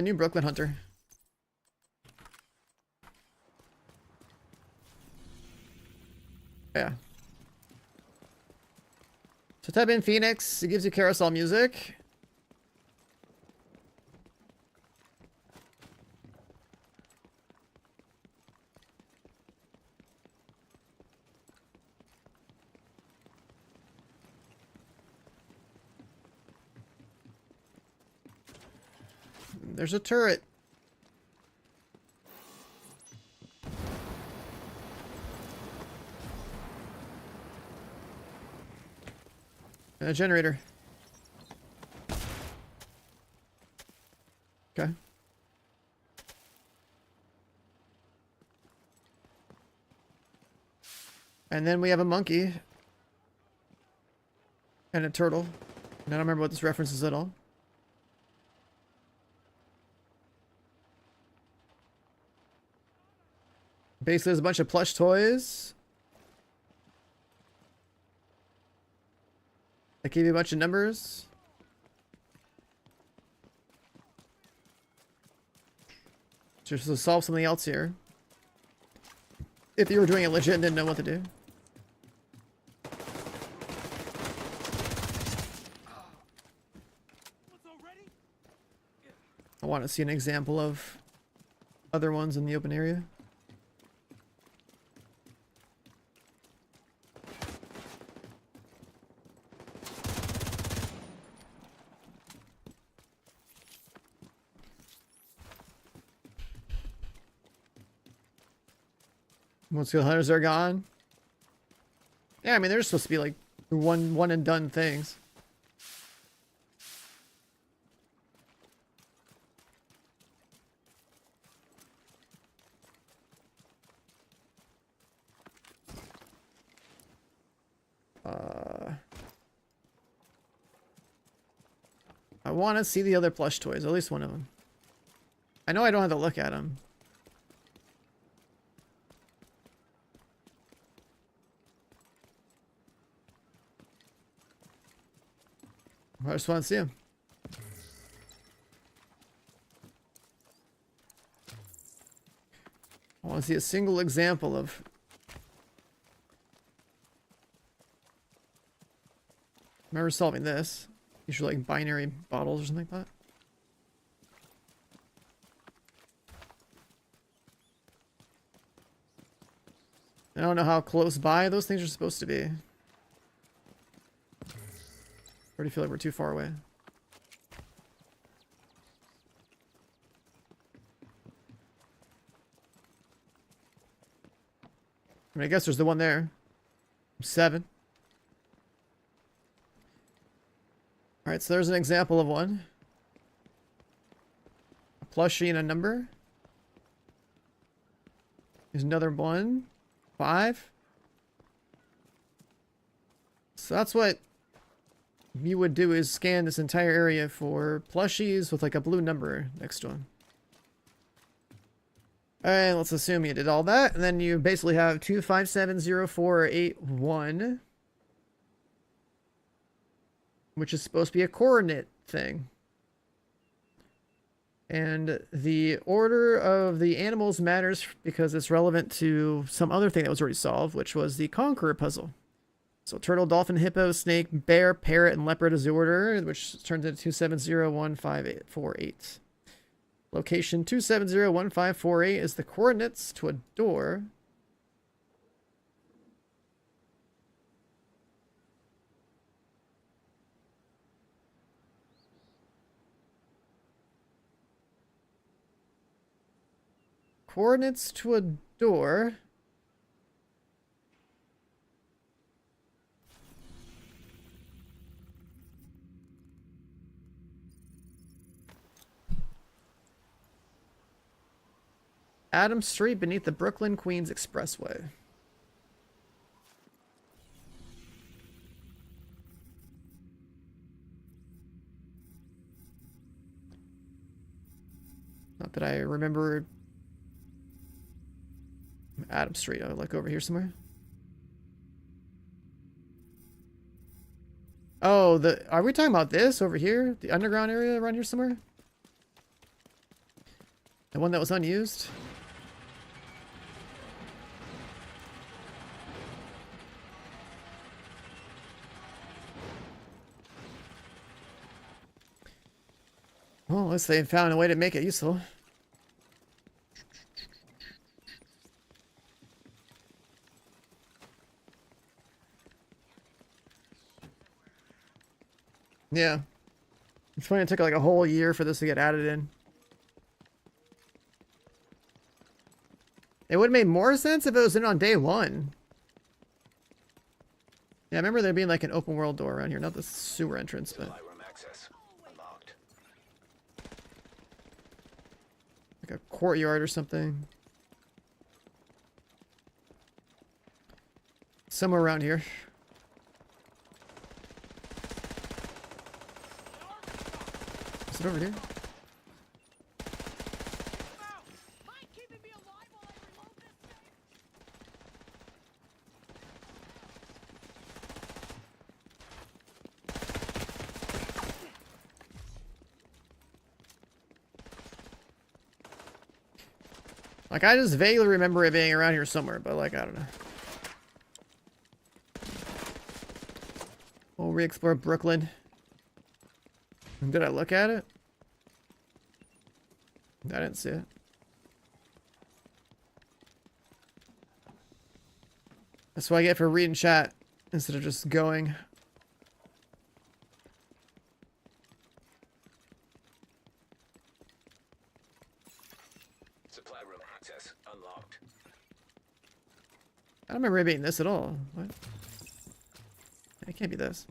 new Brooklyn Hunter. Yeah. So type in Phoenix, it gives you carousel music. There's a turret. And a generator. Okay. And then we have a monkey. And a turtle. And I don't remember what this references at all. Basically, there's a bunch of plush toys. I gave you a bunch of numbers. Just to solve something else here. If you were doing it legit and didn't know what to do. I want to see an example of other ones in the open area. Once the hunters are gone. Yeah, I mean, they're supposed to be like one and done things. I want to see the other plush toys, at least one of them. I know I don't have to look at them. I just want to see him. I want to see a single example of... Remember solving this. Usually like binary bottles or something like that. I don't know how close by those things are supposed to be. I already feel like we're too far away. I mean, I guess there's the one there. 7. Alright, so there's an example of one. A plushie and a number. There's another one. 5. So that's what you would do, is scan this entire area for plushies with like a blue number next to them. Alright, let's assume you did all that, and then you basically have 2570481, which is supposed to be a coordinate thing. And the order of the animals matters because it's relevant to some other thing that was already solved, which was the Conqueror puzzle. So turtle, dolphin, hippo, snake, bear, parrot, and leopard is the order, which turns into 2701548. Location 2701548 is the coordinates to a door. Coordinates to a door. Adams Street beneath the Brooklyn Queens Expressway. Not that I remember Adams Street. Oh, like over here somewhere. Oh, are we talking about this over here? The underground area around here somewhere? The one that was unused? Well, at least they found a way to make it useful. Yeah. It's funny it took like a whole year for this to get added in. It would have made more sense if it was in on day 1. Yeah, I remember there being like an open world door around here. Not the sewer entrance, but... Room access unlocked. like a courtyard or something. Somewhere around here. Is it over here? Like, I just vaguely remember it being around here somewhere, but like, I don't know. We'll re-explore Brooklyn. Did I look at it? I didn't see it. That's what I get for reading chat instead of just going. Supply room access unlocked. I don't remember it being this at all. What? It can't be this.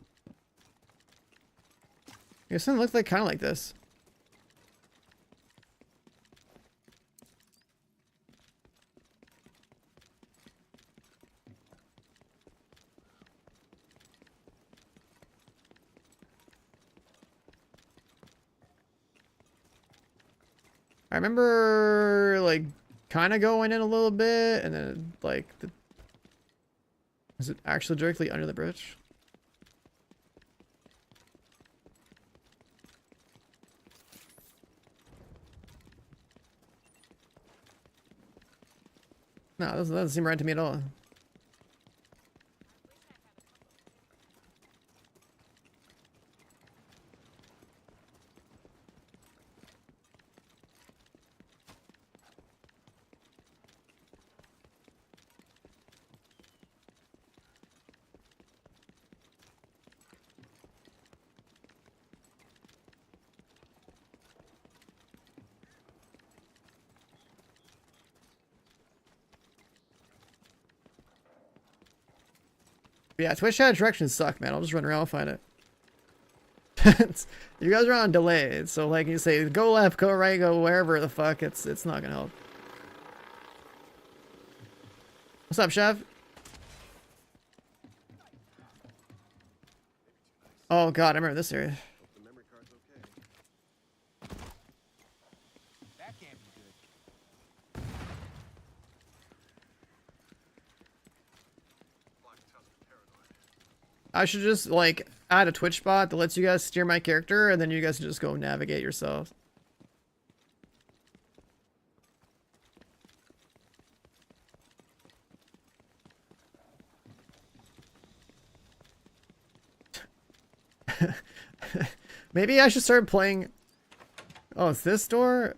Yeah, something looks like kind of like this. I remember like kind of going in a little bit and then like is it actually directly under the bridge? No, that doesn't seem right to me at all. Yeah, Twitch chat directions suck, man. I'll just run around and find it. You guys are on delay, so like you say, go left, go right, go wherever the fuck. It's not gonna help. What's up, Chef? Oh god, I remember this area. I should just like add a Twitch bot that lets you guys steer my character, and then you guys can just go navigate yourselves. Maybe I should start playing. Oh, it's this door?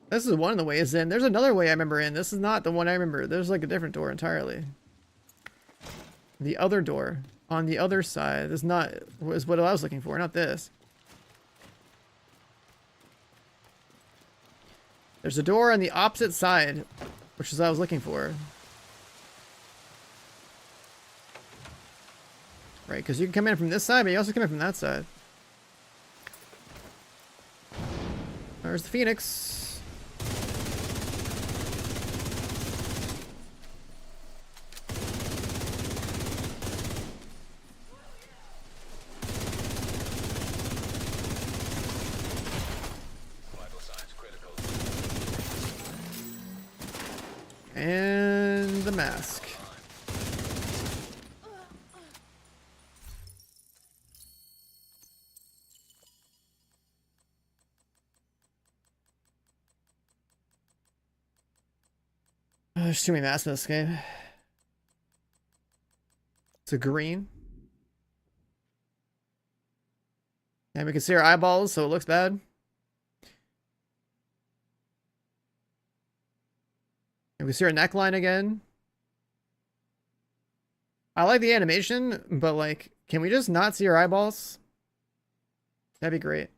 This is one of the ways in. There's another way I remember in. This is not the one I remember. There's like a different door entirely. The other door on the other side is not was what I was looking for, not this. There's a door on the opposite side, which is what I was looking for. Right, because you can come in from this side, but you also come in from that side. There's the Phoenix. Vital signs critical. And the mask. There's too many masks in this game. It's a green. And we can see our eyeballs, so it looks bad. And we see our neckline again. I like the animation, but like, can we just not see our eyeballs? That'd be great.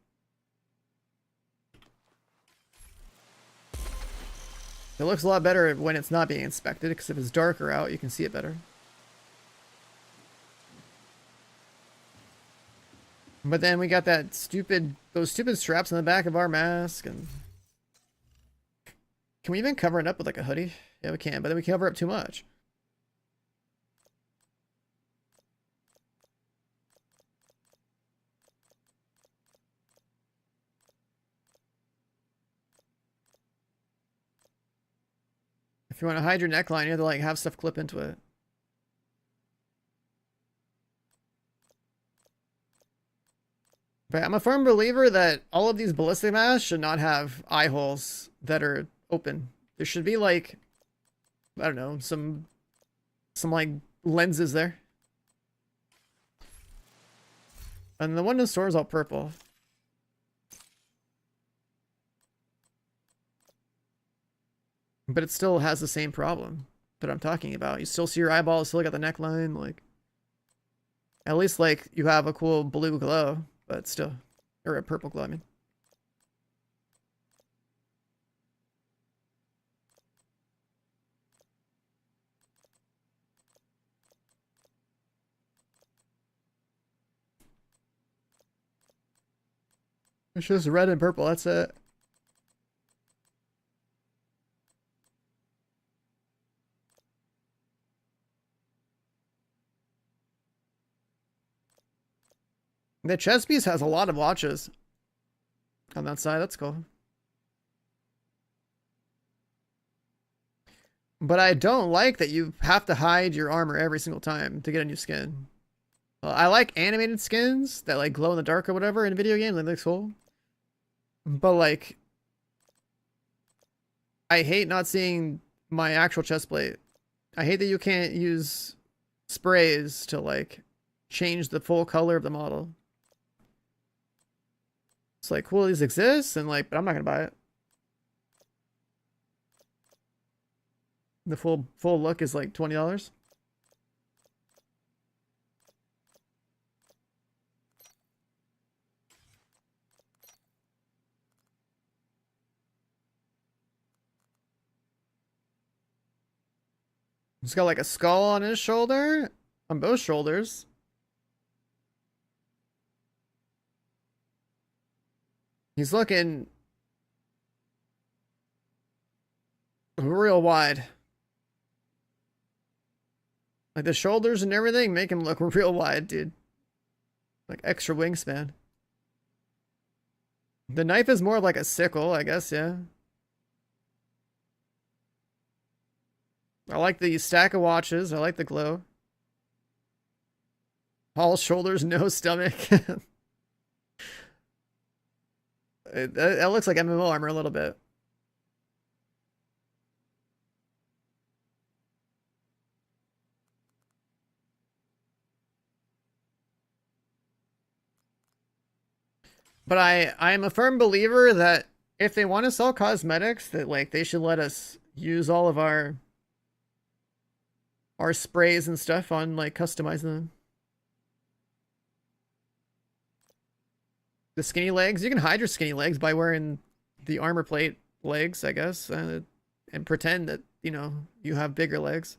It looks a lot better when it's not being inspected, because if it's darker out, you can see it better. But then we got that those stupid straps on the back of our mask, and can we even cover it up with like a hoodie? Yeah, we can, but then we cover up too much. If you want to hide your neckline, you have to like have stuff clip into it. But I'm a firm believer that all of these ballistic masks should not have eye holes that are open. There should be like, I don't know, some like lenses there. And the one in the store is all purple. But it still has the same problem that I'm talking about. You still see your eyeballs, still got the neckline, like at least like you have a cool blue glow, but still, or a purple glow, I mean. It's just red and purple, that's it. The chest piece has a lot of watches on that side, that's cool. But I don't like that you have to hide your armor every single time to get a new skin. I like animated skins that like glow in the dark or whatever in video games, that looks cool. But like, I hate not seeing my actual chest plate. I hate that you can't use sprays to like change the full color of the model. It's like, cool, these exist, and like, but I'm not gonna buy it. The full look is like $20. He's got like a skull on his shoulder, on both shoulders. He's looking real wide. Like the shoulders and everything make him look real wide, dude. Like extra wingspan. The knife is more like a sickle, I guess, yeah. I like the stack of watches. I like the glow. All shoulders, no stomach. That looks like MMO armor a little bit. But I am a firm believer that if they want to sell cosmetics, that like they should let us use all of our sprays and stuff on like customizing them. The skinny legs, you can hide your skinny legs by wearing the armor plate legs, I guess, and pretend that, you know, you have bigger legs.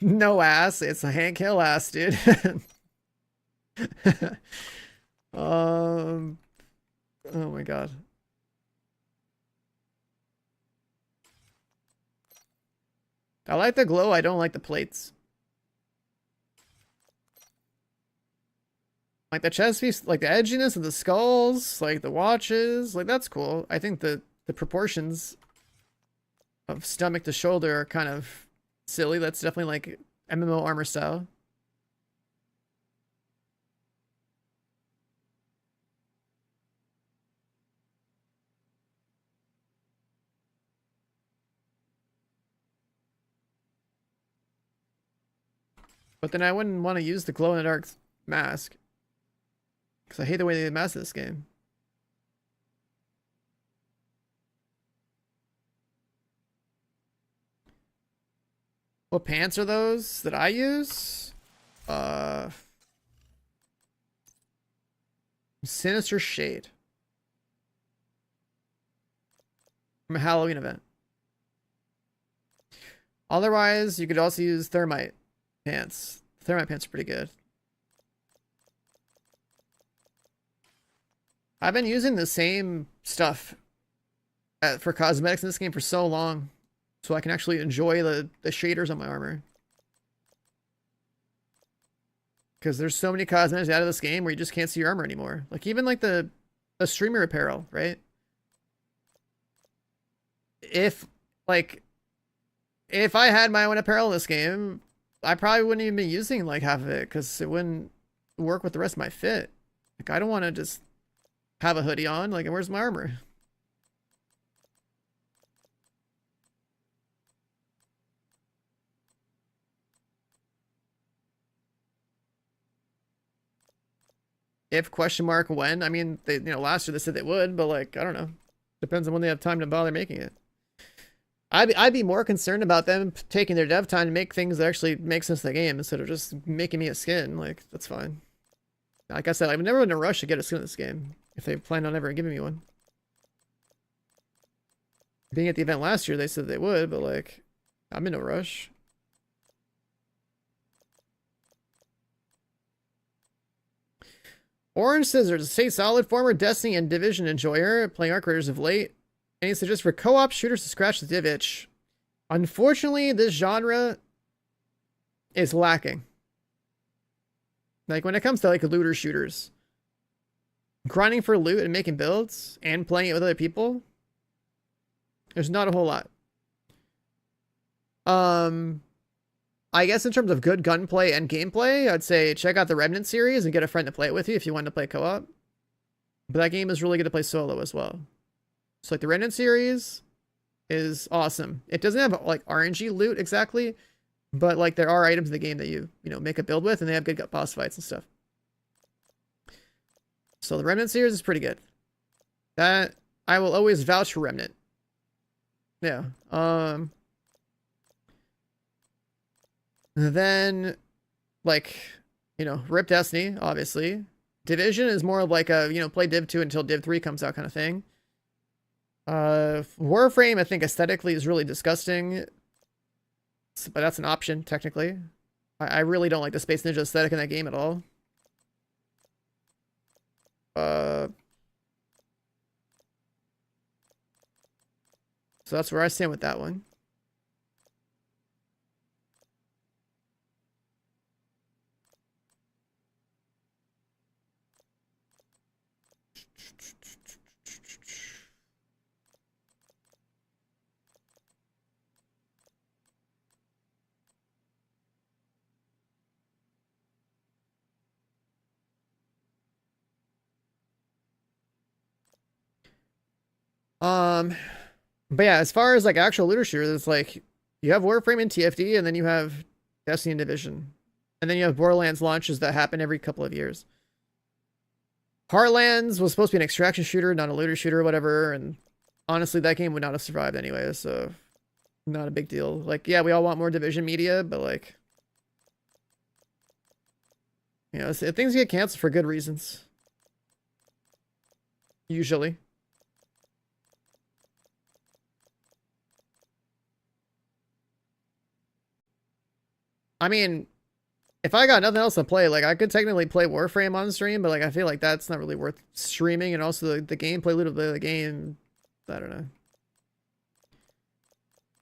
No ass, it's a Hank Hill ass, dude. Oh my god. I like the glow, I don't like the plates. Like the chest piece, like the edginess of the skulls, like the watches, like that's cool. I think the proportions of stomach to shoulder are kind of silly. That's definitely like MMO armor style. But then I wouldn't want to use the glow-in-the-dark mask. Because I hate the way they mask this game. What pants are those that I use? Sinister Shade. From a Halloween event. Otherwise, you could also use Thermite pants. Thermite pants are pretty good. I've been using the same stuff for cosmetics in this game for so long, so I can actually enjoy the shaders on my armor. Because there's so many cosmetics out of this game where you just can't see your armor anymore. Like even like the streamer apparel, right? If I had my own apparel in this game, I probably wouldn't even be using like half of it because it wouldn't work with the rest of my fit. Like I don't want to just have a hoodie on. Like, where's my armor? If question mark when? I mean, they last year they said they would, but like I don't know. Depends on when they have time to bother making it. I'd be more concerned about them taking their dev time to make things that actually make sense to the game instead of just making me a skin. Like that's fine. Like I said, I've never been in a rush to get a skin in this game if they plan on ever giving me one. Being at the event last year, they said they would, but like I'm in no rush. Orange Scissors, stay solid, former Destiny and Division enjoyer, playing Arc Raiders of late. And he suggests for co-op shooters to scratch the div itch. Unfortunately, this genre is lacking. Like when it comes to like looter shooters, grinding for loot and making builds and playing it with other people, there's not a whole lot. I guess in terms of good gunplay and gameplay, I'd say check out the Remnant series and get a friend to play it with you if you want to play co-op. But that game is really good to play solo as well. So like the Remnant series is awesome. It doesn't have like RNG loot exactly, but like there are items in the game that you make a build with, and they have good boss fights and stuff. So the Remnant series is pretty good. That I will always vouch for Remnant. Yeah. Then, like, Rip Destiny, obviously. Division is more of like a, play Div 2 until Div 3 comes out kind of thing. Warframe, I think aesthetically is really disgusting. But that's an option, technically. I really don't like the Space Ninja aesthetic in that game at all. So that's where I stand with that one. But yeah, as far as like actual looter shooters, it's like you have Warframe and TFD, and then you have Destiny and Division, and then you have Borderlands launches that happen every couple of years. Heartlands was supposed to be an extraction shooter, not a looter shooter or whatever, and honestly, that game would not have survived anyway, so not a big deal. Like, yeah, we all want more Division media, but like, things get canceled for good reasons. Usually. I mean, if I got nothing else to play, like I could technically play Warframe on stream, but like I feel like that's not really worth streaming, and also the gameplay loop of the game, I don't know.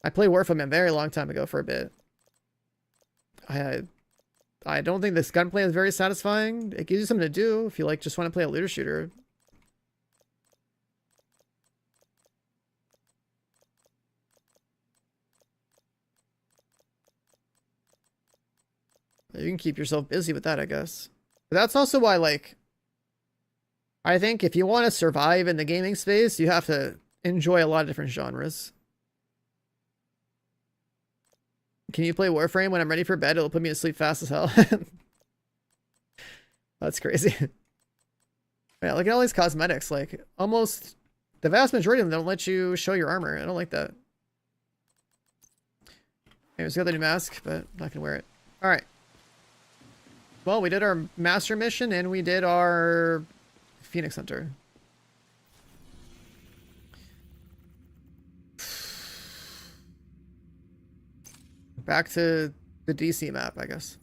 I played Warframe a very long time ago for a bit. I don't think this gunplay is very satisfying. It gives you something to do if you like just want to play a looter shooter. You can keep yourself busy with that, I guess. But that's also why, like, I think if you want to survive in the gaming space, you have to enjoy a lot of different genres. Can you play Warframe when I'm ready for bed? It'll put me to sleep fast as hell. That's crazy. Yeah, look at all these cosmetics. Like, almost the vast majority of them don't let you show your armor. I don't like that. Anyways, got the new mask, but I'm not gonna wear it. Alright. Well, we did our master mission and we did our Phoenix Hunter. Back to the DC map, I guess.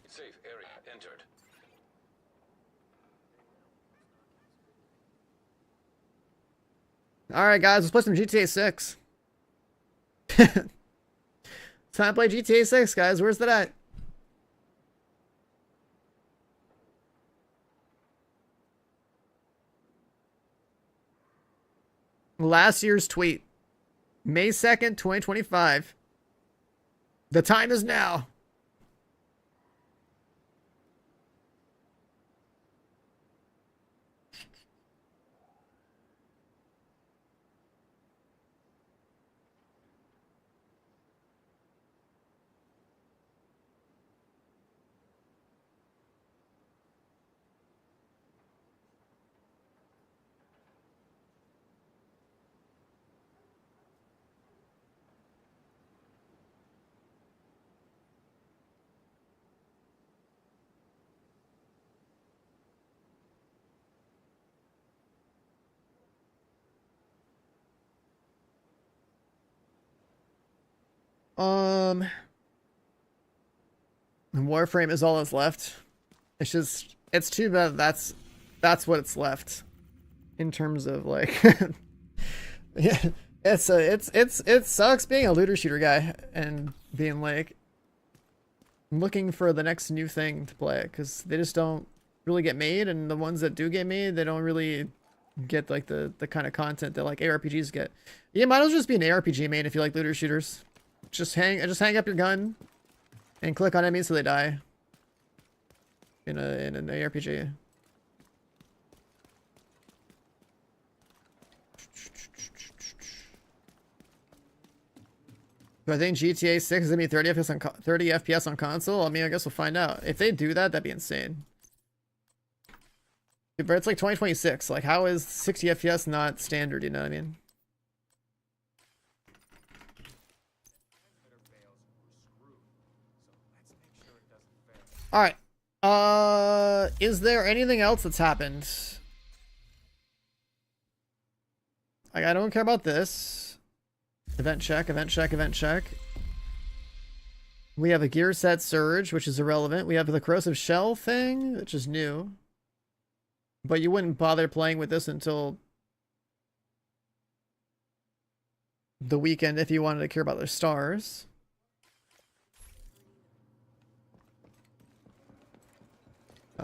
Safe area entered. Alright guys, let's play some GTA 6. Time to play GTA 6, guys. Where's that at? Last year's tweet. May 2nd, 2025. The time is now. Warframe is all that's left. It's just, it's too bad that's what it's left in terms of like yeah, it sucks being a looter shooter guy and being like looking for the next new thing to play, because they just don't really get made, and the ones that do get made, they don't really get like the kind of content that like ARPGs get. Yeah, might as well just be an ARPG main if you like looter shooters. Just hang up your gun and click on enemies so they die in an ARPG. Do I think GTA 6 is gonna be 30 FPS on console? I mean, I guess we'll find out. If they do that, that'd be insane. But it's like 2026. Like, how is 60 FPS not standard? You know what I mean? All right. Is there anything else that's happened? Like, I don't care about this. Event check, event check, event check. We have a gear set surge, which is irrelevant. We have the corrosive shell thing, which is new. But you wouldn't bother playing with this until the weekend if you wanted to care about their stars.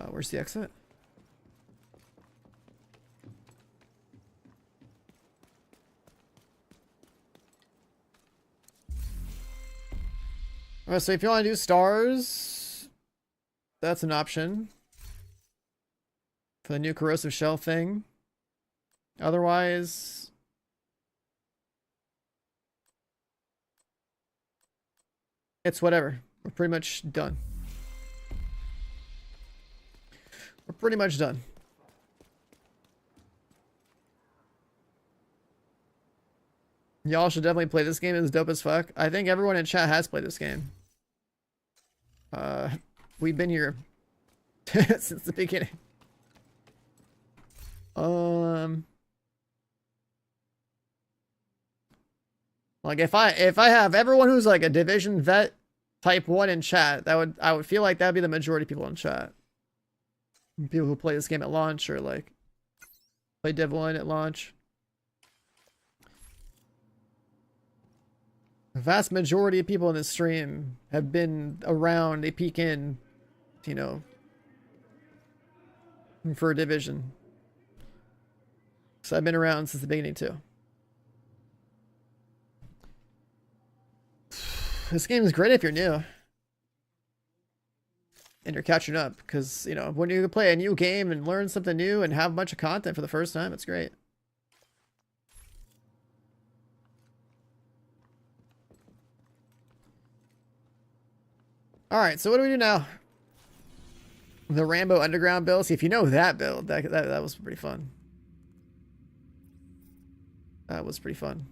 Where's the exit? Alright, so if you want to do stars, that's an option for the new corrosive shell thing. Otherwise, it's whatever. We're pretty much done. We're pretty much done. Y'all should definitely play this game. It's dope as fuck. I think everyone in chat has played this game. We've been here since the beginning. Like if I have everyone who's like a Division vet type 1 in chat, I would feel like that'd be the majority of people in chat. People who play this game at launch or like play Div 1 at launch. The vast majority of people in this stream have been around, they peek in, you know, for a Division. So I've been around since the beginning too. This game is great if you're new. And you're catching up, because, you know, when you play a new game and learn something new and have a bunch of content for the first time, it's great. Alright, so what do we do now? The Rambo Underground build. See, if you know that build, that was pretty fun. That was pretty fun.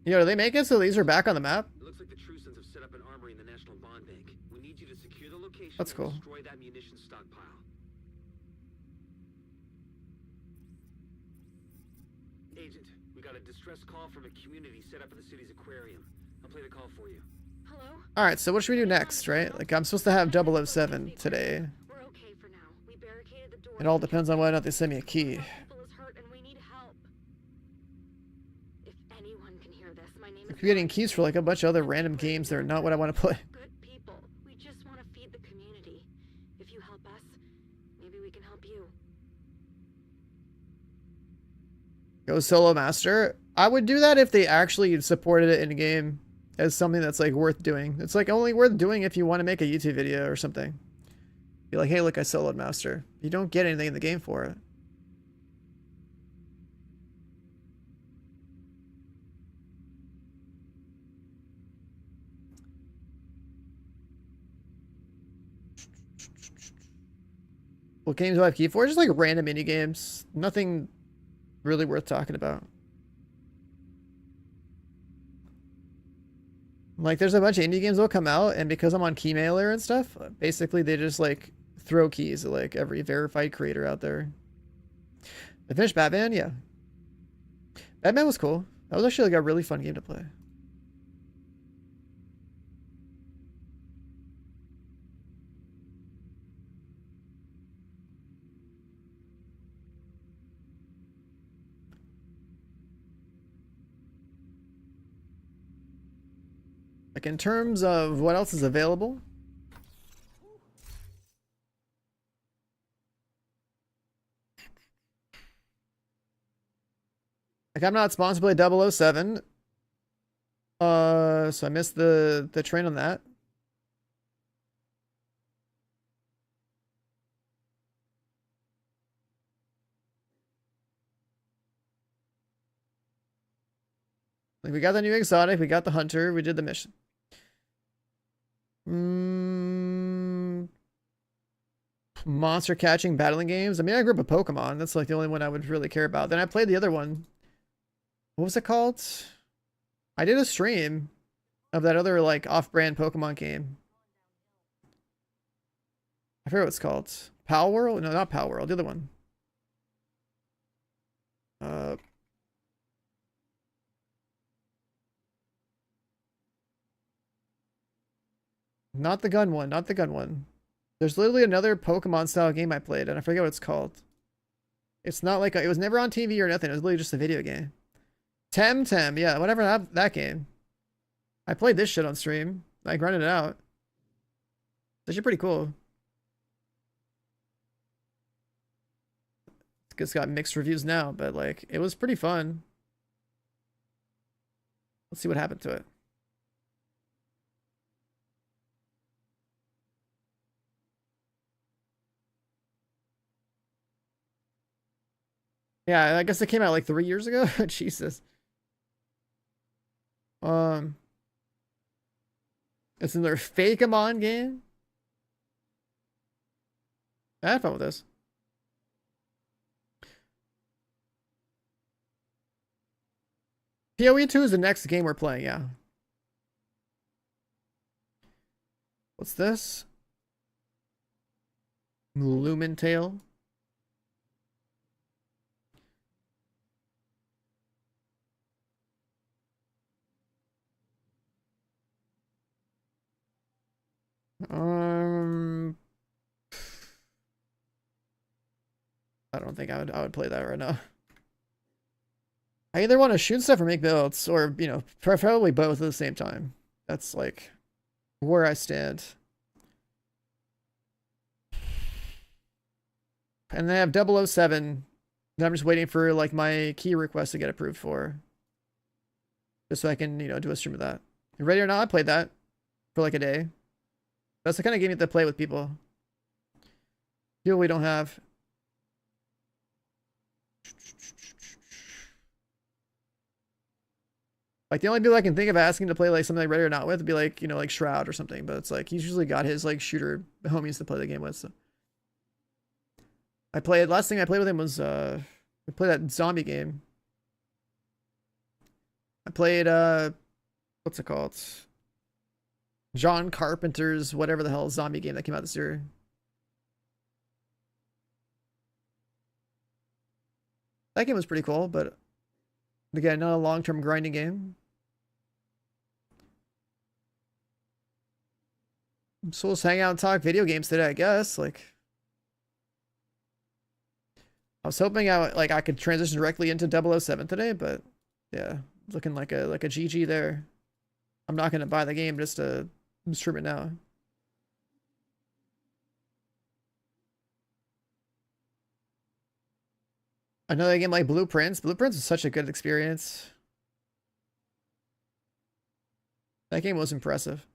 You know, do they make it so these are back on the map? It looks like the True Sons have set up an armory in the National Bond Bank. We need you to secure the location. That's cool. And destroy that munition stockpile. Agent, we got a distress call from a community set up in the city's aquarium. I'll play the call for you. Hello? Alright, so what should we do next, right? Like, I'm supposed to have 007 today. We're okay for now. We barricaded the door. It all depends on whether or not they send me a key. People is hurt and we need help. If anyone can hear this, my name is You're getting keys for like a bunch of other random games that are not what I want to play. Good people. We just want to feed the community. If you help us, maybe we can help you. Go solo master. I would do that if they actually supported it in game as something that's like worth doing. It's like only worth doing if you want to make a YouTube video or something. Be like, hey, look, I soloed master. You don't get anything in the game for it. What games do I have key for? Just like random indie games. Nothing really worth talking about. Like, there's a bunch of indie games that'll come out, and because I'm on Keymailer and stuff, basically they just like throw keys at like every verified creator out there. I finished Batman, yeah. Batman was cool. That was actually like a really fun game to play. Like in terms of what else is available. Like I'm not sponsored by 007. So I missed the train on that. Like we got the new exotic, we got the hunter, we did the mission. Monster catching battling games. I mean, I grew up with Pokemon. That's like the only one I would really care about. Then I played the other one. What was it called? I did a stream of that other like off-brand Pokemon game. I forget what it's called. Pal World? No, not Pal World. The other one. Not the gun one. Not the gun one. There's literally another Pokemon style game I played, and I forget what it's called. It's not like it was never on TV or nothing. It was literally just a video game. Temtem, yeah, whatever that game. I played this shit on stream. I grinded it out. It's actually pretty cool. It's got mixed reviews now, but like it was pretty fun. Let's see what happened to it. Yeah, I guess it came out like 3 years ago. Jesus. It's in their Fakeamon game. I had fun with this. PoE 2 is the next game we're playing, yeah. What's this? Lumentail. I don't think I would play that right now. I either want to shoot stuff or make builds, or you know, preferably both at the same time. That's like where I stand. And then I have 007 that I'm just waiting for like my key request to get approved for. Just so I can, you know, do a stream of that. Ready or Not, I played that for like a day. That's the kind of game you have to play with people. People we don't have. Like the only people I can think of asking to play like something like Ready or Not with would be like, you know, like Shroud or something. But it's like he's usually got his like shooter homies to play the game with. So last thing I played with him was we played that zombie game. I played what's it called? John Carpenter's whatever the hell zombie game that came out this year. That game was pretty cool, but again, not a long-term grinding game. So let's hang out and talk video games today, I guess. Like, I was hoping I could transition directly into 007 today, but yeah, looking like a GG there. I'm not gonna buy the game just to stream it now. Another game like Blueprints. Blueprints is such a good experience. That game was impressive.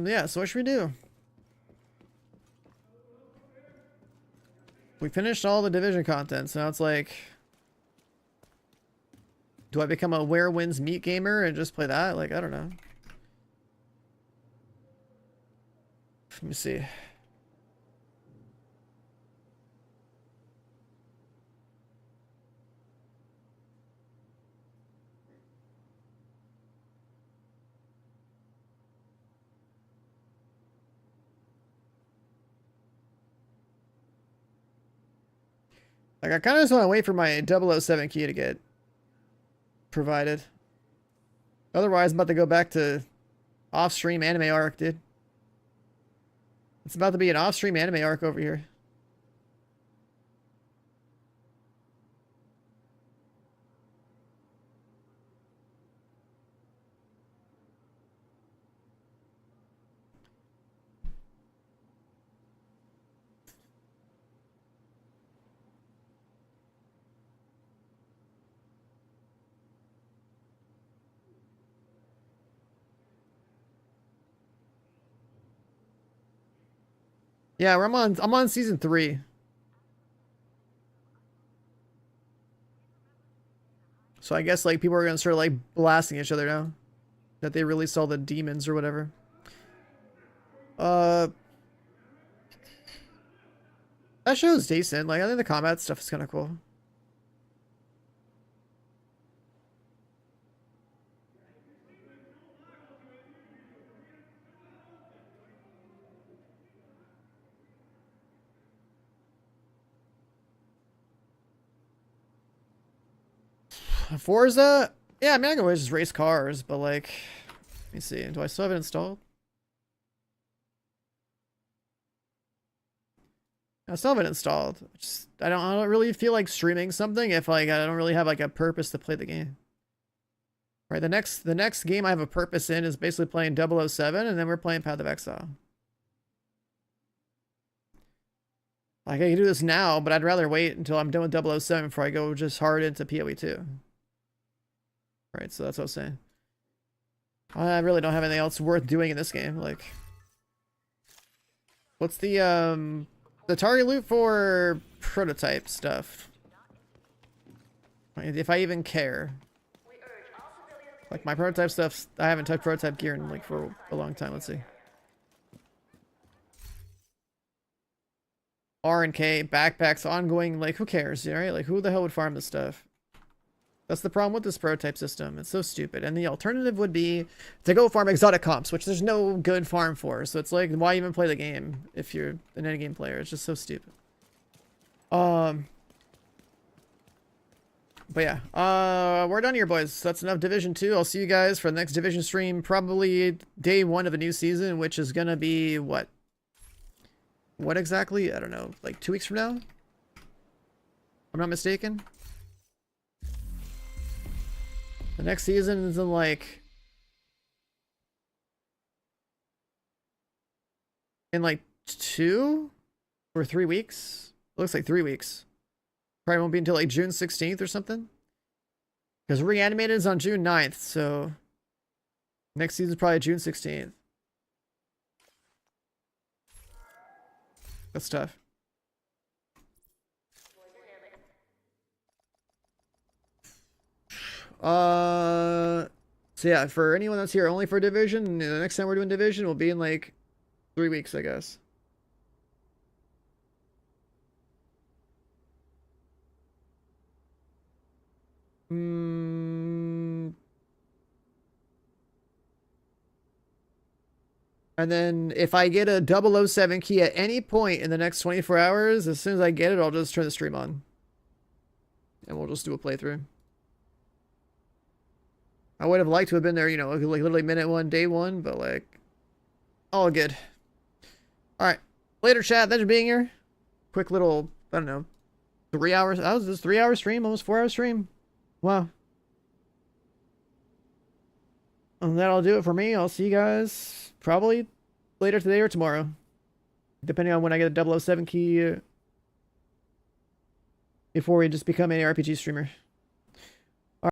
Yeah, so what should we do? We finished all the Division content, so now it's like... Do I become a Where Wins Meat gamer and just play that? Like, I don't know. Let me see. Like, I kind of just want to wait for my 007 key to get provided. Otherwise, I'm about to go back to off-stream anime arc, dude. It's about to be an off-stream anime arc over here. Yeah, I'm on season 3. So I guess like people are gonna start like blasting each other now. That they released all the demons or whatever. That show's decent. Like I think the combat stuff is kinda cool. Forza? Yeah, I mean, I can always just race cars, but like, let me see. Do I still have it installed? I still have it installed. I don't really feel like streaming something if like I don't really have like a purpose to play the game. Right, the next game I have a purpose in is basically playing 007, and then we're playing Path of Exile. Like I can do this now, but I'd rather wait until I'm done with 007 before I go just hard into PoE 2. Right, so that's what I was saying. I really don't have anything else worth doing in this game. Like, what's the target loot for prototype stuff? If I even care. Like my prototype stuff, I haven't touched prototype gear in like for a long time. Let's see. R and K backpacks ongoing. Like who cares? Right? Like who the hell would farm this stuff? That's the problem with this prototype system. It's so stupid. And the alternative would be to go farm exotic comps, which there's no good farm for. So it's like, why even play the game if you're an endgame player? It's just so stupid. But yeah, we're done here, boys. That's enough Division 2. I'll see you guys for the next Division stream, probably day 1 of a new season, which is gonna be what? What exactly? I don't know. Like 2 weeks from now? I'm not mistaken. The next season is in like 2 or 3 weeks. It looks like 3 weeks. Probably won't be until like June 16th or something. Because Reanimated is on June 9th, so next season is probably June 16th. That's tough. So yeah, for anyone that's here only for Division, the next time we're doing Division will be in like 3 weeks, I guess. And then if I get a 007 key at any point in the next 24 hours, as soon as I get it, I'll just turn the stream on. And we'll just do a playthrough. I would have liked to have been there, you know, like literally minute 1, day 1, but like, all good. Alright. Later, chat. Thanks for being here. Quick little, I don't know, 3 hours. That was this 3-hour stream, almost 4-hour stream. Wow. And that'll do it for me. I'll see you guys probably later today or tomorrow, depending on when I get a 007 key before we just become an RPG streamer.